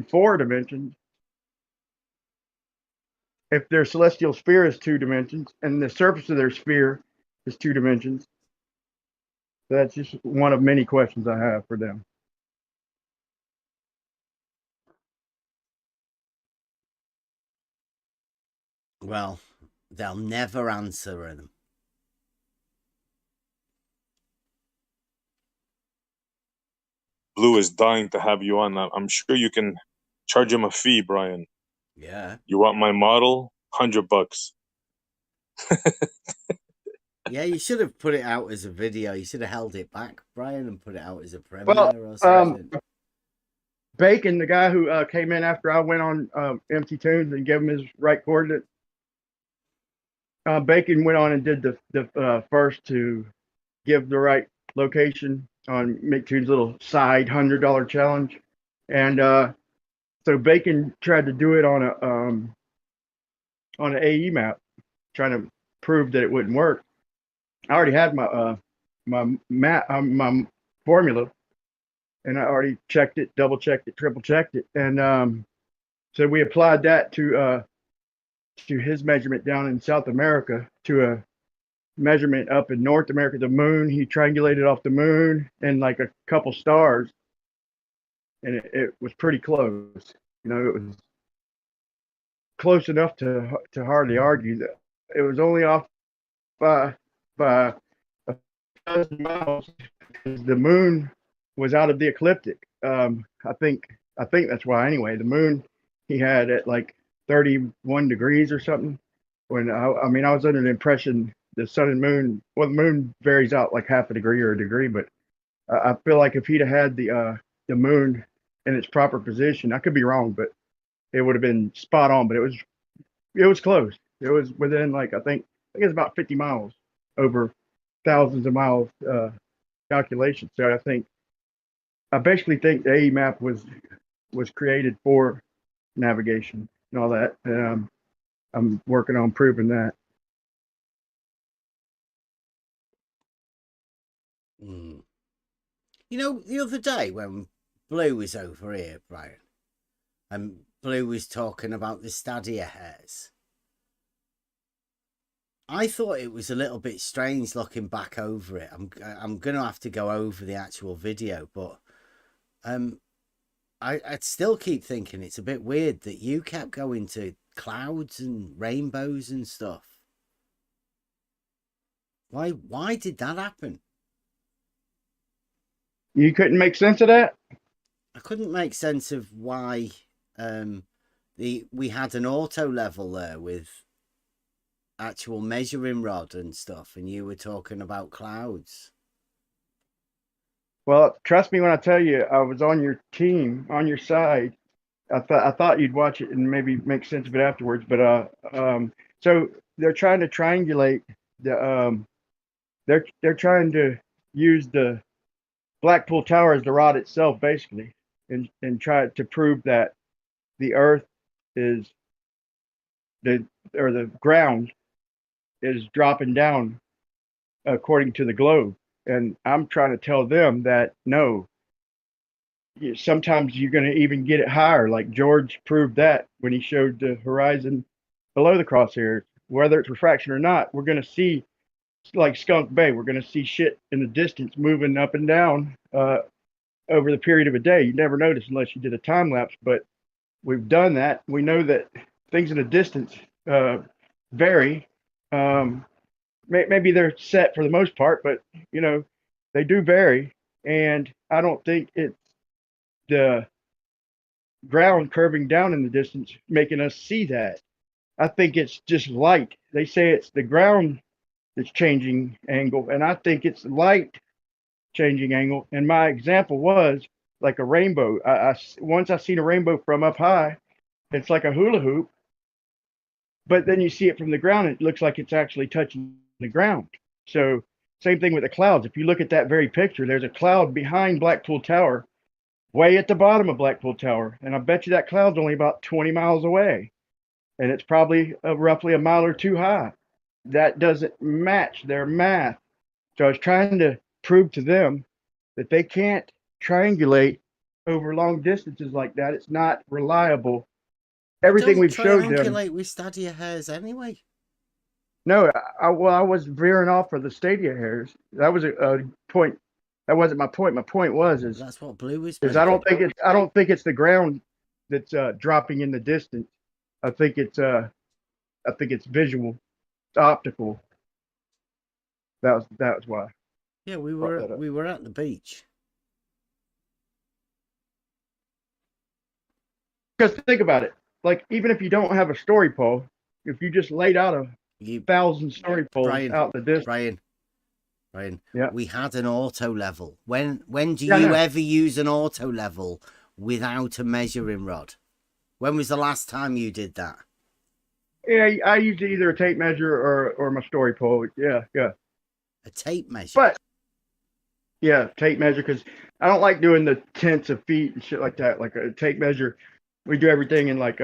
four dimensions if their celestial sphere is two dimensions and the surface of their sphere is two dimensions? So that's just one of many questions I have for them. Well, they'll never answer them. Blue is dying to have you on. I'm sure you can charge him a fee, Brian. Yeah. You want my model? $100. Yeah, you should have put it out as a video. You should have held it back, Brian, and put it out as a Well, premiere or something. Bacon, the guy who came in after I went on Empty Tunes and gave him his right coordinate, Bacon went on and did the first to give the right location on McTune's little side $100 challenge, and so Bacon tried to do it on an AE map, trying to prove that it wouldn't work. I already had my my formula, and I already checked it, double checked it, triple checked it, and so we applied that to his measurement down in South America to a measurement up in North America, the moon. He triangulated off the moon and like a couple stars, and it was pretty close. You know, it was close enough to hardly argue. That it was only off by a dozen miles because the moon was out of the ecliptic. I think that's why. Anyway, the moon he had at like 31 degrees or something. When I mean, I was under the impression the sun and moon. Well, the moon varies out like half a degree or a degree, but I feel like if he'd have had the moon in its proper position, I could be wrong, but it would have been spot on. But it was close. It was within like I think it's about 50 miles over thousands of miles calculation. So I basically think the AE map was created for navigation and all that. I'm working on proving that. Mm. You know, the other day when Blue was over here, Brian, and Blue was talking about the stadia hairs, I thought it was a little bit strange looking back over it. I'm gonna have to go over the actual video, but I'd still keep thinking it's a bit weird that you kept going to clouds and rainbows and stuff. Why did that happen? You couldn't make sense of that? I couldn't make sense of why we had an auto level there with actual measuring rod and stuff, and you were talking about clouds. Well, trust me when I tell you, I was on your team, on your side. I thought you'd watch it and maybe make sense of it afterwards. But so they're trying to triangulate the they're trying to use the Blackpool Tower as the rod itself, basically, and try to prove that the Earth is the ground is dropping down according to the globe. And I'm trying to tell them that no, sometimes you're going to even get it higher. Like George proved that when he showed the horizon below the crosshairs, whether it's refraction or not, we're going to see, like Skunk Bay, we're going to see shit in the distance moving up and down over the period of a day. You never notice unless you did a time lapse, but we've done that. We know that things in the distance vary. Maybe they're set for the most part, but you know, they do vary. And I don't think it's the ground curving down in the distance making us see that. I think it's just light. They say it's the ground that's changing angle, and I think it's light changing angle. And my example was like a rainbow. Once I seen a rainbow from up high, it's like a hula hoop, but then you see it from the ground, it looks like it's actually touching the ground. So same thing with the clouds. If you look at that very picture, there's a cloud behind Blackpool Tower, way at the bottom of Blackpool Tower, and I bet you that cloud's only about 20 miles away, and it's probably roughly a mile or two high. That doesn't match their math. So I was trying to prove to them that they can't triangulate over long distances like that. It's not reliable. Everything we've showed them. Triangulate with stadia hairs anyway. No, I was veering off for the stadia hairs. That was a point. That wasn't my point. My point was that's what Blue was. I don't think it's the ground that's dropping in the distance. I think it's I think it's visual, it's optical. That was why. Yeah, Brought that up. we were at the beach. Because think about it, like even if you don't have a story pole, if you just laid out a You 1,000 story poles Brian, out the distance, Brian, Yeah. we had an auto level. When do Yeah, I you know. ever use an auto level without a measuring rod? When was the last time you did that? yeah, I used either a tape measure or my story pole. Yeah. A tape measure. But yeah, tape measure, because I don't like doing the tenths of feet and shit like that. Like a tape measure, we do everything in like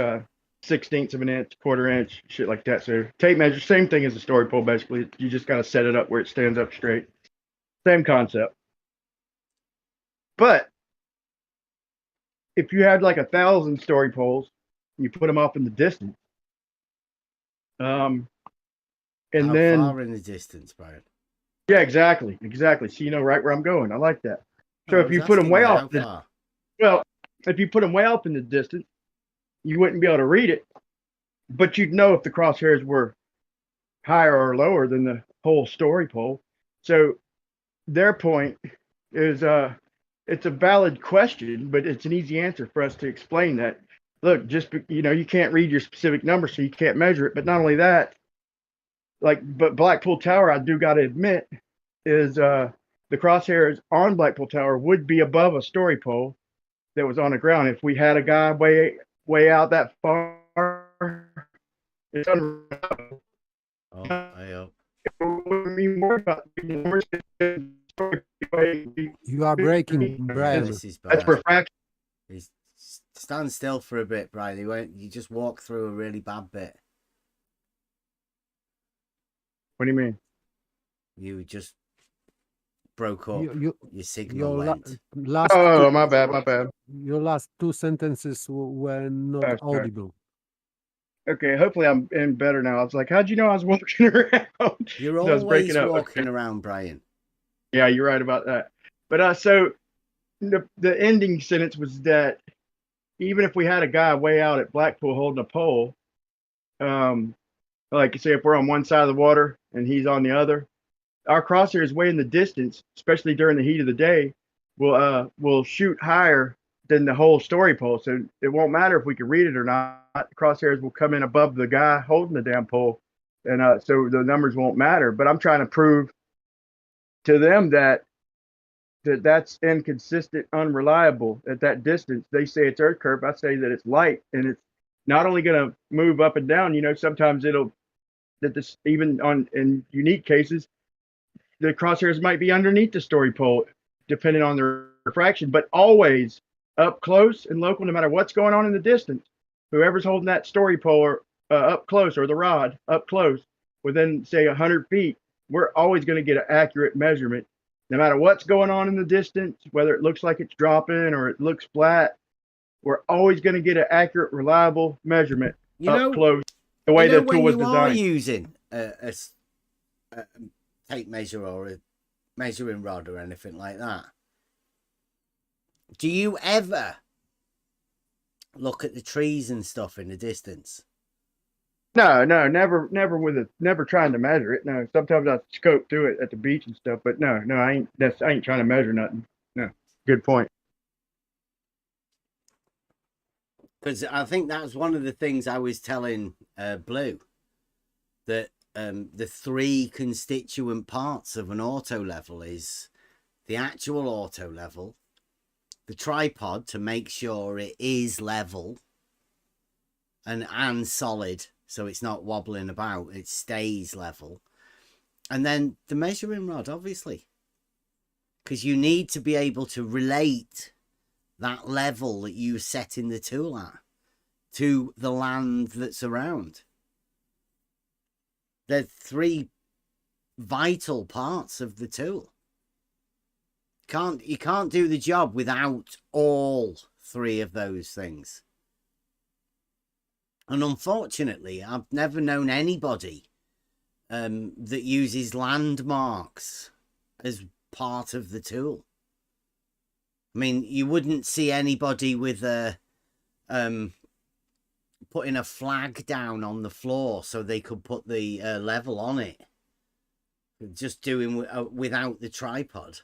16ths of an inch, quarter inch, shit like that. So tape measure, same thing as a story pole. Basically, you just gotta set it up where it stands up straight. Same concept. But if you had like 1,000 story poles, you put them off in the distance, and How then far in the distance, Brian? yeah, exactly. So you know right where I'm going. I like that. So I if was you put them asking way you off, how far. well, if you put them way off in the distance, you wouldn't be able to read it, but you'd know if the crosshairs were higher or lower than the whole story pole. So their point is, it's a valid question, but it's an easy answer for us to explain that. Look, you can't read your specific number, so you can't measure it. But not only that, but Blackpool Tower, I do got to admit, is the crosshairs on Blackpool Tower would be above a story pole that was on the ground. If we had a guy way out that far, it's unreliable. Oh, I hope. You are breaking, Yeah, Brian. this is That's bad. refraction. Stand still for a bit, Brian. You just walk through a really bad bit. What do you mean? You just broke up. Your signal Your went. last Oh, my bad. your last two sentences were not Sorry. audible. Okay, hopefully I'm in better now. I was like, how'd you know I was walking around? You're I was always breaking up. walking Okay. around, Brian. Yeah, you're right about that. But so the ending sentence was that even if we had a guy way out at Blackpool holding a pole, like say if we're on one side of the water and he's on the other, our crosshairs way in the distance, especially during the heat of the day, will shoot higher than the whole story pole. So it won't matter if we can read it or not. The crosshairs will come in above the guy holding the damn pole, and so the numbers won't matter. But I'm trying to prove to them that's inconsistent, unreliable at that distance. They say it's earth curve. I say that it's light, and it's not only going to move up and down. Sometimes even in unique cases, the crosshairs might be underneath the story pole, depending on the refraction, but always up close and local, no matter what's going on in the distance. Whoever's holding that story pole up close, or the rod up close, within say 100 feet, we're always going to get an accurate measurement, no matter what's going on in the distance, whether it looks like it's dropping or it looks flat. We're always going to get an accurate, reliable measurement up close. The way the tool was when you designed. are using a tape measure or a measuring rod or anything like that, do you ever look at the trees and stuff in the distance? No, never trying to measure it. No, sometimes I scope through it at the beach and stuff, but no, I ain't trying to measure nothing. No, good point. Because I think that's one of the things I was telling Blue, that the three constituent parts of an auto level is the actual auto level, the tripod to make sure it is level and solid, so it's not wobbling about, it stays level, and then the measuring rod, obviously, because you need to be able to relate that level that you setting the tool at to the land that's around. They're three vital parts of the tool. You can't do the job without all three of those things. And unfortunately, I've never known anybody that uses landmarks as part of the tool. I mean, you wouldn't see anybody with a putting a flag down on the floor so they could put the level on it. Just doing without the tripod.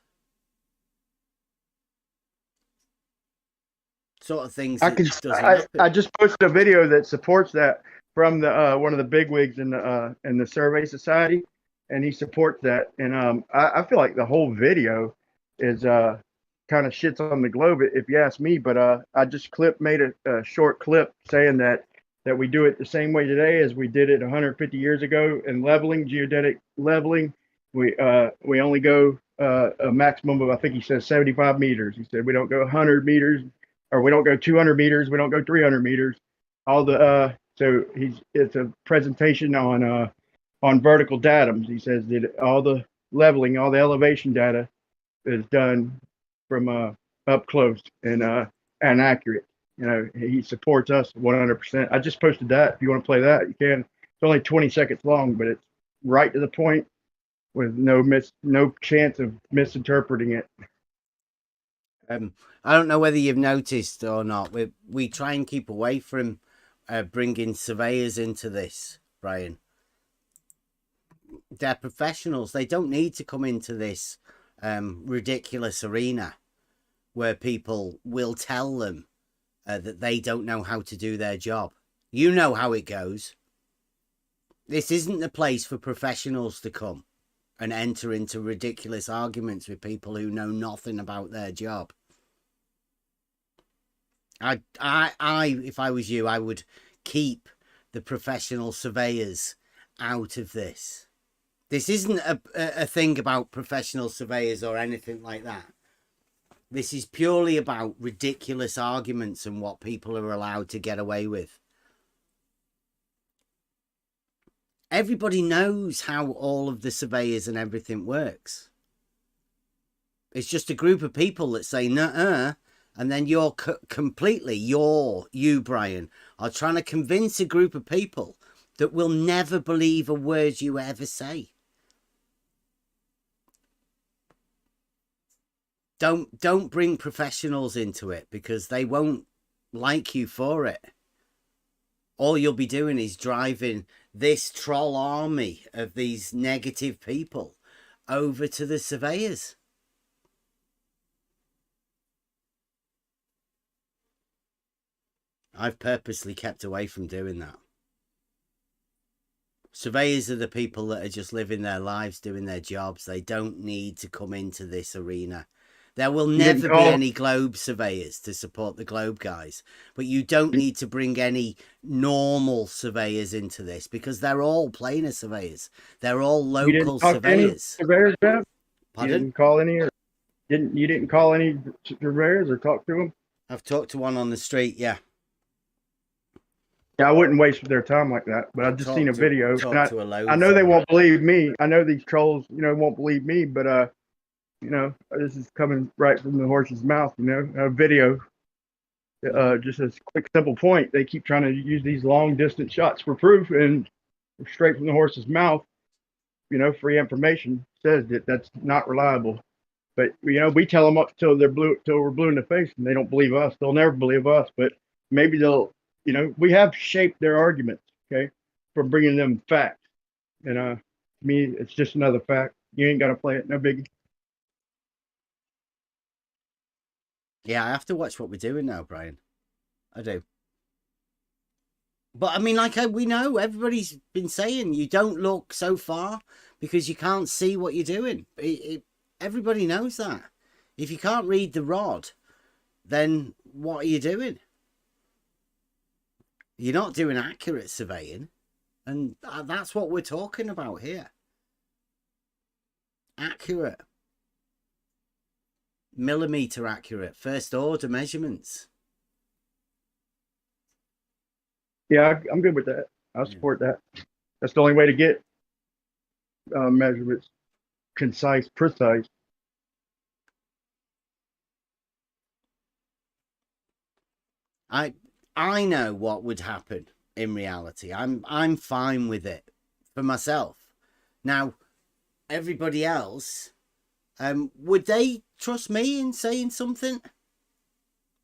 Sort of things that doesn't happen. I just posted a video that supports that from the one of the bigwigs in the Survey Society, and he supports that. And I feel like the whole video is kind of shits on the globe, if you ask me. But I just made a short clip saying that we do it the same way today as we did it 150 years ago in leveling, geodetic leveling. We only go a maximum of, I think he says 75 meters. He said we don't go 100 meters, or we don't go 200 meters. We don't go 300 meters. All the so it's a presentation on vertical datums. He says that all the leveling, all the elevation data is done from up close and accurate. You know, he supports us 100%. I just posted that. If you want to play that, you can. It's only 20 seconds long, but it's right to the point with no chance of misinterpreting it. I don't know whether you've noticed or not. We try and keep away from bringing surveyors into this, Brian. They're professionals. They don't need to come into this ridiculous arena where people will tell them that they don't know how to do their job. You know how it goes. This isn't the place for professionals to come and enter into ridiculous arguments with people who know nothing about their job. I, if I was you, I would keep the professional surveyors out of this. This isn't a thing about professional surveyors or anything like that. This is purely about ridiculous arguments and what people are allowed to get away with. Everybody knows how all of the surveyors and everything works. It's just a group of people that say, nuh-uh, and then you, Brian, are trying to convince a group of people that will never believe a word you ever say. Don't bring professionals into it, because they won't like you for it. All you'll be doing is driving this troll army of these negative people over to the surveyors. I've purposely kept away from doing that. Surveyors are the people that are just living their lives, doing their jobs. They don't need to come into this arena. There will never be any globe surveyors to support the globe guys, but you don't need to bring any normal surveyors into this, because they're all planar surveyors. They're all local surveyors. Surveyors, Jeff? Pardon? You didn't call any, or you didn't call any surveyors or talk to them? I've talked to one on the street, yeah. Yeah, I wouldn't waste their time like that, but I've just seen a video. I know they won't won't believe me. I know these trolls, won't believe me, but this is coming right from the horse's mouth, a video. Just a quick, simple point. They keep trying to use these long distance shots for proof, and straight from the horse's mouth, free information says that that's not reliable. But, we tell them up till we're blue in the face, and they don't believe us. They'll never believe us, but maybe they'll, we have shaped their arguments, okay, from bringing them facts. And to me, it's just another fact. You ain't got to play it. No biggie. Yeah, I have to watch what we're doing now, Brian. I do. But I mean, we know, everybody's been saying you don't look so far because you can't see what you're doing. Everybody knows that. If you can't read the rod, then what are you doing? You're not doing accurate surveying. And that's what we're talking about here. Accurate. Millimeter accurate, first order measurements. Yeah, I'm good with that. I'll support that. That's the only way to get measurements concise, precise. I know what would happen in reality. I'm fine with it for myself. Now, everybody else, would they trust me in saying something?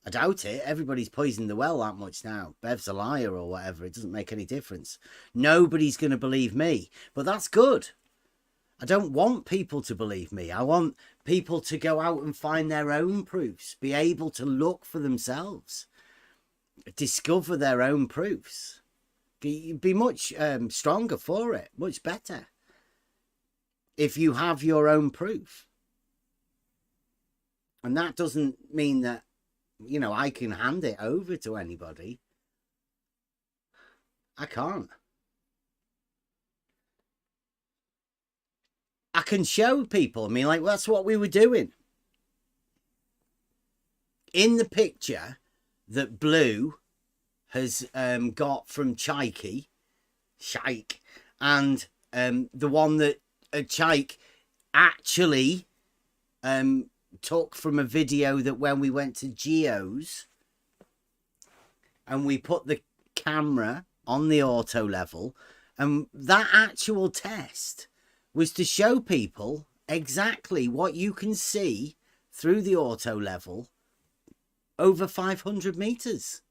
I doubt it. Everybody's poisoned the well that much now. Bev's a liar or whatever. It doesn't make any difference. Nobody's going to believe me. But that's good. I don't want people to believe me. I want people to go out and find their own proofs, be able to look for themselves, discover their own proofs. Be much stronger for it, much better, if you have your own proof. And that doesn't mean that, you know, I can hand it over to anybody. I can't. I can show people. I mean, like, that's what we were doing. In the picture that Blue has got from Shike, and the one that Chike actually took from a video that when we went to Geo's and we put the camera on the auto level, and that actual test was to show people exactly what you can see through the auto level over 500 meters.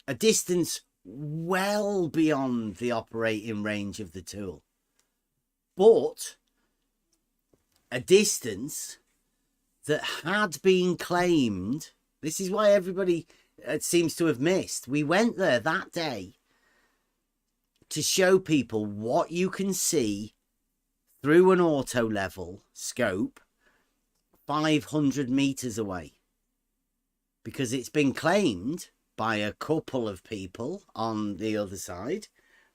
A distance well beyond the operating range of the tool. But a distance that had been claimed. This is why everybody seems to have missed. We went there that day to show people what you can see through an auto level scope 500 meters away. Because it's been claimed by a couple of people on the other side.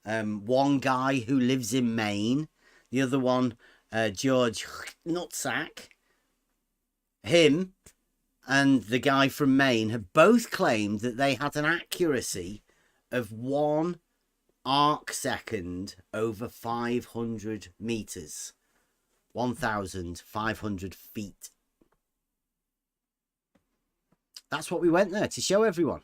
One guy who lives in Maine, the other one, George Nutsack. Him and the guy from Maine have both claimed that they had an accuracy of 1 arc second over 500 meters, 1,500 feet. That's what we went there to show everyone.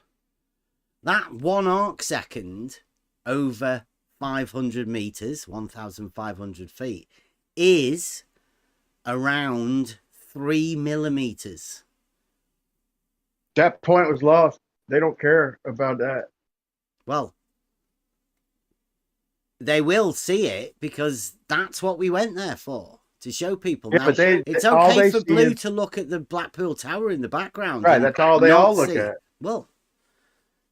That 1 arc second over 500 meters, 1,500 feet, is around 3 millimeters. That point was lost. They don't care about that. Well, they will see it because that's what we went there for, to show people. Yeah, now, but it's all okay they for see Blue is- to look at the Blackpool Tower in the background. Right, and that's all they not all look see. at. Well,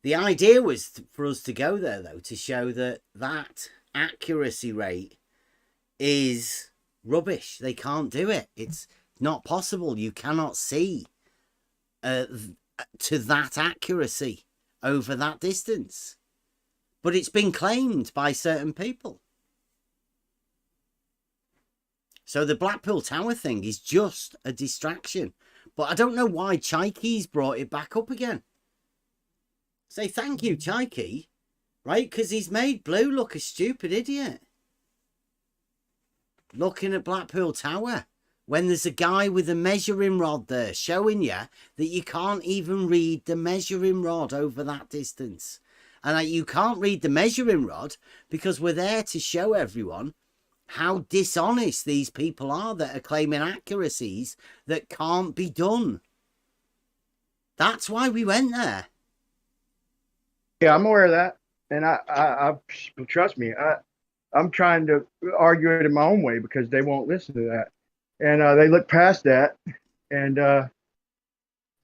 the idea was for us to go there, though, to show that that accuracy rate is rubbish. They can't do it. It's not possible. You cannot see to that accuracy over that distance. But it's been claimed by certain people. So the Blackpool Tower thing is just a distraction. But I don't know why Chike's brought it back up again. Say thank you, Chike. Right? Because he's made Blue look a stupid idiot. Looking at Blackpool Tower. When there's a guy with a measuring rod there showing you that you can't even read the measuring rod over that distance. And you can't read the measuring rod because we're there to show everyone how dishonest these people are that are claiming accuracies that can't be done. That's why we went there. Yeah, I'm aware of that. And I trust me, I'm trying to argue it in my own way because they won't listen to that. And they look past that. And,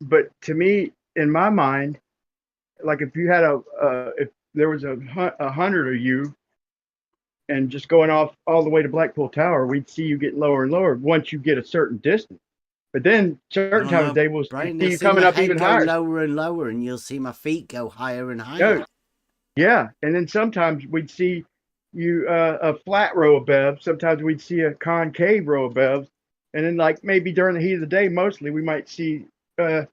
but to me, in my mind, like if you had if there was 100 of you and just going off all the way to Blackpool Tower, we'd see you get lower and lower once you get a certain distance. But then certain times of day we'll Brian, see you'll you see coming my up head even go higher. lower and lower, and you'll see my feet go higher and higher. Yeah. And then sometimes we'd see you a flat row of bevs. Sometimes we'd see a concave row of bevs. And then like maybe during the heat of the day, mostly we might see a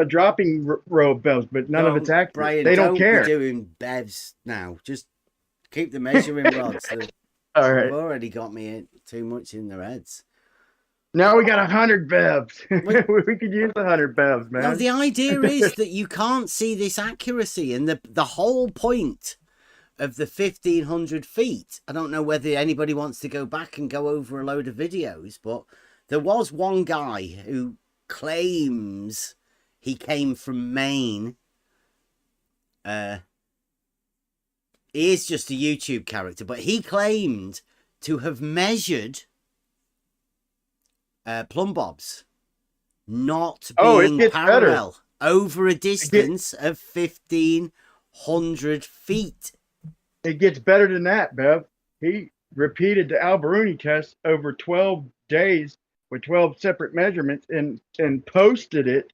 dropping row of bevs, but none of it's accurate. Brian, they don't care. Be doing bevs now. Just keep the measuring rods. All right. They've already got me too much in their heads. Now we got 100 bevs. We could use 100 bevs, man. No, the idea is that you can't see this accuracy, and the whole point of the 1,500 feet. I don't know whether anybody wants to go back and go over a load of videos, but there was one guy who claims he came from Maine. He is just a YouTube character, but he claimed to have measured plumb bobs not Oh, it being gets better. parallel over a distance of 1,500 feet. It gets better than that, Bev. He repeated the Alberuni test over 12 days with 12 separate measurements and posted it.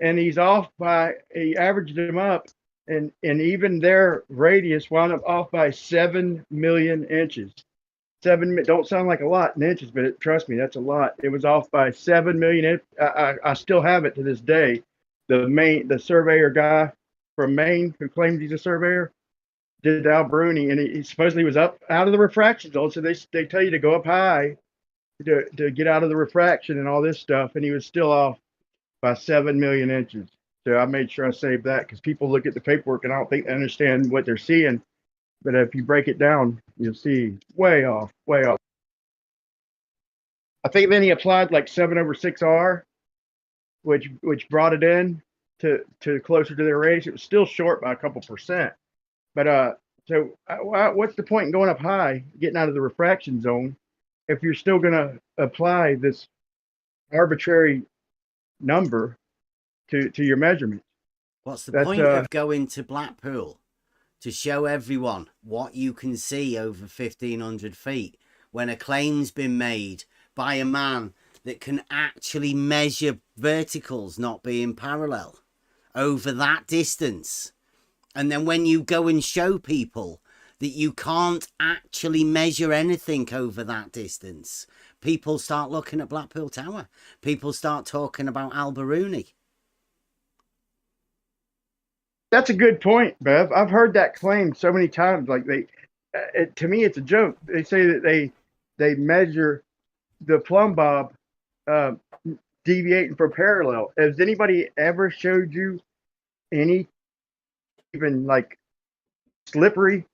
And he averaged them up, and even their radius wound up off by 7 million inches. Don't sound like a lot in inches, but trust me, that's a lot. It was off by 7 million. I still have it to this day. The surveyor guy from Maine who claims he's a surveyor did the Alberuni, and he supposedly was up out of the refraction zone. So they tell you to go up high to get out of the refraction and all this stuff, and he was still off by 7 million inches. So I made sure I saved that because people look at the paperwork and I don't think they understand what they're seeing. But if you break it down, you'll see way off, way off. I think then he applied like 7/6R, which brought it in to closer to their radius. It was still short by a couple percent. But what's the point in going up high, getting out of the refraction zone, if you're still going to apply this arbitrary number to your measurement? What's the point of going to Blackpool to show everyone what you can see over 1,500 feet when a claim's been made by a man that can actually measure verticals not being parallel over that distance? And then when you go and show people that you can't actually measure anything over that distance, people start looking at Blackpool Tower. People start talking about Alberuni. That's a good point, Bev. I've heard that claim so many times. Like to me, it's a joke. They say that they measure the plumb bob deviating from parallel. Has anybody ever showed you any even like slippery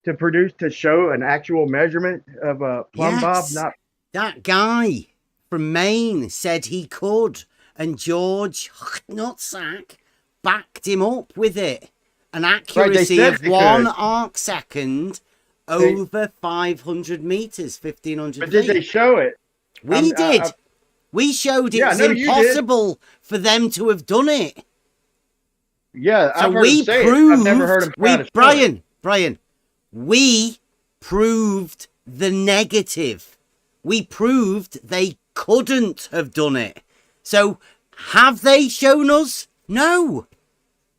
to show an actual measurement of a plumb bob? Not that guy from Maine said he could, and George Nutsack backed him up with it. An accuracy of 1 arc second over 500 meters, 1,500 feet. But did they show it? We did. We showed it was impossible for them to have done it. Yeah, so I've heard him say it. I've never heard him try to show it. Brian, we proved the negative. We proved they couldn't have done it. So have they shown us? No.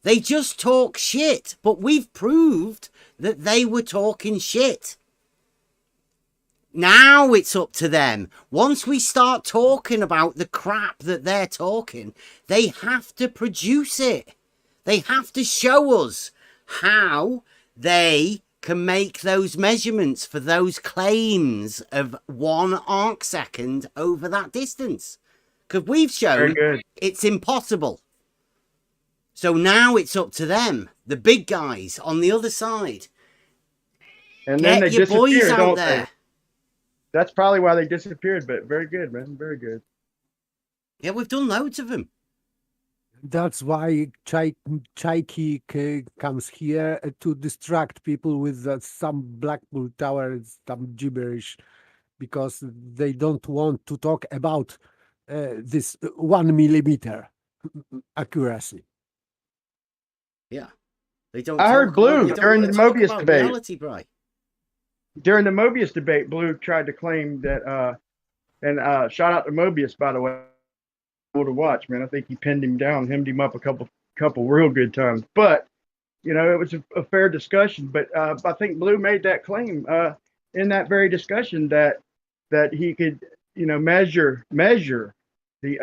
They just talk shit, but we've proved that they were talking shit. Now it's up to them. Once we start talking about the crap that they're talking, they have to produce it. They have to show us how they can make those measurements for those claims of 1 arc second over that distance. Because we've shown it's impossible. So now it's up to them, the big guys on the other side. And then they disappear, don't they? That's probably why they disappeared, but very good, man. Very good. Yeah, we've done loads of them. That's why Chaiki comes here to distract people with some Blackpool Tower, some gibberish, because they don't want to talk about this 1 millimeter accuracy. Yeah, they don't. I heard Blue during the Mobius debate. Reality, Bri. During the Mobius debate, Blue tried to claim that, and shout out to Mobius, by the way. To watch, man. I think he pinned him down, hemmed him up a couple real good times. But you know, it was a fair discussion. But I think Blue made that claim in that very discussion that he could, you know, measure the.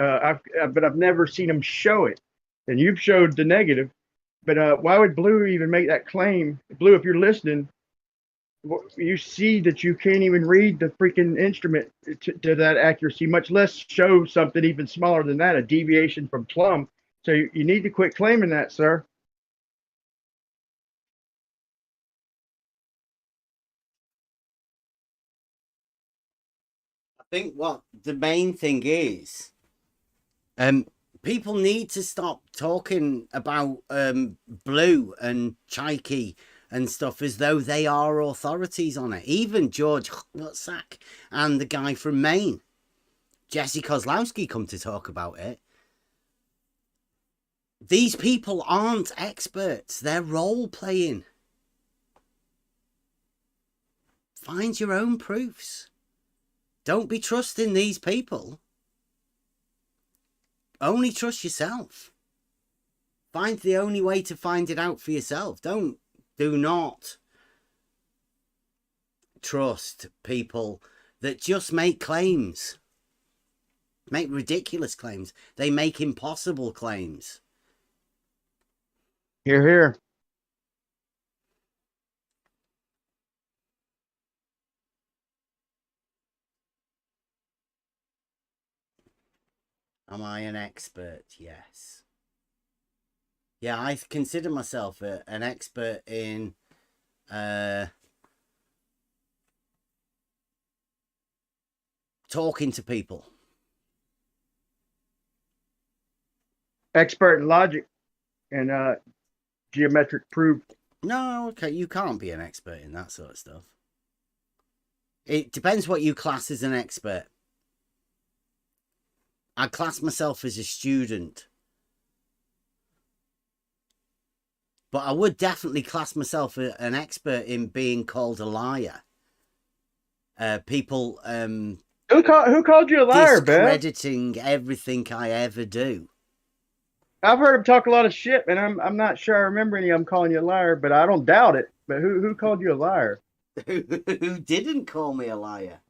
But I've never seen him show it, and you've showed the negative. But why would Blue even make that claim? Blue, if you're listening, you see that you can't even read the freaking instrument to that accuracy, much less show something even smaller than that, a deviation from plumb. So you need to quit claiming that, sir. I think what the main thing is People need to stop talking about Blue and Chaiki and stuff as though they are authorities on it. Even George Sack and the guy from Maine, Jesse Kozlowski, come to talk about it. These people aren't experts. They're role-playing. Find your own proofs. Don't be trusting these people. Only trust yourself. Find the only way to find it out for yourself. Do not trust people that just make claims. Make ridiculous claims. They make impossible claims. Here, here. Am I an expert? Yes. Yeah, I consider myself an expert in talking to people. Expert in logic and geometric proof. No, okay, you can't be an expert in that sort of stuff. It depends what you class as an expert. I class myself as a student. But I would definitely class myself an expert in being called a liar. People Who called you a liar, Bev? discrediting everything I ever do. I've heard him talk a lot of shit, and I'm not sure I remember any of them calling you a liar, but I don't doubt it. But who called you a liar? Who didn't call me a liar?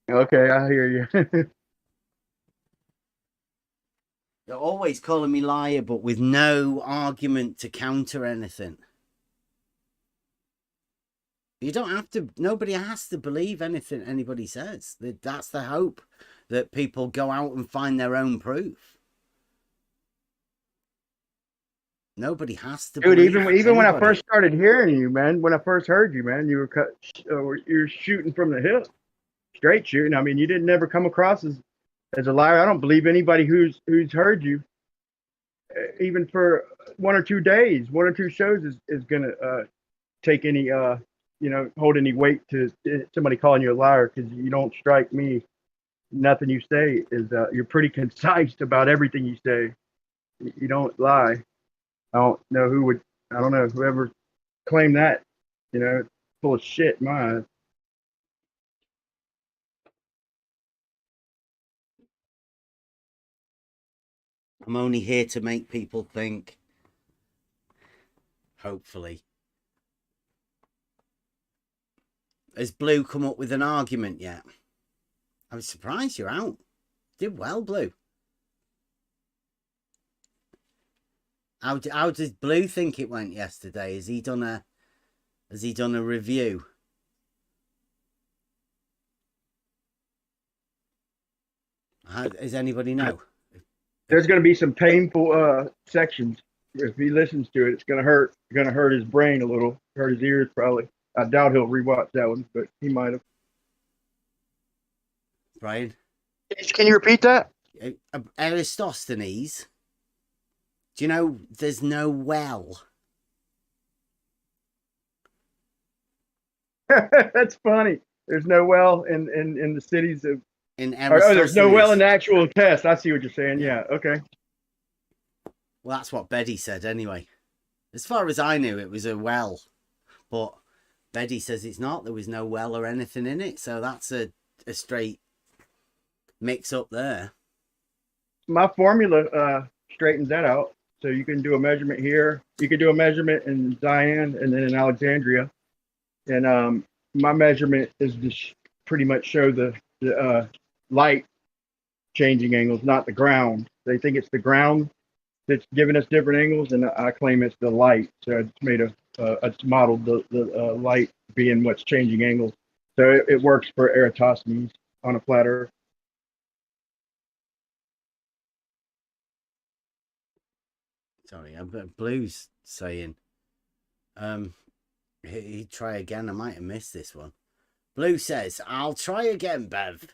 Okay, I hear you. They're always calling me liar, but with no argument to counter anything. You don't have to, nobody has to believe anything anybody says. That's the hope, that people go out and find their own proof. Nobody has to. Dude, even when I anybody. first started hearing you, man, when I first heard you, man, you were you're shooting from the hip, straight shooting. I mean, you didn't never come across as a liar. I don't believe anybody who's heard you, even for 1 or 2 days, 1 or 2 shows is gonna take any hold any weight to somebody calling you a liar, because you don't strike me. Nothing you say is you're pretty concise about everything you say. You don't lie. I don't know whoever claimed that, full of shit in my eyes. I'm only here to make people think. Hopefully. Has Blue come up with an argument yet? I was surprised you're out. Did well, Blue. How does Blue think it went yesterday? Has he done a review? Does anybody know? There's going to be some painful sections. If he listens to it, it's going to hurt. It's going to hurt his brain a little, hurt his ears probably. I doubt he'll rewatch that one, but he might have. Brian? Can you repeat that? Aristophanes. Do you know there's no well? That's funny. There's no well in the cities of. There's no well in the actual test. I see what you're saying. Yeah. Okay. Well, that's what Betty said anyway. As far as I knew, it was a well, but Betty says it's not. There was no well or anything in it, so that's a straight mix up there. My formula straightens that out. So you can do a measurement here. You can do a measurement in Zion and then in Alexandria. And my measurement is to pretty much show the light changing angles, not the ground. They think it's the ground that's giving us different angles, and I claim it's the light. So it's made it's modeled the light being what's changing angles. So it works for Eratosthenes on a flat Earth. Sorry, Blue's saying, he'd try again. I might have missed this one. Blue says, I'll try again, Bev.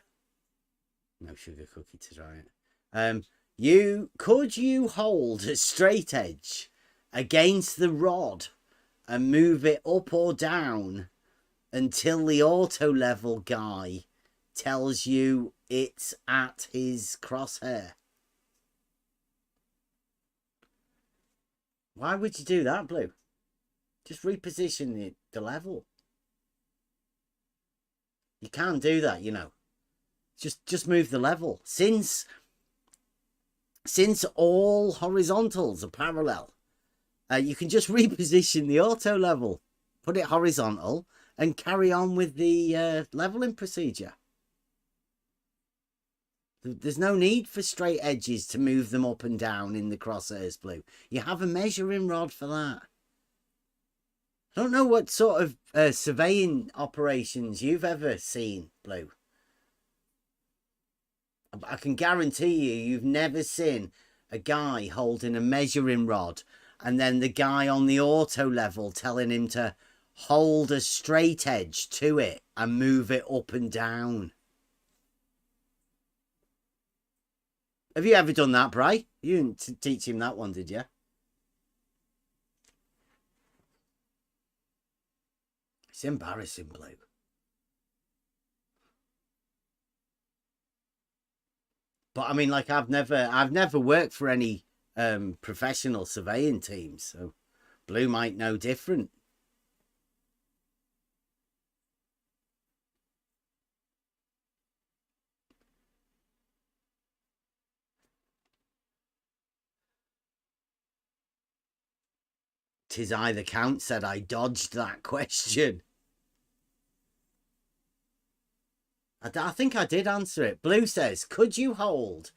No sugar cookie to try it. Could you hold a straight edge against the rod and move it up or down until the auto level guy tells you it's at his crosshair? Why would you do that, Blue? Just reposition the level. You can't do that, you know. Just move the level. Since all horizontals are parallel, you can just reposition the auto level, put it horizontal, and carry on with the leveling procedure. There's no need for straight edges to move them up and down in the crosshairs, Blue. You have a measuring rod for that. I don't know what sort of surveying operations you've ever seen, Blue. I can guarantee you've never seen a guy holding a measuring rod and then the guy on the auto level telling him to hold a straight edge to it and move it up and down. Have you ever done that, Bri? You didn't teach him that one, did you? It's embarrassing, Blue. But I mean, like, I've never worked for any professional surveying teams, so Blue might know different. Tis I the Count said I dodged that question. I think I did answer it. Blue says, could you hold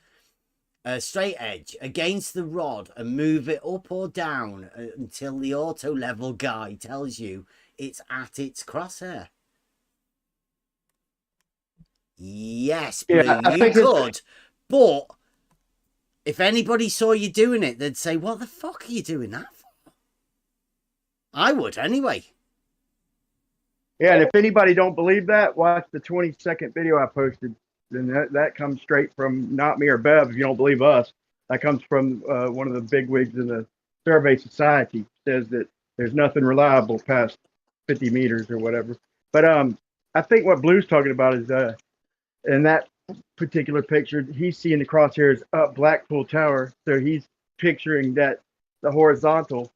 a straight edge against the rod and move it up or down until the auto level guy tells you it's at its crosshair? Yes, Blue, Yeah, you could. But if anybody saw you doing it, they'd say, what the fuck are you doing that for? I would anyway. Yeah, and if anybody don't believe that, watch the 20-second video I posted. And that comes straight from not me or Bev. If you don't believe us, that comes from one of the bigwigs in the Survey Society. Says that there's nothing reliable past 50 meters or whatever. But I think what Blue's talking about is in that particular picture, he's seeing the crosshairs up Blackpool Tower, so he's picturing that the horizontal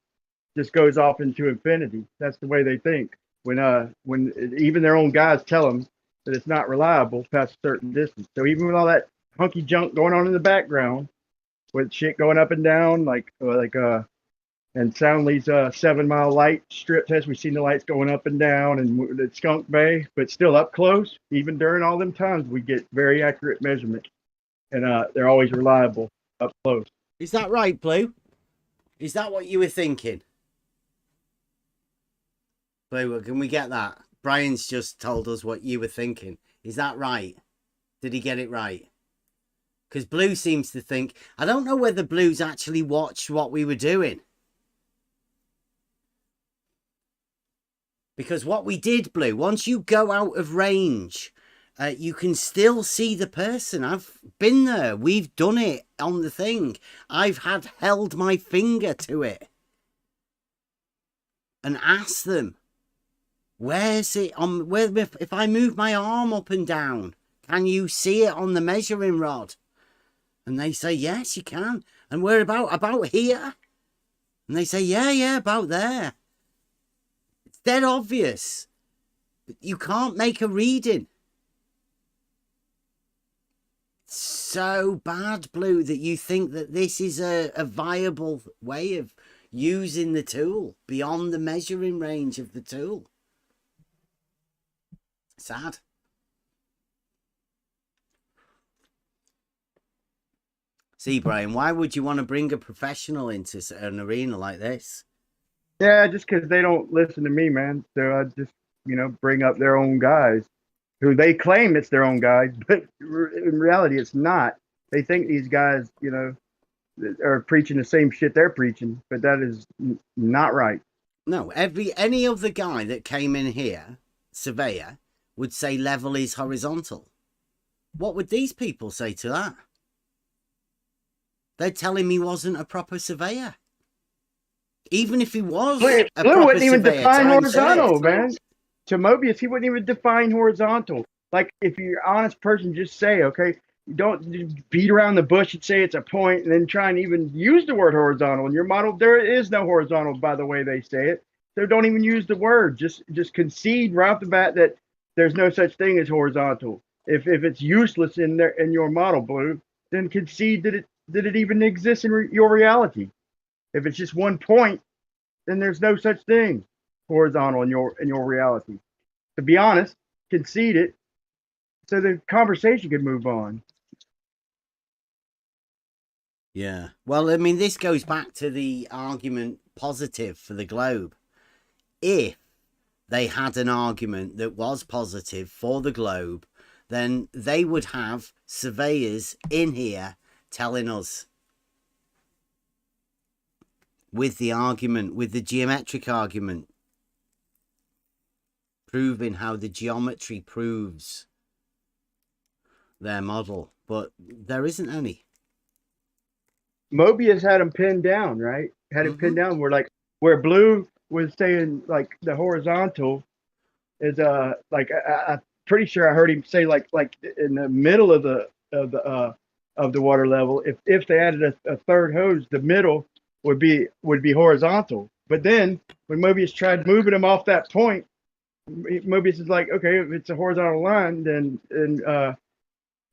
just goes off into infinity. That's the way they think. When even their own guys tell them that it's not reliable past a certain distance. So even with all that hunky junk going on in the background, with shit going up and down, and Soundly's 7 mile light strip test, we've seen the lights going up and down and at Skunk Bay, but still up close. Even during all them times, we get very accurate measurements, and they're always reliable up close. Is that right, Blue? Is that what you were thinking? Blue, can we get that? Brian's just told us what you were thinking. Is that right? Did he get it right? Because Blue seems to think... I don't know whether Blue's actually watched what we were doing. Because what we did, Blue, once you go out of range, you can still see the person. I've been there. We've done it on the thing. I've held my finger to it and asked them, where's it on? If I move my arm up and down, can you see it on the measuring rod? And they say, yes, you can. And we're about here. And they say, yeah, about there. It's dead obvious. But you can't make a reading. It's so bad, Blue, that you think that this is a viable way of using the tool beyond the measuring range of the tool. Sad. See, Brian, why would you want to bring a professional into an arena like this? Yeah, just because they don't listen to me, man. So I just, bring up their own guys who they claim it's their own guys, but in reality, it's not. They think these guys, are preaching the same shit they're preaching, but that is not right. No, any of the guy that came in here, surveyor, would say level is horizontal. What would these people say to that? They're telling me he wasn't a proper surveyor. Even if he was Blue a proper wouldn't even surveyor, define time horizontal, served. man. To Mobius, he wouldn't even define horizontal. Like, if you're an honest person, just say, okay, you don't just beat around the bush and say it's a point and then try and even use the word horizontal in your model. There is no horizontal by the way they say it. So don't even use the word. Just concede right off the bat that there's no such thing as horizontal. If it's useless in your model, Blue, then concede that it even exists in your reality. If it's just one point, then there's no such thing horizontal in your reality. To be honest, concede it so the conversation can move on. Yeah. Well, I mean, this goes back to the argument positive for the globe. If they had an argument that was positive for the globe, then they would have surveyors in here telling us with the argument, with the geometric argument, proving how the geometry proves their model, but there isn't any. Mobius had him pinned down, right? Had him pinned down where Blue was saying like the horizontal is like I'm pretty sure I heard him say like in the middle of the water level, if they added a third hose, the middle would be horizontal. But then when Mobius tried moving him off that point, Mobius is like, okay, if it's a horizontal line,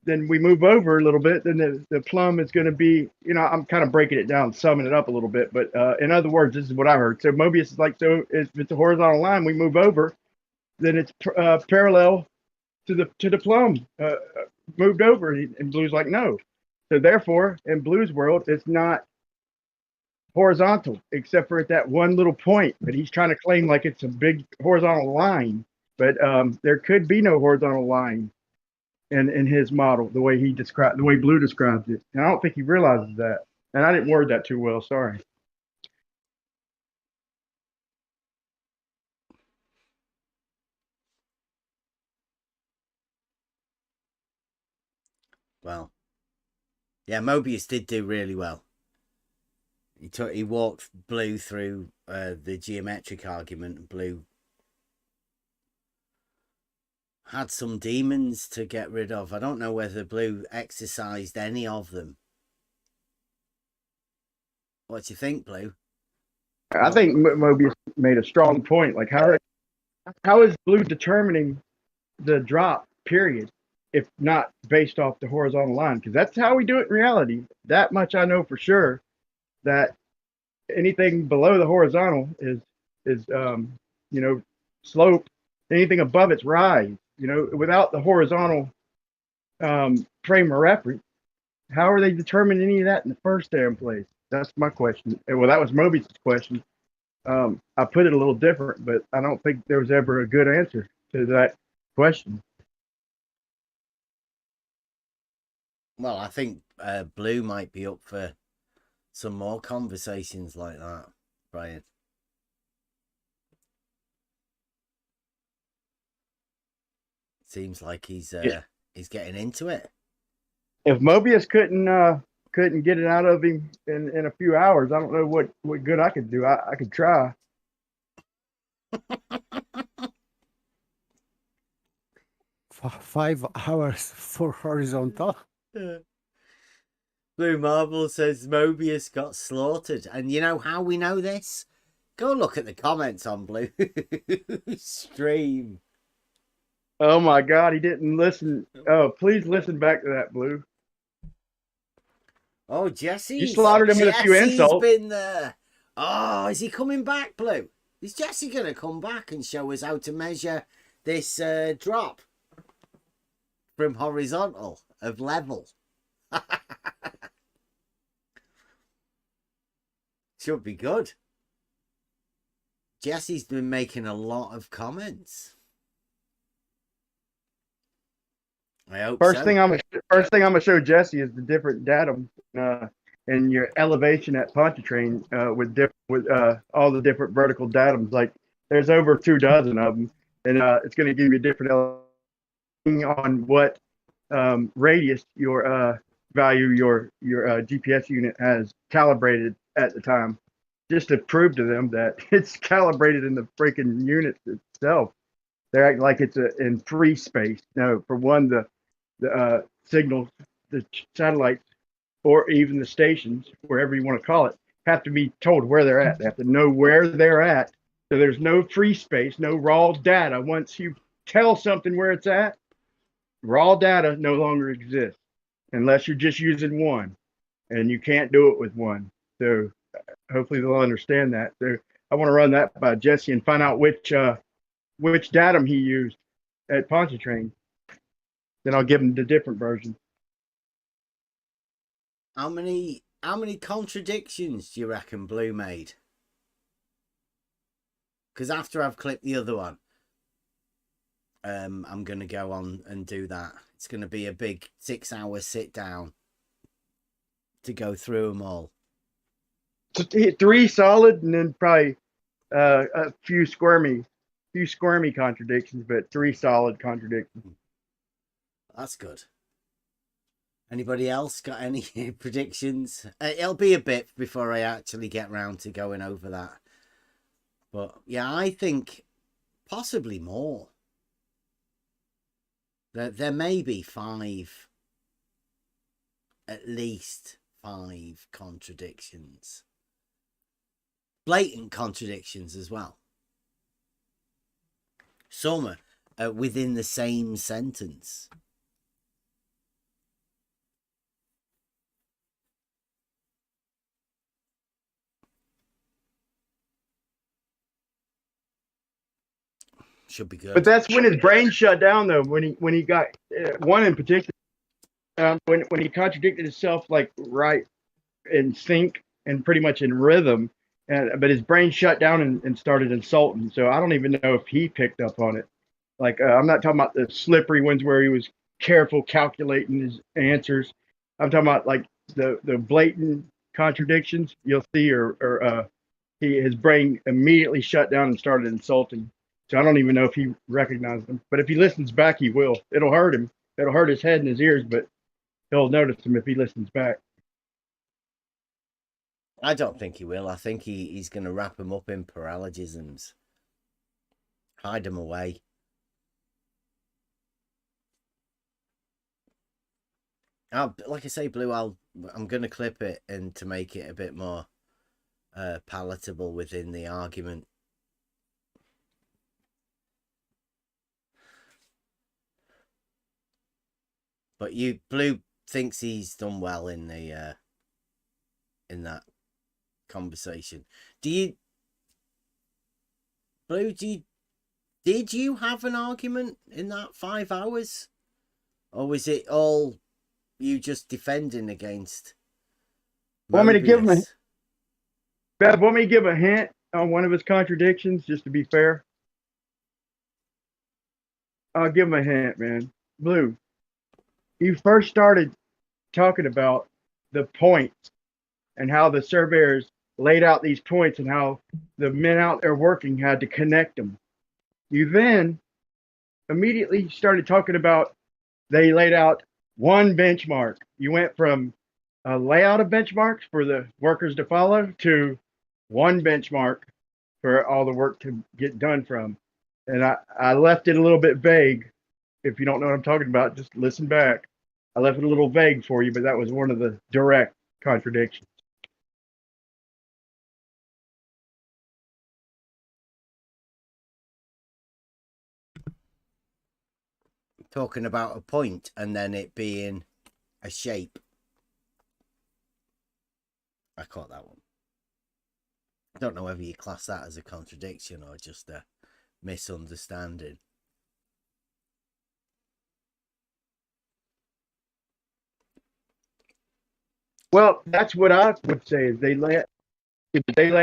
then we move over a little bit, then the plumb is going to be, I'm kind of breaking it down, summing it up a little bit, but in other words, this is what I heard. So Mobius is like, so if it's a horizontal line, we move over, then it's parallel to the plumb, moved over, and Blue's like, no. So therefore, in Blue's world, it's not horizontal, except for at that one little point, but he's trying to claim like it's a big horizontal line, but there could be no horizontal line in his model, the way Blue describes it. And I don't think he realizes that. And I didn't word that too well, sorry. Well, yeah, Mobius did do really well. He walked Blue through the geometric argument, and Blue had some demons to get rid of. I don't know whether Blue exercised any of them. What do you think, Blue? I think Mobius made a strong point. Like, how is Blue determining the drop, period, if not based off the horizontal line? Because that's how we do it in reality. That much I know for sure, that anything below the horizontal is slope. Anything above it's rise. Without the horizontal frame of reference, how are they determining any of that in the first damn place? That's my question. Well, that was Mobius' question. I put it a little different, but I don't think there was ever a good answer to that question. Well, I think Blue might be up for some more conversations like that, Brian. Seems like he's getting into it. If Mobius couldn't get it out of him in a few hours, I don't know what good I could do. I could try. 5 hours for horizontal. Blue Marble says Mobius got slaughtered. And you know how we know this? Go look at the comments on Blue stream. Oh my God, he didn't listen. Oh, please listen back to that, Blue. Oh, Jesse. You slaughtered him with a few insults. Been there. Oh, is he coming back, Blue? Is Jesse going to come back and show us how to measure this drop from horizontal of level? Should be good. Jesse's been making a lot of comments. I hope First so. thing I'm gonna show Jesse is the different datum and your elevation at Pontchartrain with all the different vertical datums. Like there's over 24 of them, and it's going to give you a different elevation on what radius your value your GPS unit has calibrated at the time, just to prove to them that it's calibrated in the freaking unit itself. They're acting like it's in free space. No, for one, the signals, the satellites, or even the stations, wherever you want to call it, have to be told where they're at. They have to know where they're at. So there's no free space, no raw data. Once you tell something where it's at, raw data no longer exists unless you're just using one, and you can't do it with one. So hopefully they'll understand that. So I want to run that by Jesse and find out which datum he used at Pontchartrain. Then I'll give him the different version. How many contradictions do you reckon Blue made? Because after I've clipped the other one, I'm going to go on and do that. It's going to be a big 6-hour sit down to go through them all. So 3 solid, and then probably a few squirmy contradictions, but 3 solid contradictions. That's good. Anybody else got any predictions? It'll be a bit before I actually get round to going over that. But yeah, I think possibly more. There may be 5, at least 5 contradictions. Blatant contradictions as well. Some are within the same sentence. Should be good. But that's when his brain shut down, though. When he got one in particular, when he contradicted himself like right in sync and pretty much in rhythm, but his brain shut down and started insulting. So I don't even know if he picked up on it. Like I'm not talking about the slippery ones where he was careful calculating his answers. I'm talking about like the blatant contradictions you'll see, or his brain immediately shut down and started insulting. So I don't even know if he recognized them. But if he listens back, he will. It'll hurt him. It'll hurt his head and his ears, but he'll notice them if he listens back. I don't think he will. I think he's going to wrap them up in paralogisms. Hide them away. Like I say, Blue, I'm going to clip it and to make it a bit more palatable within the argument. But Blue thinks he's done well in the in that conversation. Blue, did you have an argument in that 5 hours? Or was it all you just defending against Mobius? Want me to give him Bev, want me to give a hint on one of his contradictions, just to be fair? I'll give him a hint, man. Blue, you first started talking about the points and how the surveyors laid out these points and how the men out there working had to connect them. You then immediately started talking about they laid out one benchmark. You went from a layout of benchmarks for the workers to follow to one benchmark for all the work to get done from. And I left it a little bit vague. If you don't know what I'm talking about, just listen back. I left it a little vague for you, but that was one of the direct contradictions. Talking about a point and then it being a shape. I caught that one. I don't know whether you class that as a contradiction or just a misunderstanding. Well, that's what I would say is they lay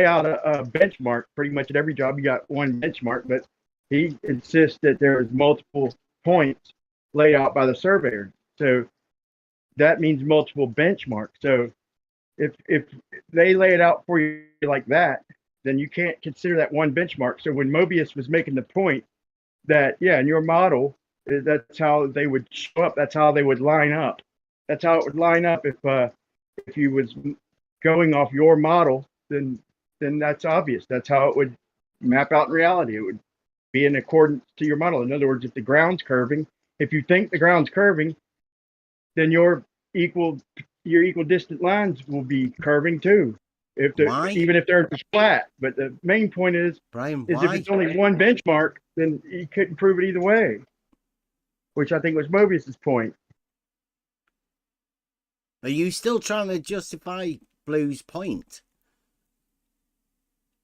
out a benchmark. Pretty much at every job you got one benchmark, but he insists that there's multiple points laid out by the surveyor. So that means multiple benchmarks. So if they lay it out for you like that, then you can't consider that one benchmark. So when Mobius was making the point that, yeah, in your model, that's how they would show up, that's how they would line up. That's how it would line up if you was going off your model, then that's obvious. That's how it would map out in reality. It would be in accordance to your model. In other words, if the ground's curving, if you think the ground's curving, then your equidistant lines will be curving too. Why? Even if they're just flat. But the main point is Brian, if why? it's only one benchmark, then you couldn't prove it either way, which I think was Mobius's point. Are you still trying to justify Blue's point?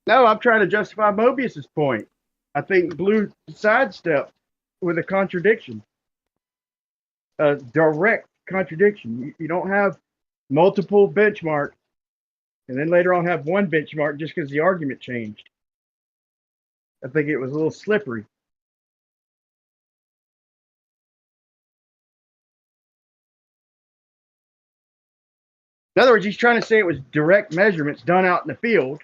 No, I'm trying to justify Mobius's point. I think Blue sidestepped with a contradiction, a direct contradiction. You don't have multiple benchmarks and then later on have one benchmark just because the argument changed. I think it was a little slippery. In other words, he's trying to say it was direct measurements done out in the field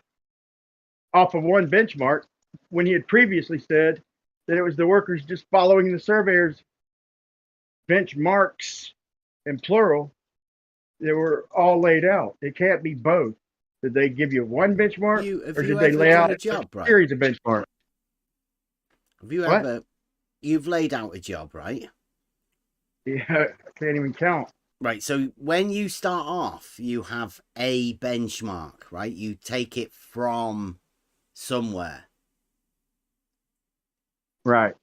off of one benchmark when he had previously said that it was the workers just following the surveyor's benchmarks in plural that were all laid out. It can't be both. Did they give you one benchmark or did they lay out a series of benchmarks? Have you ever, you've laid out a job, right? Yeah, I can't even count. Right, so when you start off, you have a benchmark, right? You take it from somewhere. Right.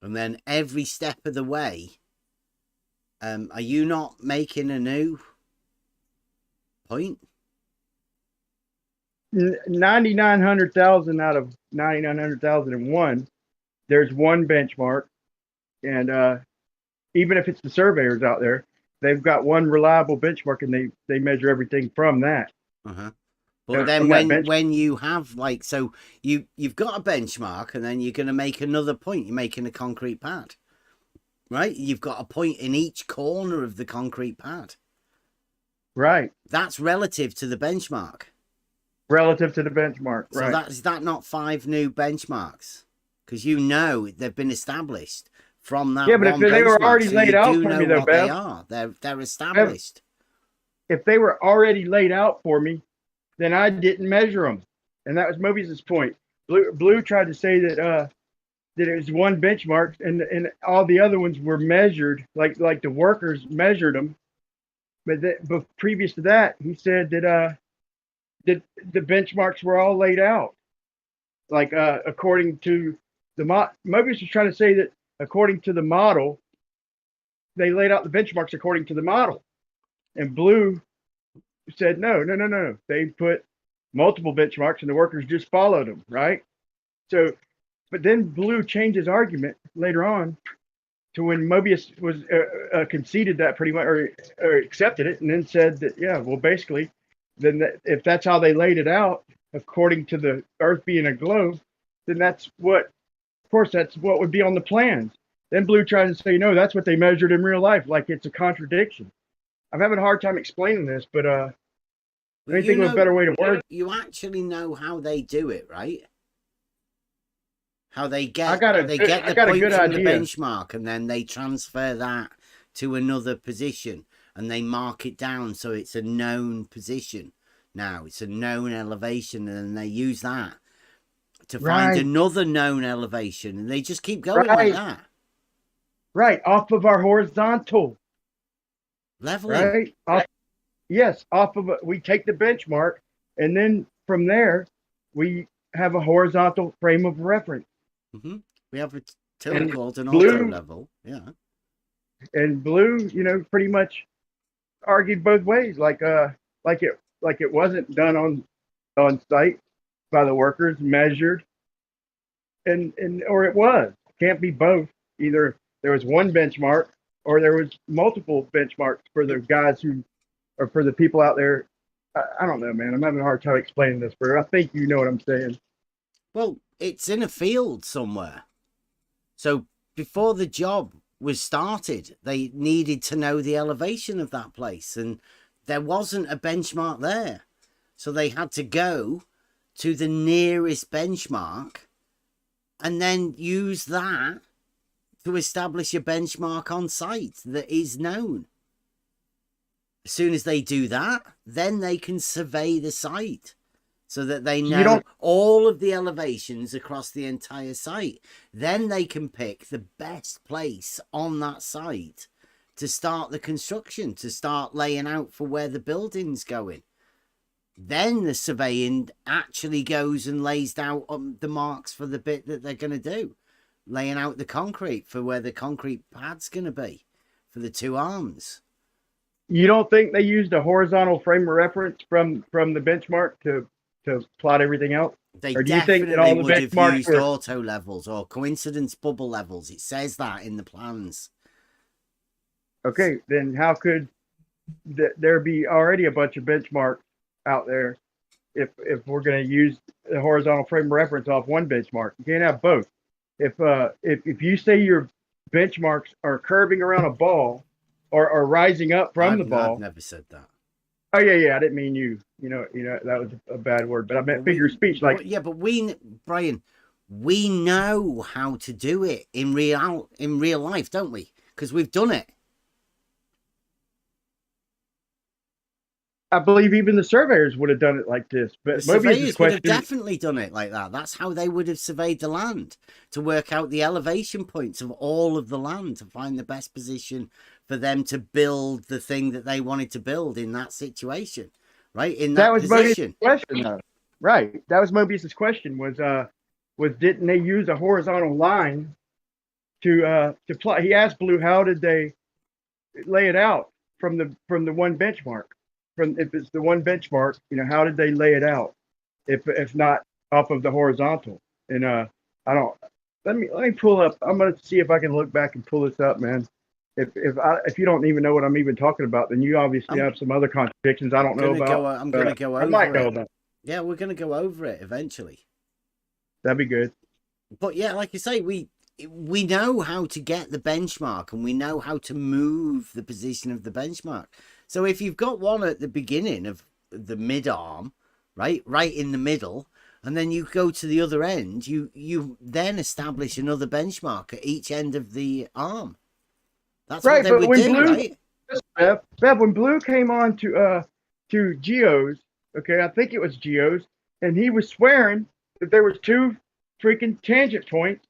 And then every step of the way, are you not making a new point? 9,900,000 out of 9,900,001, there's one benchmark. And even if it's the surveyors out there, they've got one reliable benchmark and they measure everything from that. Uh-huh. But then when you have so you've got a benchmark and then you're going to make another point, you're making a concrete pad, right? You've got a point in each corner of the concrete pad. Right. That's relative to the benchmark. Relative to the benchmark, so right. Is that not 5 new benchmarks? Because they've been established from that. Yeah, but if they were already laid out for me, though, they Bev, are. They're established. If they were already laid out for me, then I didn't measure them, and that was Mobius's point. Blue tried to say that that it was one benchmark, and all the other ones were measured, like the workers measured them. But previous to that, he said that the benchmarks were all laid out, according to the Mobius was trying to say that according to the model, they laid out the benchmarks according to the model, and Blue said no. They put multiple benchmarks, and the workers just followed them, right? So, but then Blue changed his argument later on to when Mobius was conceded that pretty much, or accepted it, and then said that basically, then if that's how they laid it out, according to the Earth being a globe, then that's what would be on the plans. Then Blue tries to say, no, that's what they measured in real life, like it's a contradiction. I'm having a hard time explaining this, but I think of a better way to word. You actually know how they do it, right? How they get the point from the benchmark, and then they transfer that to another position, and they mark it down so it's a known position. Now it's a known elevation, and then they use that to find another known elevation, and they just keep going like that. Right, off of our horizontal leveling. Right. Off of we take the benchmark, and then from there we have a horizontal frame of reference. Mm-hmm. We have a term called an auto level. Yeah. And Blue, pretty much argued both ways, like it wasn't done on site by the workers, measured, and or it was. Can't be both. Either there was one benchmark or there was multiple benchmarks for the guys or for the people out there. I don't know, man. I'm having a hard time explaining this, but I think you know what I'm saying. Well, it's in a field somewhere. So before the job was started, they needed to know the elevation of that place, and there wasn't a benchmark there. So they had to go to the nearest benchmark and then use that to establish a benchmark on site that is known. As soon as they do that, then they can survey the site so that they You know don't- all of the elevations across the entire site. Then they can pick the best place on that site to start the construction, to start laying out for where the building's going. Then the surveying actually goes and lays out the marks for the bit that they're going to do, laying out the concrete for where the concrete pad's going to be for the two arms. You don't think they used a horizontal frame of reference from the benchmark to plot everything out? They Or do you think definitely that all the would have benchmarks used were- auto levels or coincidence bubble levels. It says that in the plans. Okay, then how could there be already a bunch of benchmarks out there if we're going to use the horizontal frame of reference off one benchmark? You can't have both. If you say your benchmarks are curving around a ball or rising up from the ball. I've never said that. Oh yeah, I didn't mean you. You know that was a bad word, but I meant figure of speech. Like Yeah, but Brian, we know how to do it in real life, don't we? Because we've done it. I believe even the surveyors would have done it like this. But The Mobius's surveyors would have question, definitely done it like that. That's how they would have surveyed the land, to work out the elevation points of all of the land, to find the best position for them to build the thing that they wanted to build in that situation, right? In that was position. Mobius's question, though. Right. That was Mobius's question. Was didn't they use a horizontal line to plot? He asked Blue, how did they lay it out from the one benchmark? If it's the one benchmark, how did they lay it out? If not off of the horizontal? And I don't. Let me pull up. I'm gonna see if I can look back and pull this up, man. If you don't even know what I'm even talking about, then you obviously have some other contradictions I don't know about. I'm gonna go over I might it. know about it. Yeah, we're gonna go over it eventually. That'd be good. But yeah, like you say, we know how to get the benchmark and we know how to move the position of the benchmark. So if you've got one at the beginning of the mid arm, right in the middle, and then you go to the other end, you then establish another benchmark at each end of the arm. That's Right, what they but would when do, Blue, right? Bev, when Blue came on to Geo's, okay, I think it was Geo's, and he was swearing that there was two freaking tangent points,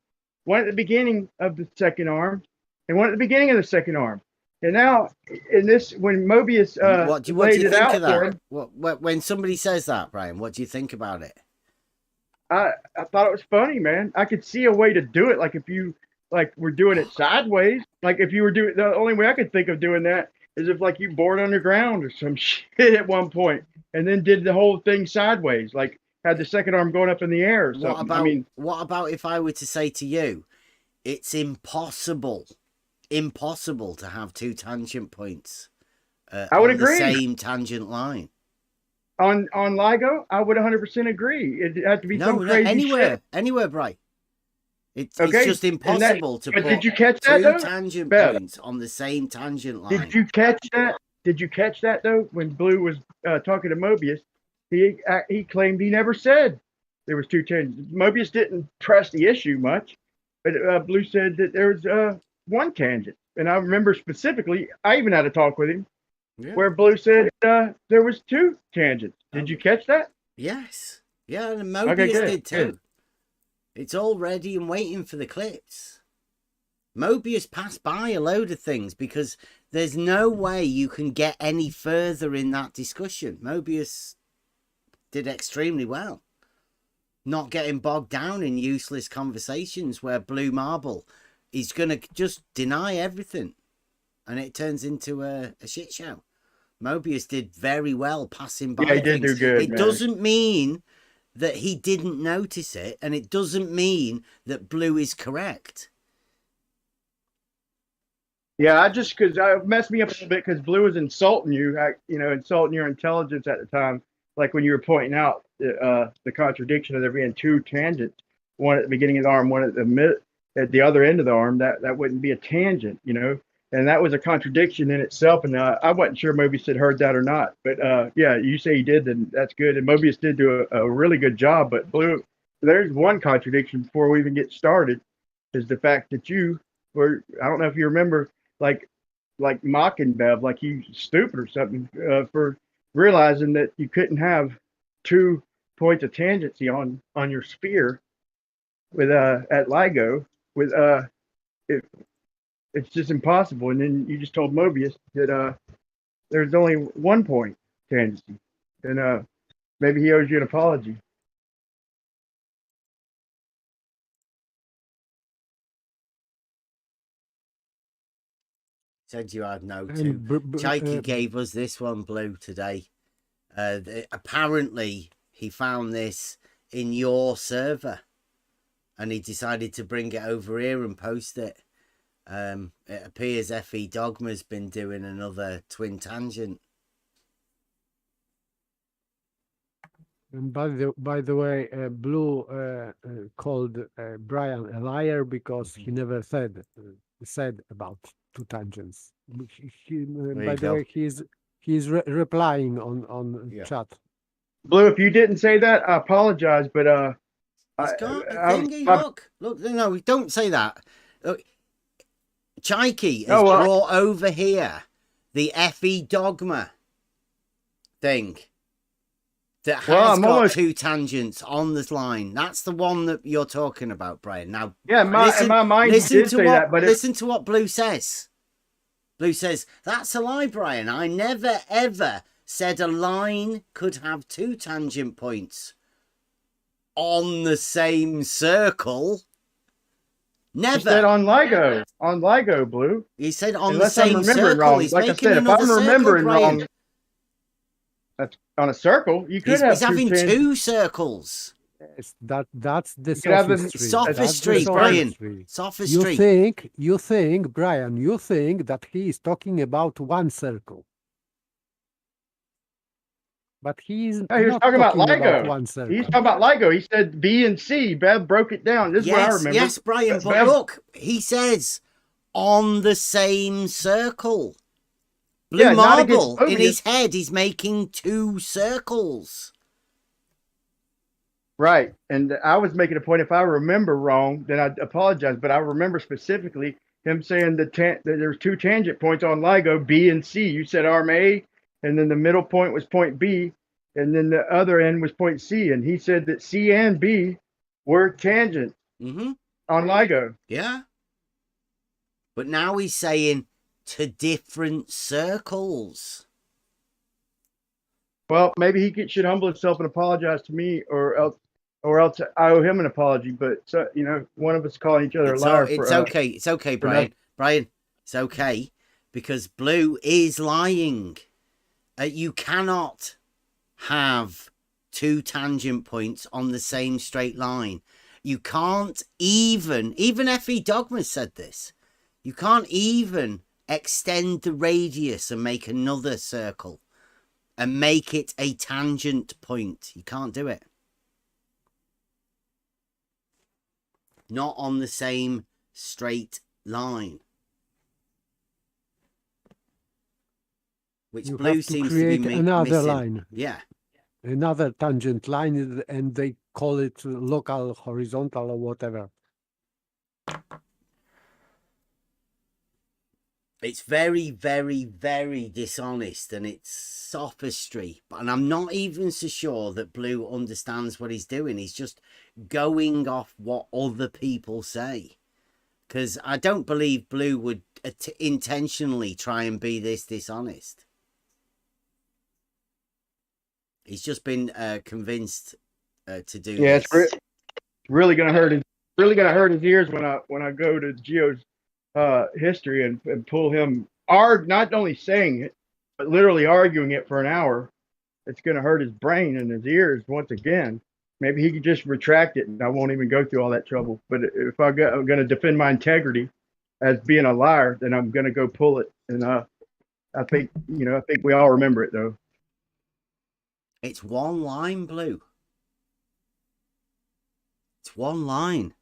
one at the beginning of the second arm and one at the beginning of the second arm. And now, in this, when Mobius What do laid you it think out of for that? him, When somebody says that, Brian, what do you think about it? I thought it was funny, man. I could see a way to do it, like if you were doing it sideways. Like if you were doing, the only way I could think of doing that is if like you bored underground or some shit at one point, and then did the whole thing sideways, like had the second arm going up in the air or something. What about if I were to say to you, it's impossible to have two tangent points I would on agree. the same tangent line. On LIGO, I would 100% agree. It had to be some crazy anywhere, Bright. It's Okay, just impossible to but put did you catch that, two though? tangent Bev, points on the same tangent line. Did you catch that? Did you catch that though? When Blue was talking to Mobius, he claimed he never said there was two tangents. Mobius didn't press the issue much, but Blue said that there was one tangent, and I remember specifically. I even had a talk with him where Blue said there was two tangents. Did you catch that? Yes. Yeah, and Mobius did too. Good. It's all ready and waiting for the clips. Mobius passed by a load of things because there's no way you can get any further in that discussion. Mobius did extremely well. Not getting bogged down in useless conversations where Blue Marble is going to just deny everything and it turns into a shit show. Mobius did very well passing by. Yeah, he did do good. It man. doesn't mean that he didn't notice it, and it doesn't mean that Blue is correct. Yeah, I messed me up a little bit because Blue was insulting you, insulting your intelligence at the time, like when you were pointing out the contradiction of there being two tangents, one at the beginning of the arm, one at the other end of the arm. That wouldn't be a tangent, and that was a contradiction in itself. And I wasn't sure Mobius had heard that or not, but yeah, you say he did, then that's good. And Mobius did do a really good job. But Blue, there's one contradiction before we even get started, is the fact that you were, I don't know if you remember, like like mocking Bev, like he's stupid or something, for realizing that you couldn't have 2 points of tangency on your sphere with at LIGO with it, it's just impossible. And then you just told Mobius that there's only 1 point tangency, and maybe he owes you an apology. Said you had no And two. Chaiki gave us this one, Blue, today. Apparently, he found this in your server, and he decided to bring it over here and post it. It appears FE Dogma's been doing another twin tangent. And by the way, Blue called Brian a liar because he never said about 2 tangents. By the go. way, he's replying on Yeah. chat. Blue, if you didn't say that, I apologize, but He's got a thingy. Look, no, don't say that. Look, Chaiki has brought over here the FE Dogma thing that has got 2 tangents on this line. That's the one that you're talking about, Brian. Now, yeah, in my mind, you did say that, but listen to what Blue says. Blue says, that's a lie, Brian. I never, ever said a line could have 2 tangent points on the same circle. Never. He said on LIGO, Blue. He said on Unless the same circle. Wrong. He's like making I said, another if I'm circle, remembering Brian. wrong, that's on a circle. You could have He's having 2 circles. Yes, that's the sophistry. Sophistry, Brian. Sophistry. You think, Brian, you think that he is talking about 1 circle. But he's no, he was not talking about about LIGO. 1 circle. He's talking about LIGO. He said B and C. Bev broke it down. This is what I remember. Yes, Brian, but look, he says on the same circle. Blue Marble, in his head, he's making 2 circles. Right. And I was making a point, if I remember wrong, then I apologize. But I remember specifically him saying that there's 2 tangent points on LIGO, B and C. You said arm A, and then the middle point was point B, and then the other end was point C. And he said that C and B were tangent on LIGO. Yeah. But now he's saying to different circles. Well, maybe he should humble himself and apologize to me, or else I owe him an apology. But one of us calling each other a liar. It's okay. It's okay, Brian. Brian, it's okay, because Blue is lying. You cannot have 2 tangent points on the same straight line. You can't even FE Dogma said this. You can't even extend the radius and make another circle and make it a tangent point. You can't do it. Not on the same straight line. Which Blue seems to be another missing. line. Yeah. Another tangent line, and they call it local, horizontal, or whatever. It's very, very, very dishonest, and it's sophistry. And I'm not even so sure that Blue understands what he's doing. He's just going off what other people say. Because I don't believe Blue would intentionally try and be this dishonest. He's just been convinced to do this. It's really gonna hurt. Really gonna hurt his ears when I go to Geo's history and pull him not only saying it, but literally arguing it for an hour. It's gonna hurt his brain and his ears once again. Maybe he could just retract it, and I won't even go through all that trouble. But if I'm gonna defend my integrity as being a liar, then I'm gonna go pull it. And I think we all remember it though. It's 1 line, Blue. It's 1 line.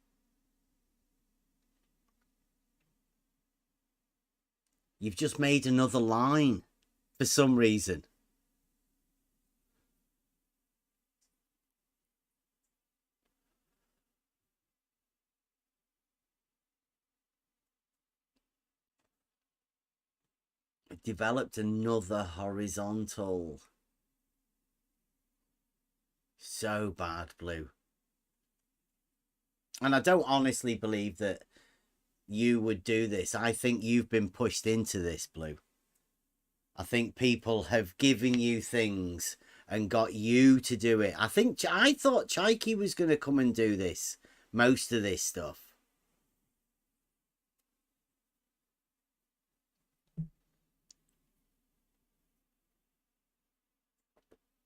You've just made another line for some reason. developed another horizontal. So bad, Blue. And I don't honestly believe that you would do this. I think you've been pushed into this, Blue. I think people have given you things and got you to do it. I thought Chaiki was going to come and do this, most of this stuff.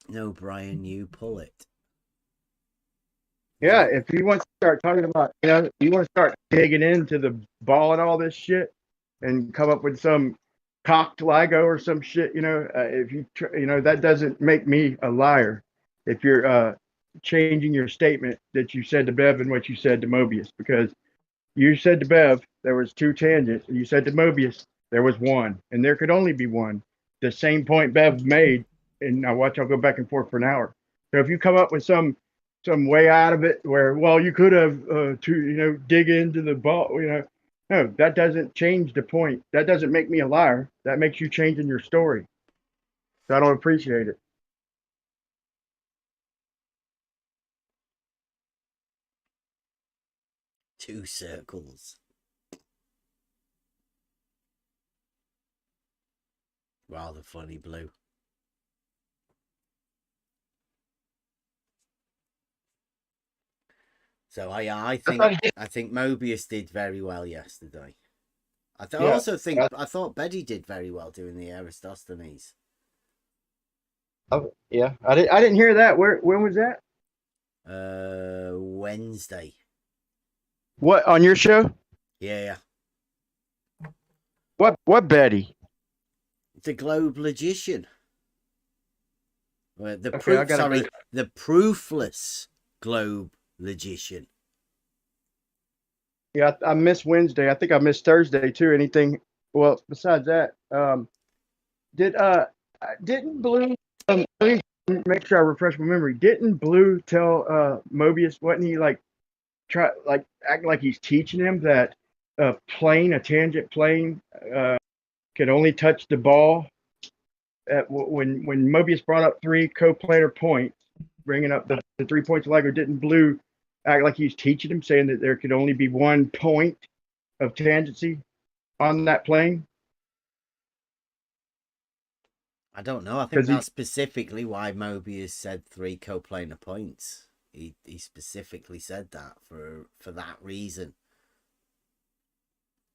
No, Brian, you pull it. Yeah, if you want to start talking about, you want to start digging into the ball and all this shit, and come up with some cocked LIGO or some shit, if you, that doesn't make me a liar. If you're changing your statement that you said to Bev and what you said to Mobius, because you said to Bev there was 2 tangents, and you said to Mobius there was 1, and there could only be 1. The same point Bev made, and now watch, I'll go back and forth for an hour. So if you come up with some way out of it where, well, you could have dig into the ball, no, that doesn't change the point. That doesn't make me a liar. That makes you changing your story. So I don't appreciate it. Two circles. Rather funny, Blue. So I think Mobius did very well yesterday. I thought Betty did very well doing the Aristosthenes. Oh, yeah, I didn't hear that. When was that? Wednesday. What, on your show? Yeah. What Betty? The Globe Logician. The proofless Globe Logician. Yeah, I missed Wednesday. I think I missed Thursday too. Anything? Well, besides that, didn't Blue? Let me make sure I refresh my memory. Didn't Blue tell Mobius? Wasn't he act like he's teaching him that a tangent plane, could only touch the ball? When Mobius brought up 3 coplanar points, bringing up the 3 points of LIGO, didn't Blue act like he's teaching him, saying that there could only be 1 point of tangency on that plane? I don't know. I think that's specifically why Mobius said 3 coplanar points. He specifically said that for that reason.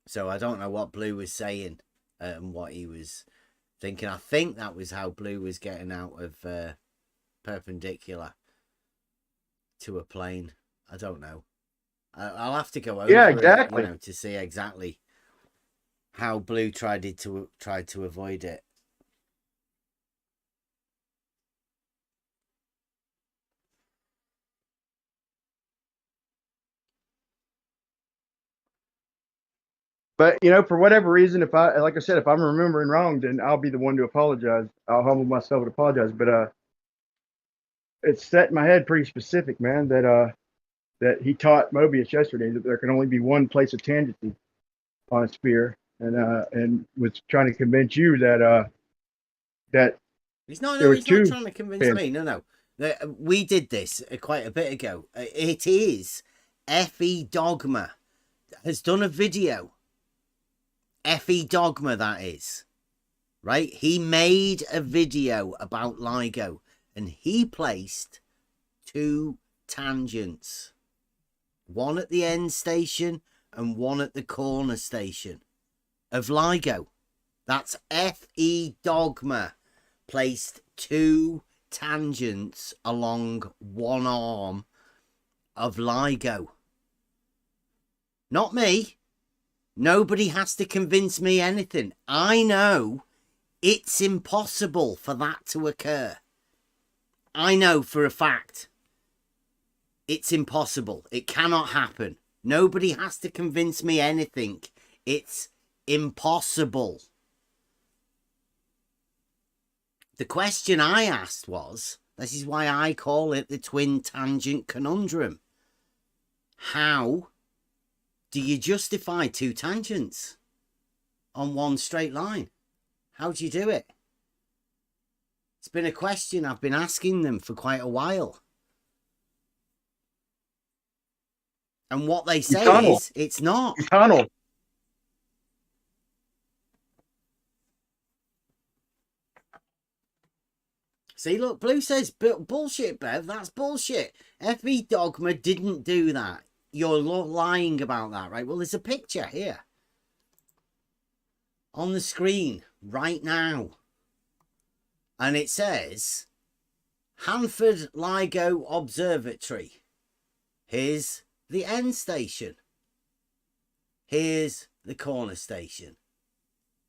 So I don't know what Blue was saying and what he was thinking. I think that was how Blue was getting out of perpendicular to a plane. I don't know. I'll have to go over it, to see exactly how Blue tried to avoid it. But for whatever reason, if I'm remembering wrong, then I'll be the one to apologize. I'll humble myself and apologize. But it's set in my head pretty specific, man, that he taught Mobius yesterday that there can only be 1 place of tangency on a sphere, and was trying to convince you that he's not trying to convince me. No. We did this quite a bit ago. It is F.E. Dogma has done a video. F.E. Dogma, that is. Right? He made a video about LIGO, and he placed 2 tangents. 1 at the end station and 1 at the corner station of LIGO. That's F.E. Dogma placed 2 tangents along 1 arm of LIGO. Not me. Nobody has to convince me anything. I know it's impossible for that to occur. I know for a fact it's impossible. It cannot happen. Nobody has to convince me anything. It's impossible. The question I asked was, this is why I call it the twin tangent conundrum. How do you justify 2 tangents on 1 straight line? How do you do it? It's been a question I've been asking them for quite a while. And what they say Tunnel. is it's not. Tunnel. See, look, Blue says, bullshit, Bev. That's bullshit. FE Dogma didn't do that. You're lying about that, right? Well, there's a picture here on the screen right now. And it says, Hanford LIGO Observatory. Here's the end station. Here's the corner station.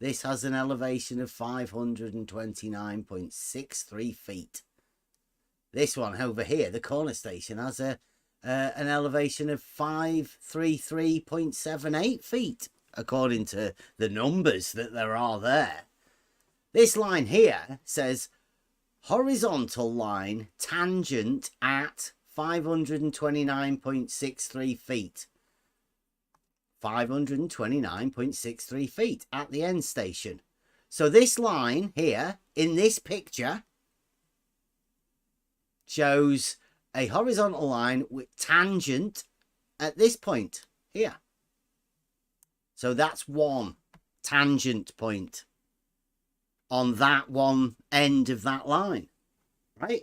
This has an elevation of 529.63 feet. This one over here, the corner station, has an elevation of 533.78 feet, according to the numbers that there are there. This line here says horizontal line tangent at 529.63 feet. 529.63 feet at the end station. So this line here in this picture shows a horizontal line with tangent at this point here. So that's one tangent point on that one end of that line, right?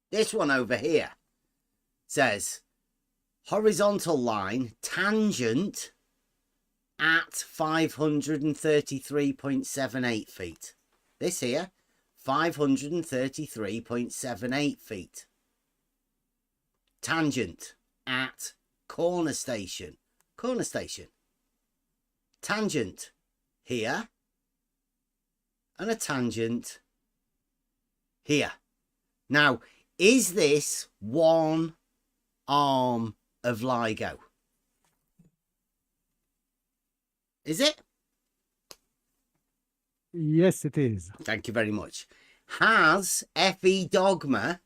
This one over here says horizontal line tangent at 533.78 feet. This here, 533.78 feet. Tangent at corner station. Corner station. Tangent here. And a tangent here. Now, is this one arm of LIGO? Is it? Yes, it is. Thank you very much. Has FE Dogma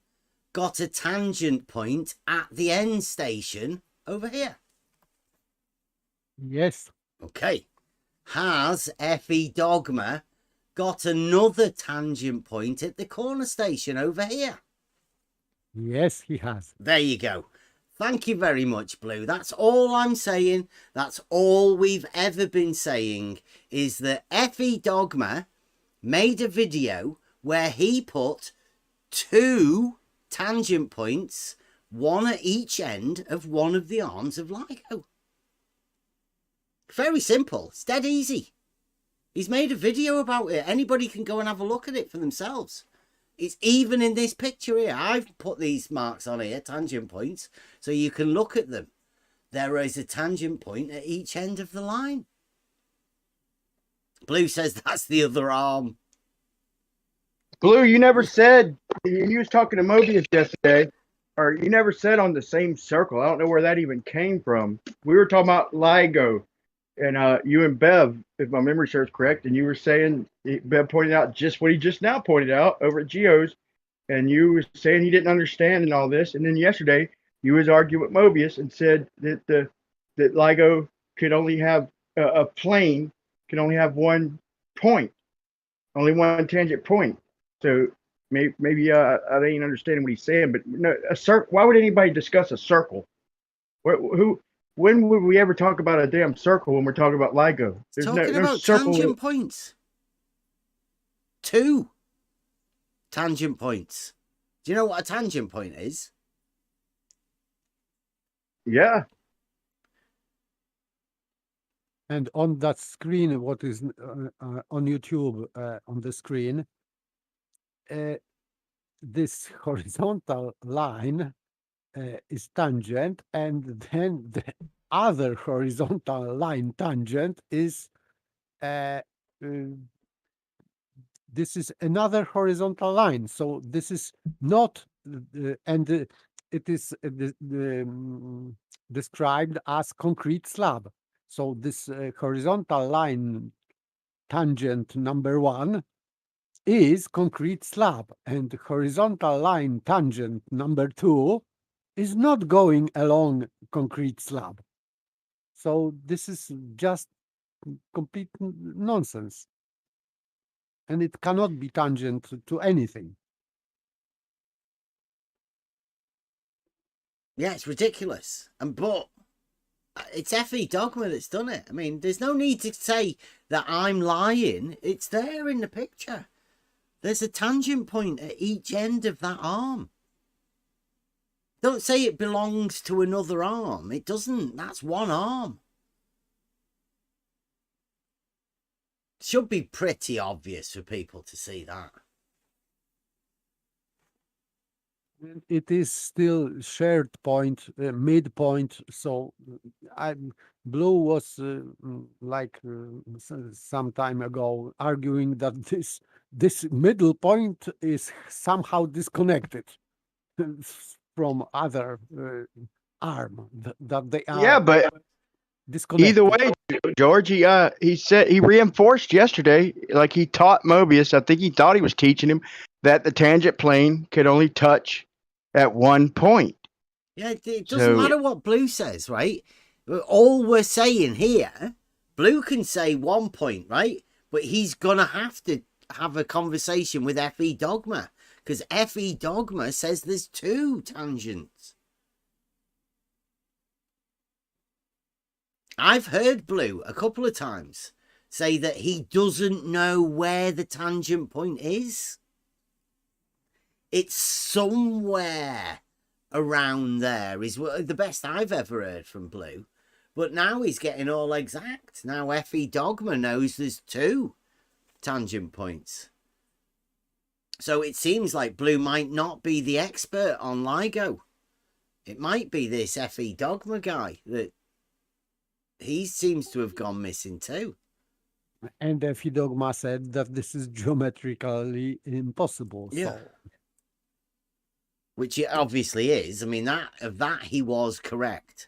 got a tangent point at the end station over here? Yes. Okay. Has FE Dogma got another tangent point at the corner station over here? Yes, he has. There you go. Thank you very much, Blue. That's all I'm saying. That's all we've ever been saying, is that FE Dogma made a video where he put two tangent points, one at each end of one of the arms of LIGO. Very simple. It's dead easy. He's made a video about it. Anybody can go and have a look at it for themselves. It's even in this picture here. I've put these marks on here, tangent points, so you can look at them. There is a tangent point at each end of the line. Blue says that's the other arm. Blue, you never said, you was talking to Mobius yesterday, or you never said on the same circle. I don't know where that even came from. We were talking about LIGO, and you and Bev, if my memory serves correct, and you were saying, Bev pointed out just what he just now pointed out over at Geo's, and you were saying he didn't understand and all this, and then yesterday you was arguing with Mobius and said that that LIGO could only have a plane, can only have one point, only one tangent point. So maybe I ain't understanding what he's saying, but no, a circle. Why would anybody discuss a circle? When would we ever talk about a damn circle when we're talking about LIGO? There's talking about tangent points. Two tangent points. Do you know what a tangent point is? Yeah. And on that screen, what is on YouTube on the screen, this horizontal line is tangent, and then the other horizontal line tangent is this is another horizontal line. So this is not, and it is described as concrete slab. So this horizontal line tangent number one is concrete slab, and horizontal line tangent number two is not going along concrete slab. So this is just complete nonsense. and it cannot be tangent to anything. Yeah, it's ridiculous. But it's FE Dogma that's done it. I mean, there's no need to say that I'm lying. It's there in the picture. There's a tangent point at each end of that arm. Don't say it belongs to another arm. It doesn't. That's one arm. Should be pretty obvious for people to see that. It is still shared point, midpoint. So Blue was some time ago arguing that this middle point is somehow disconnected from other arm, that they are Yeah, but disconnected. either way, George, he said he reinforced yesterday, like he taught Mobius. I think he thought he was teaching him that the tangent plane could only touch at one point. Yeah, it doesn't matter what Blue says, right? All we're saying here, Blue can say 1 point, right? But he's gonna have to have a conversation with FE Dogma, because FE Dogma says there's 2 tangents. I've heard Blue a couple of times say that he doesn't know where the tangent point is. It's somewhere around there, is the best I've ever heard from Blue. But now he's getting all exact. Now FE Dogma knows there's 2 tangent points. So it seems like Blue might not be the expert on LIGO. It might be this FE Dogma guy that he seems to have gone missing too. And FE Dogma said that this is geometrically impossible. Yeah. So. Which it obviously is. I mean, that he was correct.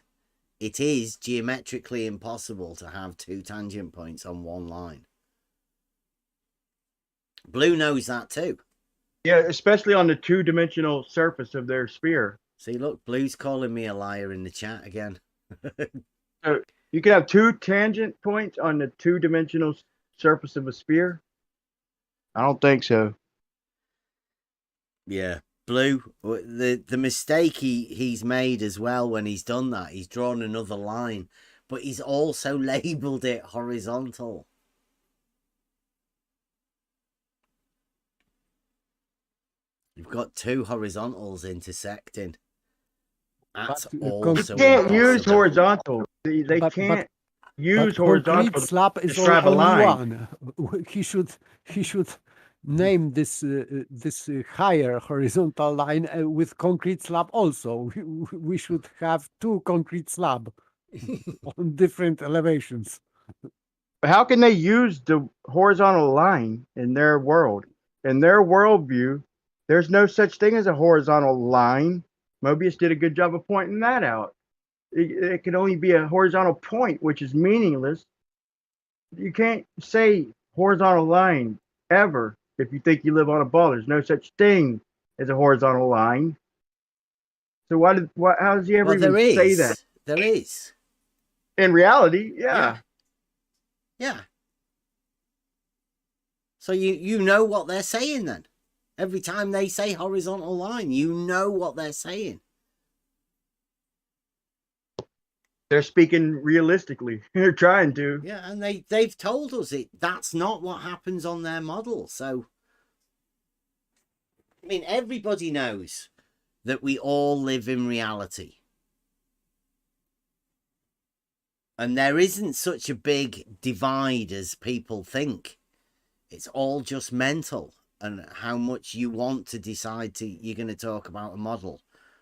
It is geometrically impossible to have 2 tangent points on one line. Blue knows that too. Yeah, especially on the 2-dimensional surface of their sphere. See, look, Blue's calling me a liar in the chat again. So you could have 2 tangent points on the 2-dimensional surface of a sphere? I don't think so. Yeah. Blue, the mistake he's made as well when he's done that, he's drawn another line, but he's also labelled it horizontal. You've got 2 horizontals intersecting. That's also you can't use impossible. horizontal. They can't use horizontal. Slab is describe a only line. one. He should name this higher horizontal line with concrete slab also. We should have 2 concrete slab on different elevations. How can they use the horizontal line in their world? In their worldview, there's no such thing as a horizontal line. Mobius did a good job of pointing that out. It can only be a horizontal point, which is meaningless. You can't say horizontal line ever if you think you live on a ball. There's no such thing as a horizontal line. So how does he ever even say that? There is. In reality, yeah. Yeah. So you know what they're saying then. Every time they say horizontal line, you know what they're saying. They're speaking realistically. They're trying to. Yeah, and they've told us that's not what happens on their model. So, I mean, everybody knows that we all live in reality. And there isn't such a big divide as people think. It's all just mental. And how much you want to decide you're going to talk about a model,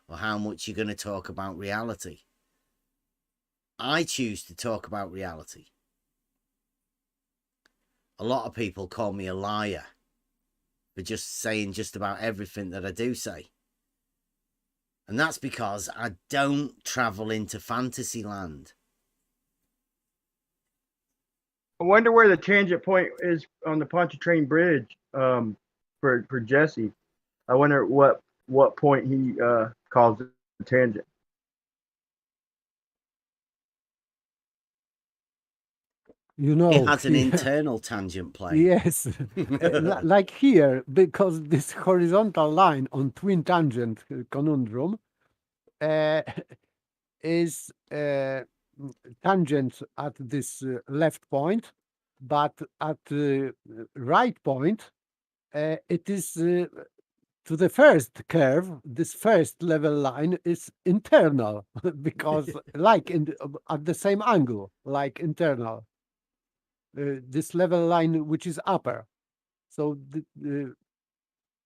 or how much you're going to talk about reality. I choose to talk about reality. A lot of people call me a liar for just saying just about everything that I do say. And that's because I don't travel into fantasy land. I wonder where the tangent point is on the Pontchartrain Bridge. For Jesse, I wonder what point he calls it a tangent. you It know, has an here- internal tangent plane. yes, like here, because this horizontal line on twin tangent conundrum is tangent at this left point, but at the right point, it is to the first curve. This first level line is internal because like at the same angle, like internal. This level line, which is upper. So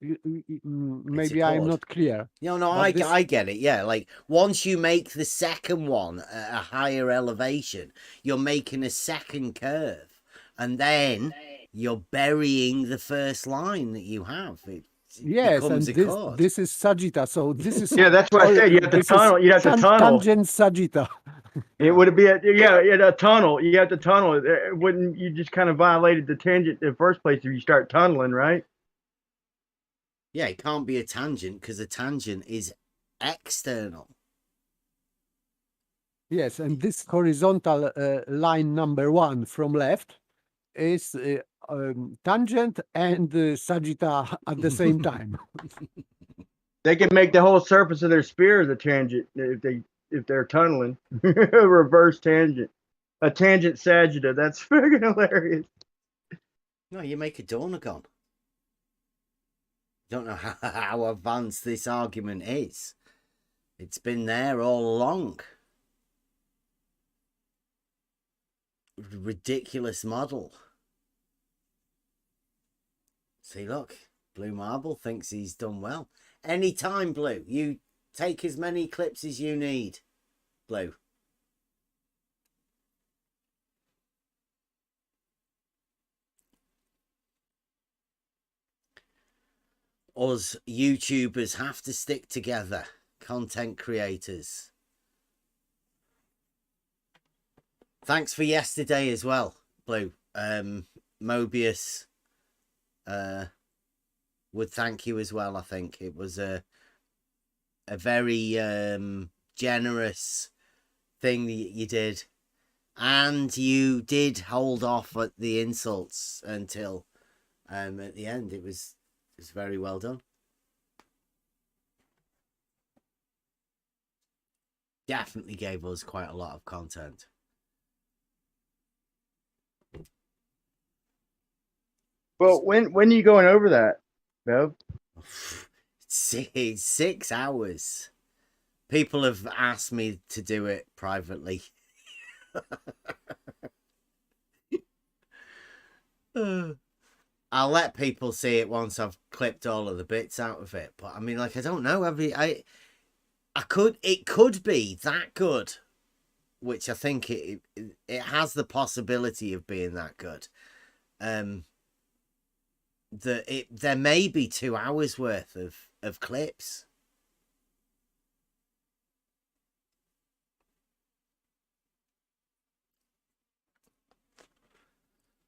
maybe I'm chord. not clear. No, But this- I get it. Yeah, like once you make the second one at a higher elevation, you're making a second curve, and then you're burying the first line that you have. It Yes, and becomes a chord. this is Sagitta. So this is Yeah, that's what I said. You have to this is tunnel. You have to tunnel. Tangent Sagitta. It would be a tunnel. You have to tunnel. It wouldn't you just kind of violated the tangent in the first place if you start tunneling, right? Yeah, it can't be a tangent because a tangent is external. Yes, and this horizontal line number 1 from left is tangent and Sagitta at the same time. They can make the whole surface of their sphere the tangent if they're tunneling. A reverse tangent. A tangent sagitta. That's freaking hilarious. No, you make a Dornagon. Don't know how advanced this argument is. It's been there all along. Ridiculous model. See, look, Blue Marble thinks he's done well. Anytime, Blue. You take as many clips as you need, Blue. Us YouTubers have to stick together. Content creators. Thanks for yesterday as well, Blue. Mobius would thank you as well. I think it was a very generous thing that you did, and you did hold off at the insults until at the end. It was very well done. Definitely gave us quite a lot of content. Well, when are you going over that, Bev? 6 hours. People have asked me to do it privately. I'll let people see it once I've clipped all of the bits out of it. But I mean, like, I don't know. It could be that good, which I think it has the possibility of being that good. There may be 2 hours worth of clips.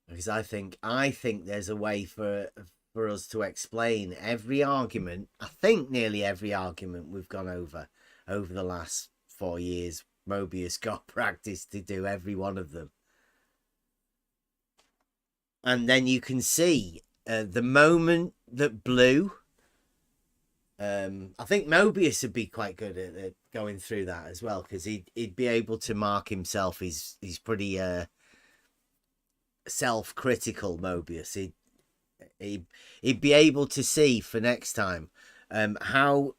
Because I think there's a way for us to explain every argument. I think nearly every argument we've gone over the last 4 years. Mobius got practice to do every one of them. And then you can see the moment that Blue, I think Mobius would be quite good at going through that as well, because he'd be able to mark himself. He's pretty self-critical, Mobius. He'd be able to see for next time how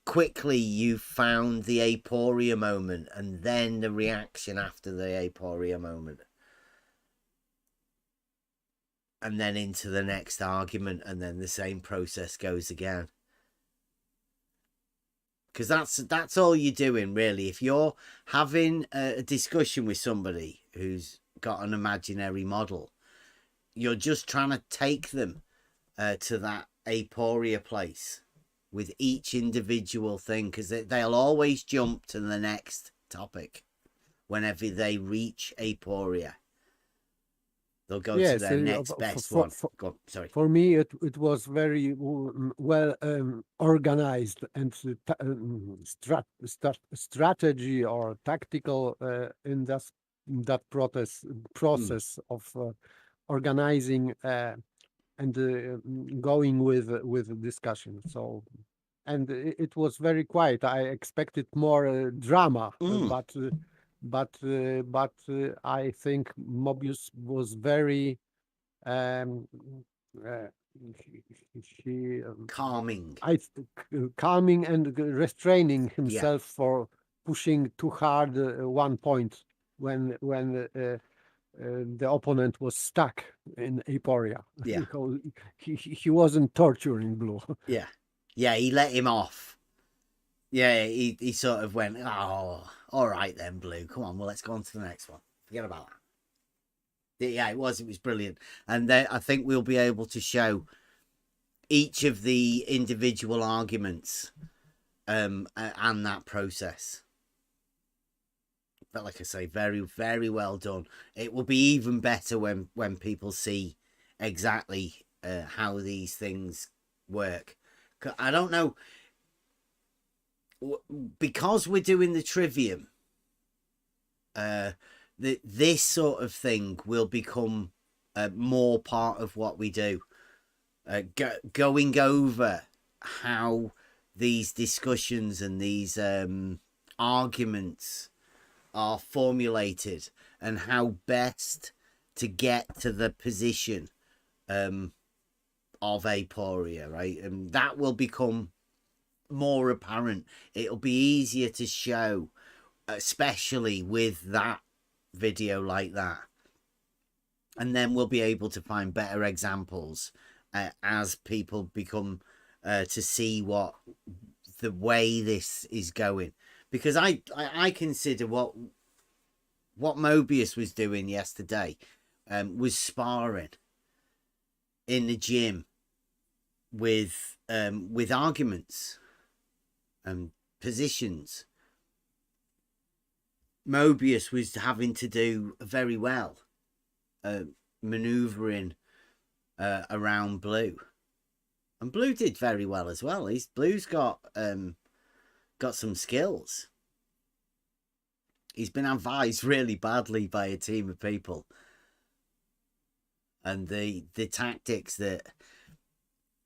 quickly you found the aporia moment and then the reaction after the aporia moment. And then into the next argument, and then the same process goes again. Because that's all you're doing, really. If you're having a discussion with somebody who's got an imaginary model, you're just trying to take them to that aporia place with each individual thing, because they'll always jump to the next topic whenever they reach aporia. They'll go to their next best one. Go on, sorry. For me, it was very well organized, and strategy or tactical in that process of organizing and going with discussion. So, and it was very quiet. I expected more drama, but I think Mobius was very um, uh, he Calming. calming and restraining Yeah. himself for pushing too hard one point when the opponent was stuck in aporia. Yeah. So he wasn't torturing Blue. Yeah. Yeah, he let him off. Yeah, he sort of went, oh, all right then, Blue. Come on, well, let's go on to the next one. Forget about that. Yeah, it was brilliant. And then I think we'll be able to show each of the individual arguments and that process. But like I say, very, very well done. It will be even better when people see exactly how these things work. I don't know, because we're doing the trivium, this sort of thing will become more part of what we do. Going over how these discussions and these arguments are formulated and how best to get to the position of aporia, right? And that will become more apparent. It'll be easier to show, especially with that video like that. And then we'll be able to find better examples as people become to see what the way this is going. Because I consider what Mobius was doing yesterday was sparring in the gym with arguments and positions. Mobius was having to do very well maneuvering around Blue, and Blue did very well as well. Blue's got some skills. He's been advised really badly by a team of people, and the tactics that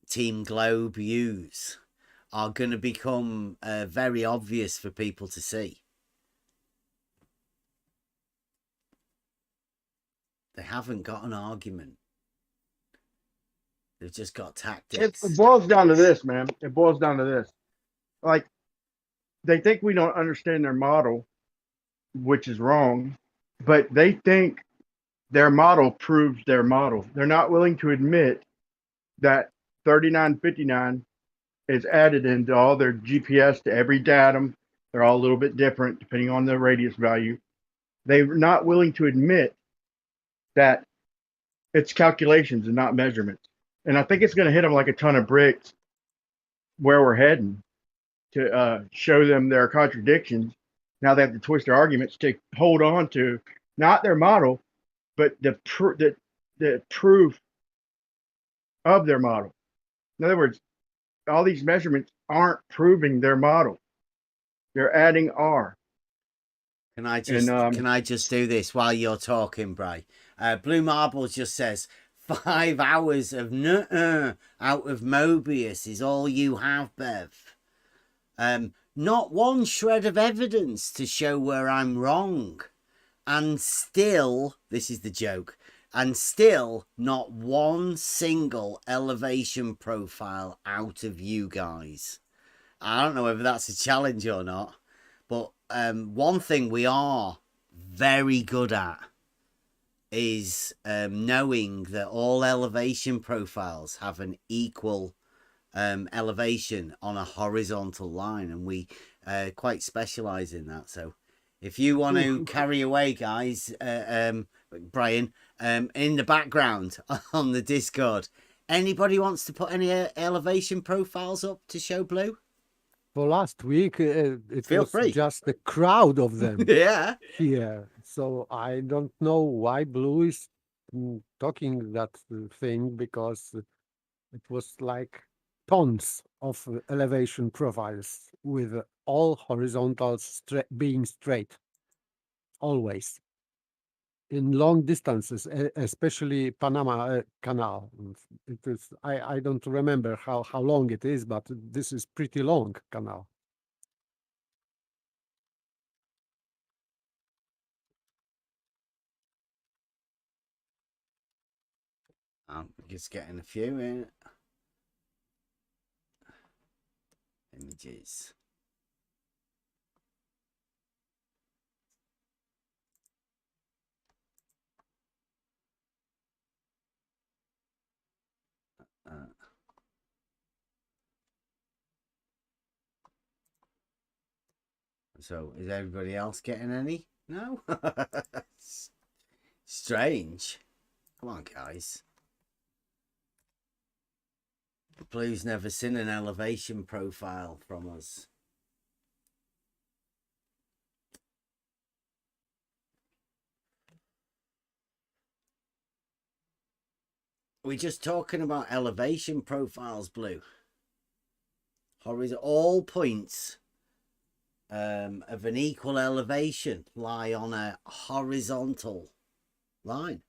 Team Globe use are going to become very obvious for people to see. They haven't got an argument. They've just got tactics. It boils down to this, man. It boils down to this. Like, they think we don't understand their model, which is wrong, but they think their model proves their model. They're not willing to admit that 3959 is added into all their GPS to every datum. They're all a little bit different depending on the radius value. They're not willing to admit that it's calculations and not measurements. And I think it's going to hit them like a ton of bricks where we're heading to show them their contradictions. Now they have to twist their arguments to hold on to not their model, but the proof of their model. In other words, all these measurements aren't proving their model. They're adding R. Can I just do this while you're talking, Bri? Blue Marbles just says 5 hours of nuh-uh out of Mobius is all you have, Bev. Not one shred of evidence to show where I'm wrong. And still, this is the joke, and still not one single elevation profile out of you guys. I don't know whether that's a challenge or not, but one thing we are very good at is knowing that all elevation profiles have an equal elevation on a horizontal line, and we quite specialize in that. So if you want to carry away, guys, Brian, in the background on the Discord, anybody wants to put any elevation profiles up to show Blue? For last week, it Feel was free. just a crowd of them Yeah. here. So I don't know why Blue is talking that thing, because it was like tons of elevation profiles with all horizontals being straight, always. in long distances, especially Panama Canal. It is, I don't remember how long it is, but this is pretty long canal. I'm just getting a few in. Images. So, is everybody else getting any? No? Strange. Come on, guys. Blue's never seen an elevation profile from us. We're just talking about elevation profiles, Blue. All points of an equal elevation lie on a horizontal line.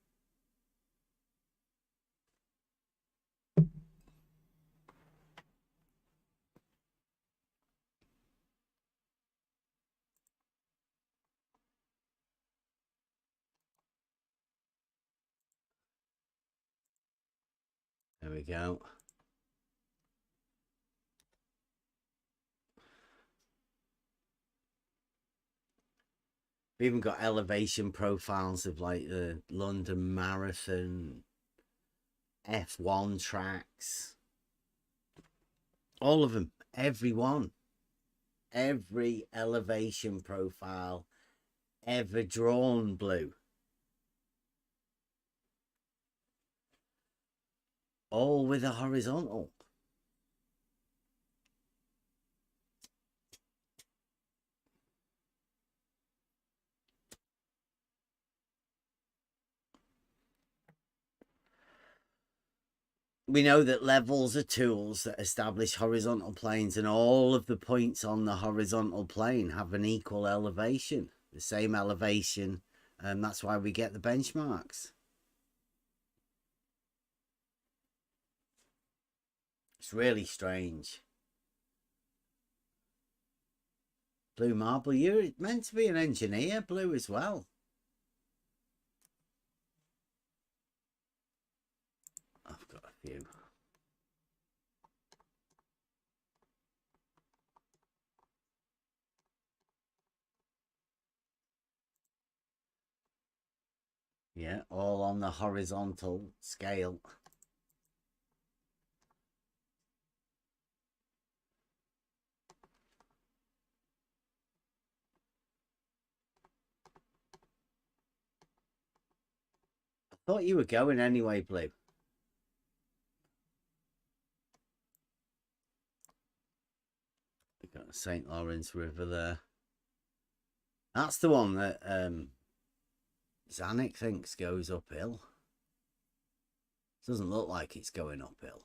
There we go. We even got elevation profiles of like the London Marathon, F1 tracks. All of them, every one. Every elevation profile ever drawn, Blue. All with a horizontal. We know that levels are tools that establish horizontal planes, and all of the points on the horizontal plane have an equal elevation, the same elevation, and that's why we get the benchmarks. It's really strange. Blue Marble, you're meant to be an engineer, Blue, as well. I've got a few. Yeah, all on the horizontal scale. I thought you were going anyway, Blue. We've got the St. Lawrence River there. That's the one that Zanuck thinks goes uphill. Doesn't look like it's going uphill.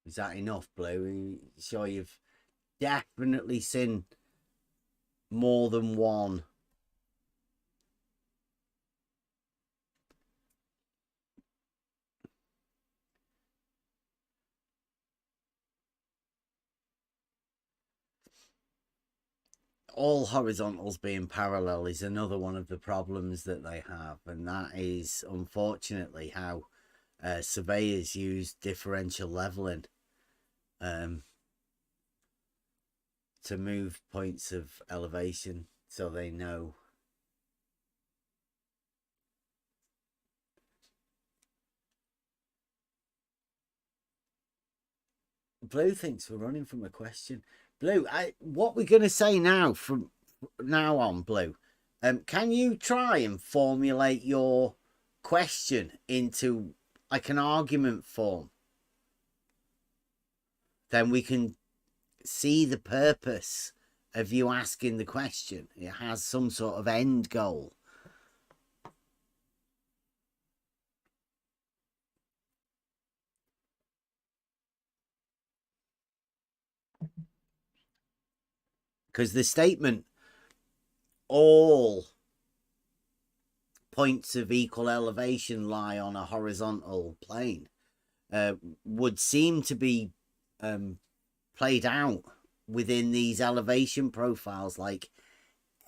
Is that enough, Blue? Are you sure you've definitely seen more than one? All horizontals being parallel is another one of the problems that they have, and that is unfortunately how surveyors use differential leveling to move points of elevation so they know. Blue thinks we're running from a question. Blue, what we're going to say now from now on, Blue, can you try and formulate your question into like an argument form? Then we can see the purpose of you asking the question. It has some sort of end goal. Because the statement, all points of equal elevation lie on a horizontal plane, would seem to be played out within these elevation profiles, like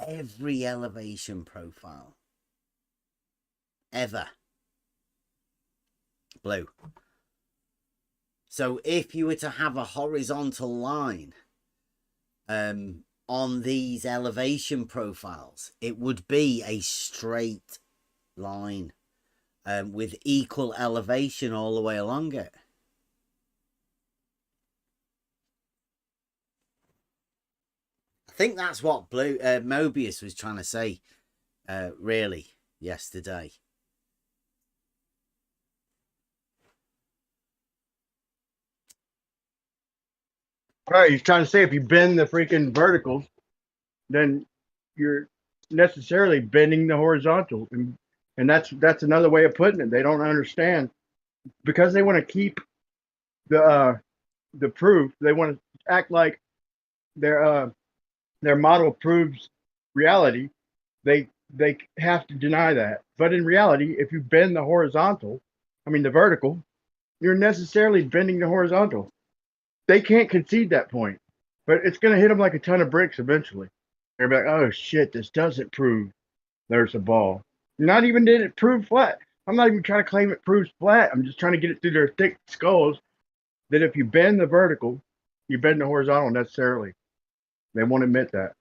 every elevation profile ever. Blue. So if you were to have a horizontal line on these elevation profiles, it would be a straight line with equal elevation all the way along it. I think that's what Mobius was trying to say, really, yesterday. Right, he's trying to say if you bend the freaking verticals, then you're necessarily bending the horizontal, and that's another way of putting it. They don't understand because they want to keep the proof. They want to act like their model proves reality. They have to deny that. But in reality, if you bend the horizontal, the vertical, you're necessarily bending the horizontal. They can't concede that point, but it's going to hit them like a ton of bricks eventually. They're like, oh shit, this doesn't prove there's a ball. Not even did it prove flat. I'm not even trying to claim it proves flat. I'm just trying to get it through their thick skulls that if you bend the vertical, you bend the horizontal necessarily. They won't admit that.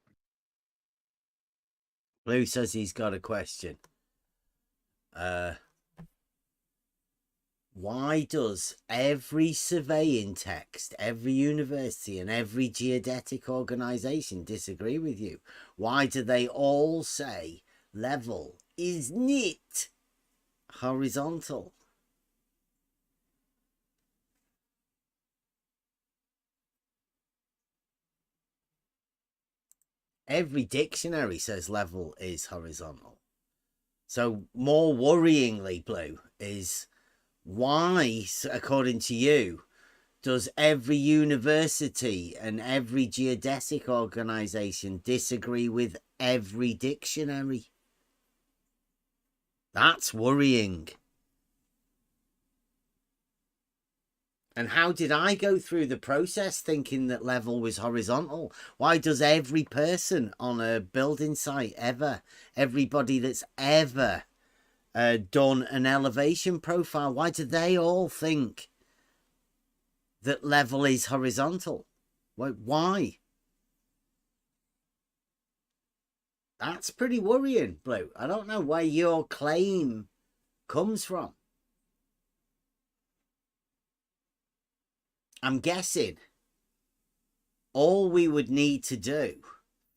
Blue says he's got a question. Why does every surveying text, every university and every geodetic organization disagree with you? Why do they all say level is not horizontal? Every dictionary says level is horizontal. So more worryingly, Blue, is why, according to you, does every university and every geodetic organization disagree with every dictionary? That's worrying. And how did I go through the process thinking that level was horizontal? Why does every person on a building site ever, everybody that's ever done an elevation profile, why do they all think that level is horizontal? Why? That's pretty worrying, Blue. I don't know where your claim comes from. I'm guessing all we would need to do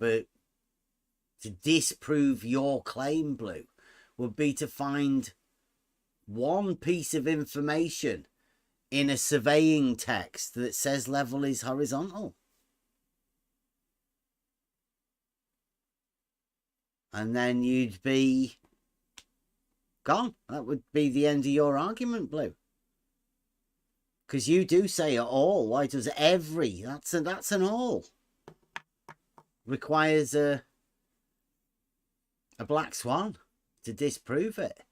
to disprove your claim, Blue, would be to find one piece of information in a surveying text that says level is horizontal. And then you'd be gone. That would be the end of your argument, Blue. Because you do say all. Why does every? That's an all. Requires a black swan to disprove it.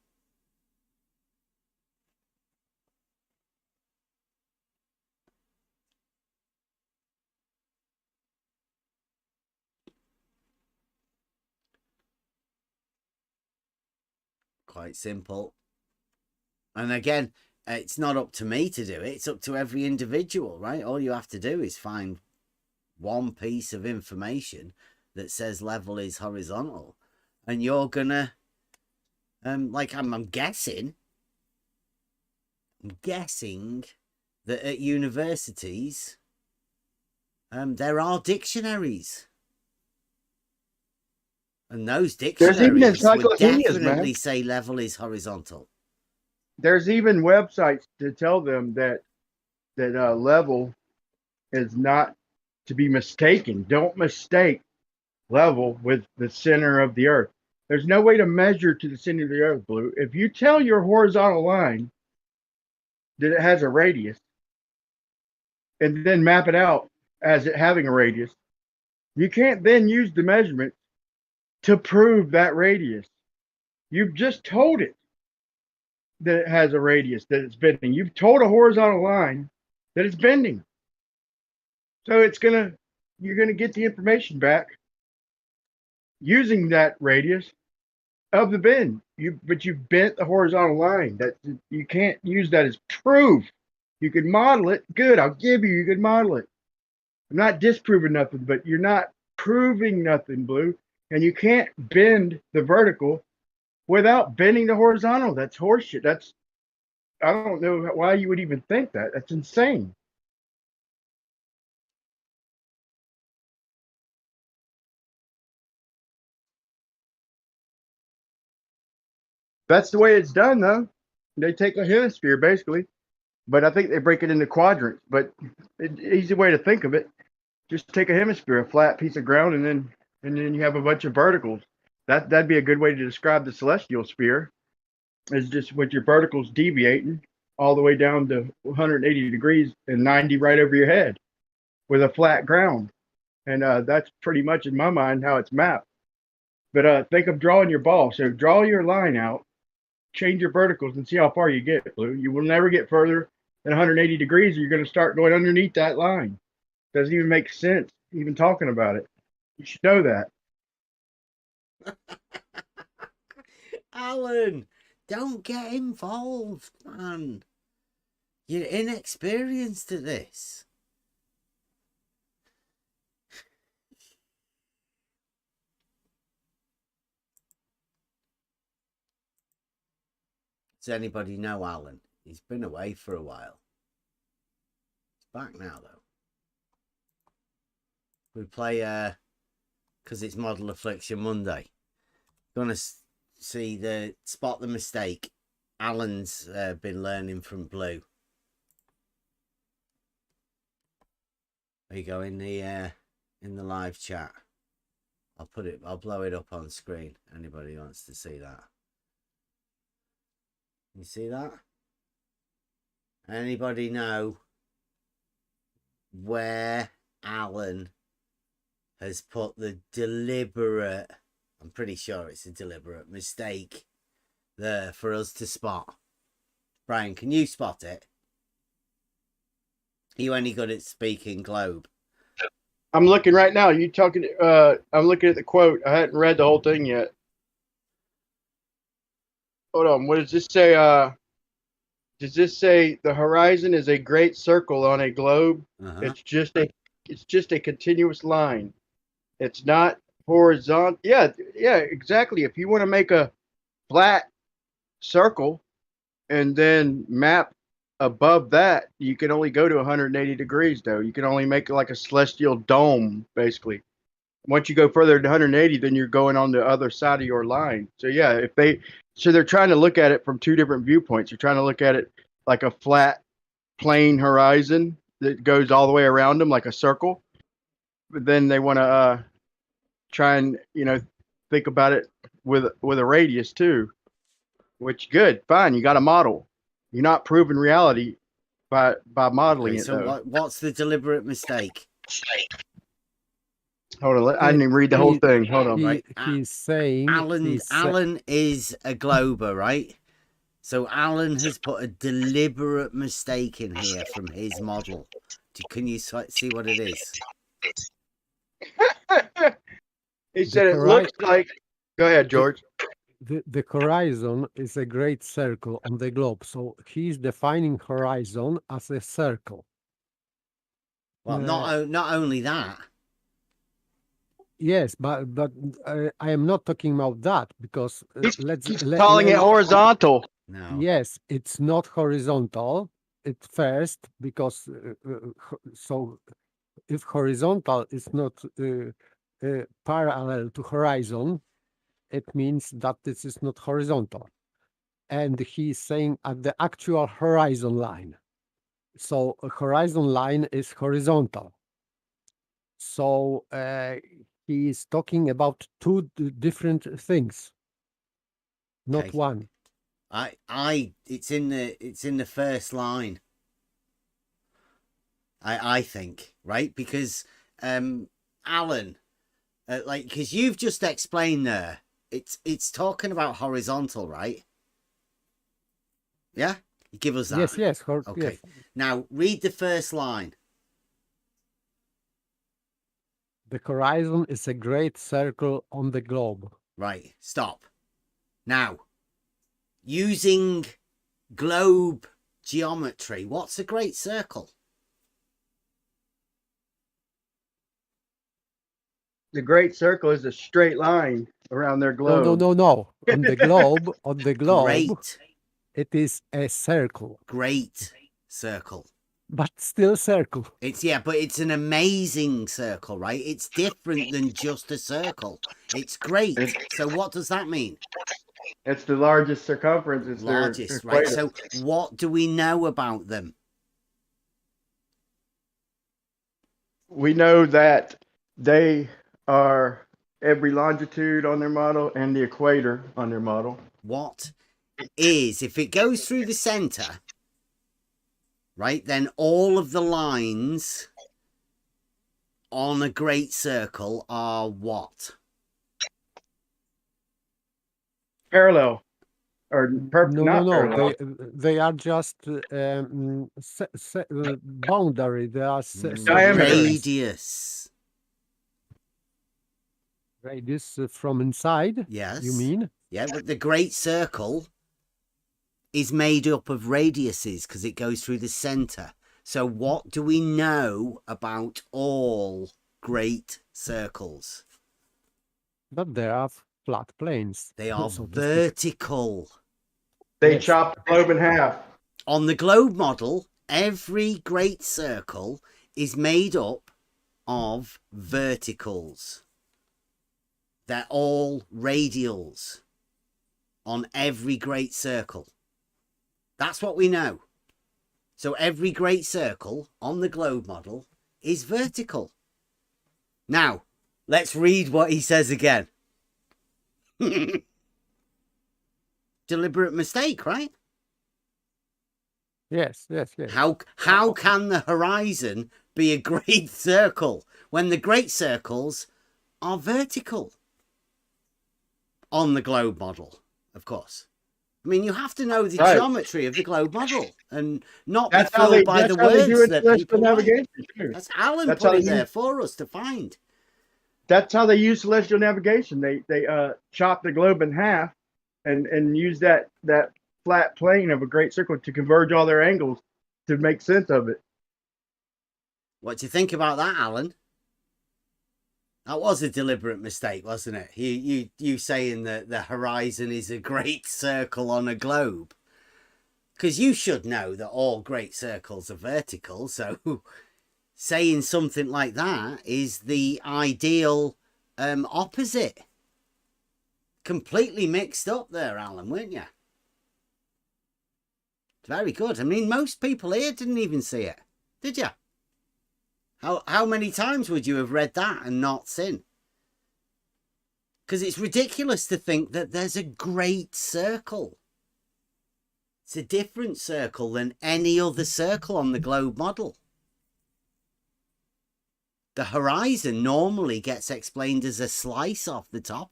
Quite simple. And again, it's not up to me to do it. It's up to every individual, right? All you have to do is find one piece of information that says level is horizontal. And you're gonna, I'm guessing that at universities, there are dictionaries. And those dictionaries would definitely say level is horizontal. There's even websites to tell them that level is not to be mistaken. Don't mistake level with the center of the earth. There's no way to measure to the center of the earth, Blue. If you tell your horizontal line that it has a radius and then map it out as it having a radius, You can't then use the measurement to prove that radius. You've just told it that it has a radius, that it's bending. You've told a horizontal line that it's bending. So you're gonna get the information back using that radius of the bend. But you bent the horizontal line. That you can't use that as proof. You could model it. Good, I'll give you could model it. I'm not disproving nothing, but you're not proving nothing, Blue. And you can't bend the vertical without bending the horizontal. That's horseshit. I don't know why you would even think that. That's insane. That's the way it's done, though. They take a hemisphere, basically, but I think they break it into quadrants. But easy way to think of it, just take a hemisphere, a flat piece of ground, and then you have a bunch of verticals. That'd be a good way to describe the celestial sphere. Is just with your verticals deviating all the way down to 180 degrees and 90 right over your head with a flat ground. And that's pretty much in my mind how it's mapped. But think of drawing your ball. So draw your line out, change your verticals, and see how far you get, Blue. You will never get further than 180 degrees, or you're going to start going underneath that line. Doesn't even make sense even talking about it. You should know that. Alan, don't get involved, man. You're inexperienced at this. Does anybody know Alan? He's been away for a while. He's back now, though. We play, because it's Model Affliction Monday. Gonna see spot the mistake. Alan's been learning from Blue. There you go in the live chat. I'll blow it up on screen. Anybody wants to see that? You see that? Anybody know where Alan has put the deliberate, I'm pretty sure it's a deliberate mistake there for us to spot? Brian, can you spot it? Are you any good at speaking globe? I'm looking right now. You talking? I'm looking at the quote. I hadn't read the whole thing yet. Hold on. What does this say? Does this say the horizon is a great circle on a globe? It's just a continuous line. It's not horizontal. Yeah, exactly. If you want to make a flat circle and then map above that, you can only go to 180 degrees, though. You can only make it like a celestial dome, basically. Once you go further than 180, then you're going on the other side of your line. So yeah, they're trying to look at it from two different viewpoints. You're trying to look at it like a flat, plane horizon that goes all the way around them like a circle. But then they want to try and think about it with a radius too. Which good, fine. You got a model. You're not proving reality by modeling it. So though. what's the deliberate mistake? Hold on, I didn't even read the whole thing. Hold on. Right. He's saying Alan is a glober, right? So Alan has put a deliberate mistake in here from his model. Can you see what it is? He said it looks like. Go ahead, George. The horizon is a great circle on the globe. So he's defining horizon as a circle. Well, not only that. Yes, but I am not talking about that because He's calling it horizontal. No. Yes, it's not horizontal at first because so if horizontal is not parallel to horizon, it means that this is not horizontal. And he's saying at the actual horizon line. So a horizon line is horizontal. So he is talking about two different things, not Okay. one. It's in the first line. I think, right? Because Alan Like, because you've just explained there, it's talking about horizontal, right? Yeah, give us that. Yes, yes, Okay. yes. Now read the first line. The horizon is a great circle on the globe. Right. Stop. Now, using globe geometry, what's a great circle? The great circle is a straight line around their globe. No. On the globe, Great. it is a circle, Great circle. but still circle. But it's an amazing circle, right? It's different than just a circle. It's great. So what does that mean? It's the largest circumference. It's Largest, their right? equator. So what do we know about them? We know that they are every longitude on their model and the equator on their model. What is, if it goes through the center, right, then all of the lines on a great circle are what? Parallel. Or not parallel. They are just boundary. They are Diameter. Radius. radius from inside. Yes. You mean? Yeah, but the great circle is made up of radiuses because it goes through the center. So what do we know about all great circles? But they are flat planes. They are so to speak. vertical. They Yes. chop the globe in half. On the globe model, every great circle is made up of verticals. They're all radials on every great circle. That's what we know. So every great circle on the globe model is vertical. Now, let's read what he says again. Deliberate mistake, right? Yes. How can the horizon be a great circle when the great circles are vertical on the globe model, of course? I mean, you have to know the Right. geometry of the globe model and not be That's how they, fooled by that's the how they do words that celestial people write. navigation too. That's Alan That's put how it they there use- for us to find. That's how they use celestial navigation. They chop the globe in half and use that flat plane of a great circle to converge all their angles to make sense of it. What do you think about that, Alan? That was a deliberate mistake, wasn't it? You saying that the horizon is a great circle on a globe. Because you should know that all great circles are vertical, so saying something like that is the ideal opposite. Completely mixed up there, Alan, weren't you? Very good. I mean, most people here didn't even see it, did you? How many times would you have read that and not seen? Because it's ridiculous to think that there's a great circle. It's a different circle than any other circle on the globe model. The horizon normally gets explained as a slice off the top.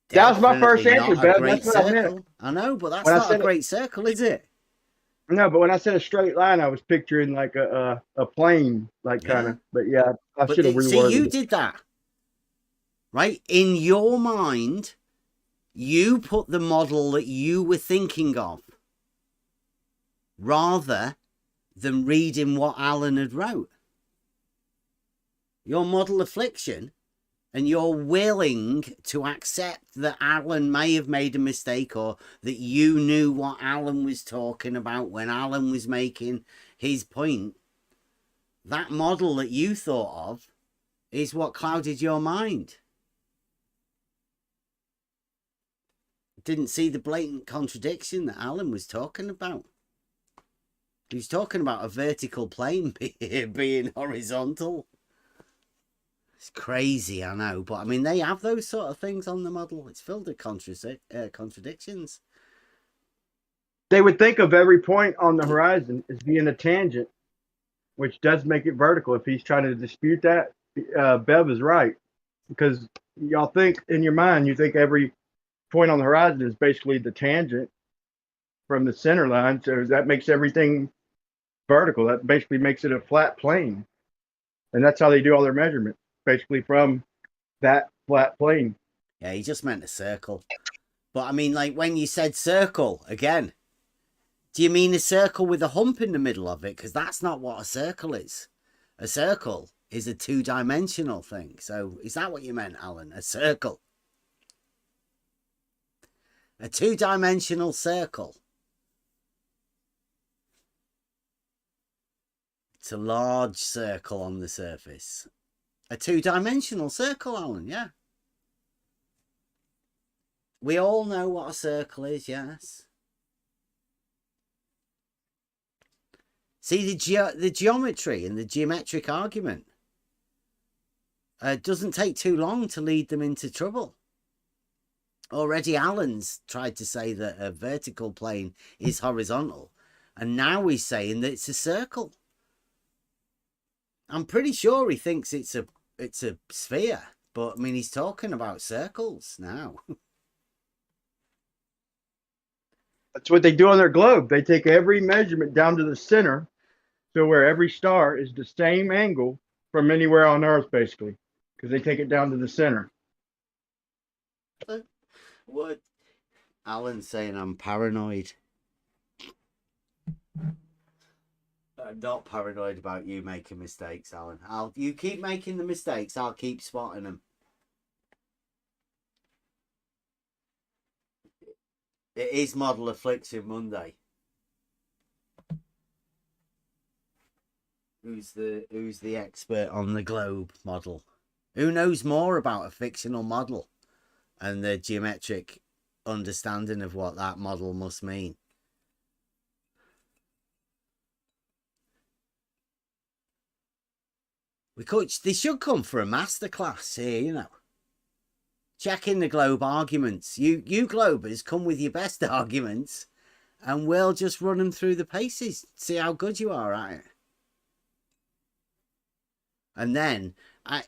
That was my first Definitely answer, not a Bev. great That's what I meant. circle. I know, but that's When I not a said it- great circle, is it? No, but when I said a straight line, I was picturing like a plane, like Yeah. kind of. But yeah, I But should have see, reworded you it. did that, right? In your mind, you put the model that you were thinking of rather than reading what Alan had wrote. Your model Affliction, and you're willing to accept that Alan may have made a mistake or that you knew what Alan was talking about when Alan was making his point. That model that you thought of is what clouded your mind. Didn't see the blatant contradiction that Alan was talking about. He was talking about a vertical plane being horizontal. It's crazy, I know, but I mean, they have those sort of things on the model. It's filled with contradictions. They would think of every point on the horizon as being a tangent, which does make it vertical. If he's trying to dispute that, Bev is right. because y'all think in your mind, you think every point on the horizon is basically the tangent from the center line. So that makes everything vertical. That basically makes it a flat plane. And that's how they do all their measurements, basically from that flat plane. Yeah, he just meant a circle. But I mean, like when you said circle again, do you mean a circle with a hump in the middle of it? Because that's not what a circle is. A circle is a two-dimensional thing. So is that what you meant, Alan? A circle? A two-dimensional circle. It's a large circle on the surface. A two-dimensional circle, Alan, yeah. We all know what a circle is, yes. See, the geometry and the geometric argument doesn't take too long to lead them into trouble. Already Alan's tried to say that a vertical plane is horizontal, and now he's saying that it's a circle. I'm pretty sure he thinks it's a sphere, but I mean he's talking about circles now. That's what they do on their globe. They take every measurement down to the center, so where every star is the same angle from anywhere on Earth, basically, because they take it down to the center. What? Alan's saying I'm paranoid. I'm not paranoid about you making mistakes, Alan. You keep making the mistakes, I'll keep spotting them. It is Model Affliction Monday. Who's the expert on the globe model? Who knows more about a fictional model and the geometric understanding of what that model must mean? They should come for a masterclass here, you know. Checking the globe arguments. You globers come with your best arguments and we'll just run them through the paces. See how good you are at it. And then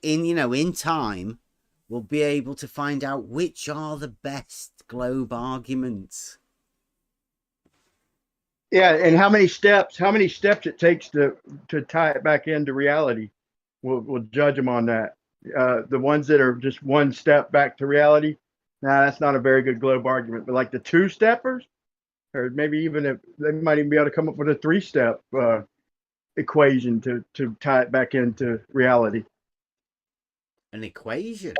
in time, we'll be able to find out which are the best globe arguments. Yeah, and how many steps it takes to tie it back into reality. We'll judge them on that. The ones that are just one step back to reality, that's not a very good globe argument. But like the two-steppers, or maybe even if they might even be able to come up with a three-step equation to tie it back into reality. An equation?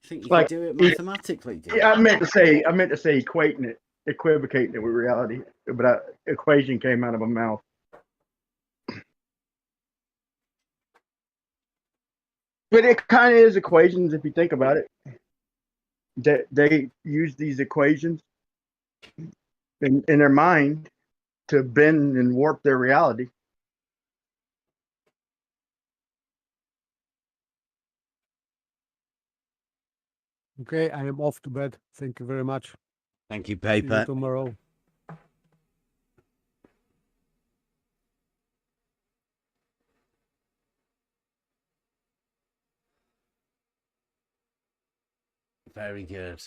You think you Like, can do it mathematically? Yeah, I meant to say equating it, equivocating it with reality, but equation came out of my mouth. But it kind of is equations if you think about it. They use these equations in their mind to bend and warp their reality. Okay, I am off to bed. Thank you very much. Thank you, See you Paper. tomorrow. Very good.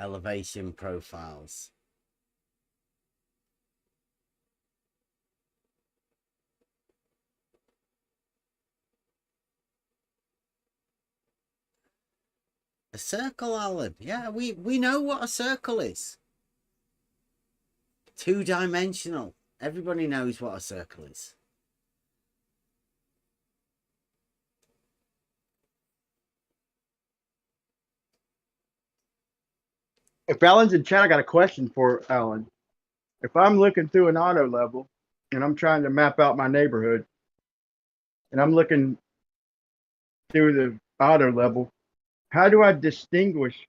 Elevation profiles. A circle, Alan. Yeah, we know what a circle is. Two-dimensional. Everybody knows what a circle is. If Alan's in chat, I got a question for Alan. If I'm looking through an auto level and I'm trying to map out my neighborhood, and I'm looking through the auto level, how do I distinguish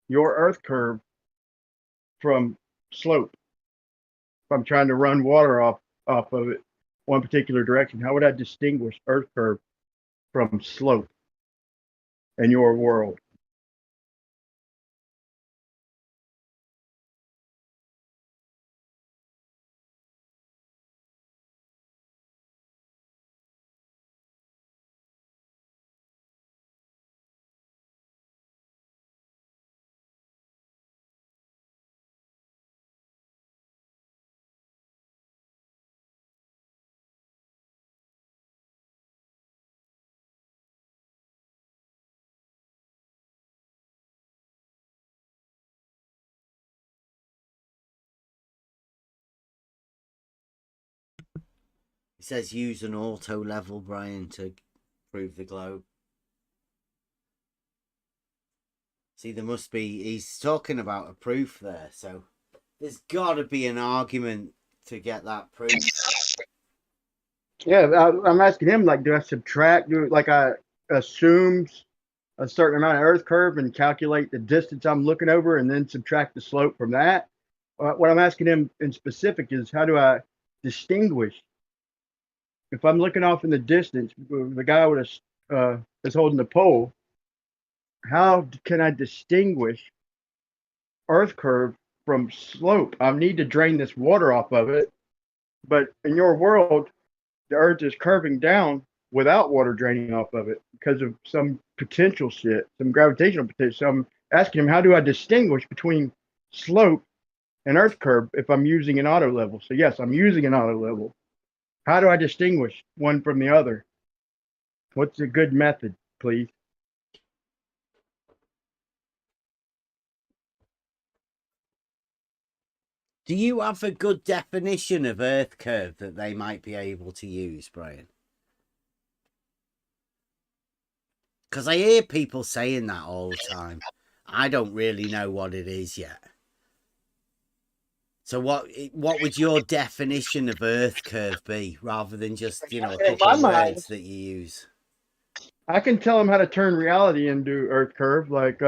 your earth curve from slope? If I'm trying to run water off of it one particular direction, how would I distinguish earth curve from slope in your world? It says use an auto level, Brian, to prove the globe. See, there must be, he's talking about a proof there, so there's got to be an argument to get that proof. Yeah, I'm asking him, like, do I subtract, like I assumes a certain amount of earth curve and calculate the distance I'm looking over and then subtract the slope from that? What I'm asking him in specific is, how do I distinguish? If I'm looking off in the distance, the guy with is holding the pole, how can I distinguish earth curve from slope? I need to drain this water off of it, but in your world, the earth is curving down without water draining off of it because of some potential shit, some gravitational potential. So I'm asking him, how do I distinguish between slope and earth curve if I'm using an auto level? So yes, I'm using an auto level. How do I distinguish one from the other? What's a good method, please? Do you have a good definition of earth curve that they might be able to use, Brian? Because I hear people saying that all the time. I don't really know what it is yet. So what would your definition of earth curve be, rather than just, a couple of words that you use? I can tell them how to turn reality into earth curve, like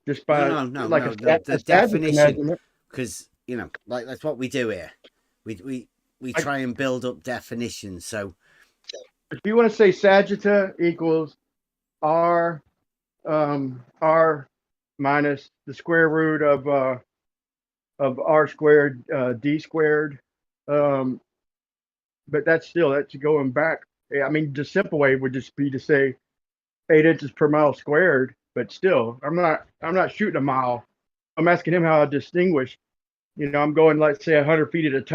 just by the definition, because like that's what we do here. We try and build up definitions. So if you want to say sagitta equals r minus the square root of r squared d squared, but that's going back. I mean, the simple way would just be to say 8 inches per mile squared, but still, I'm not shooting a mile. I'm asking him how I distinguish. I'm going, let's say, 100 feet at a time.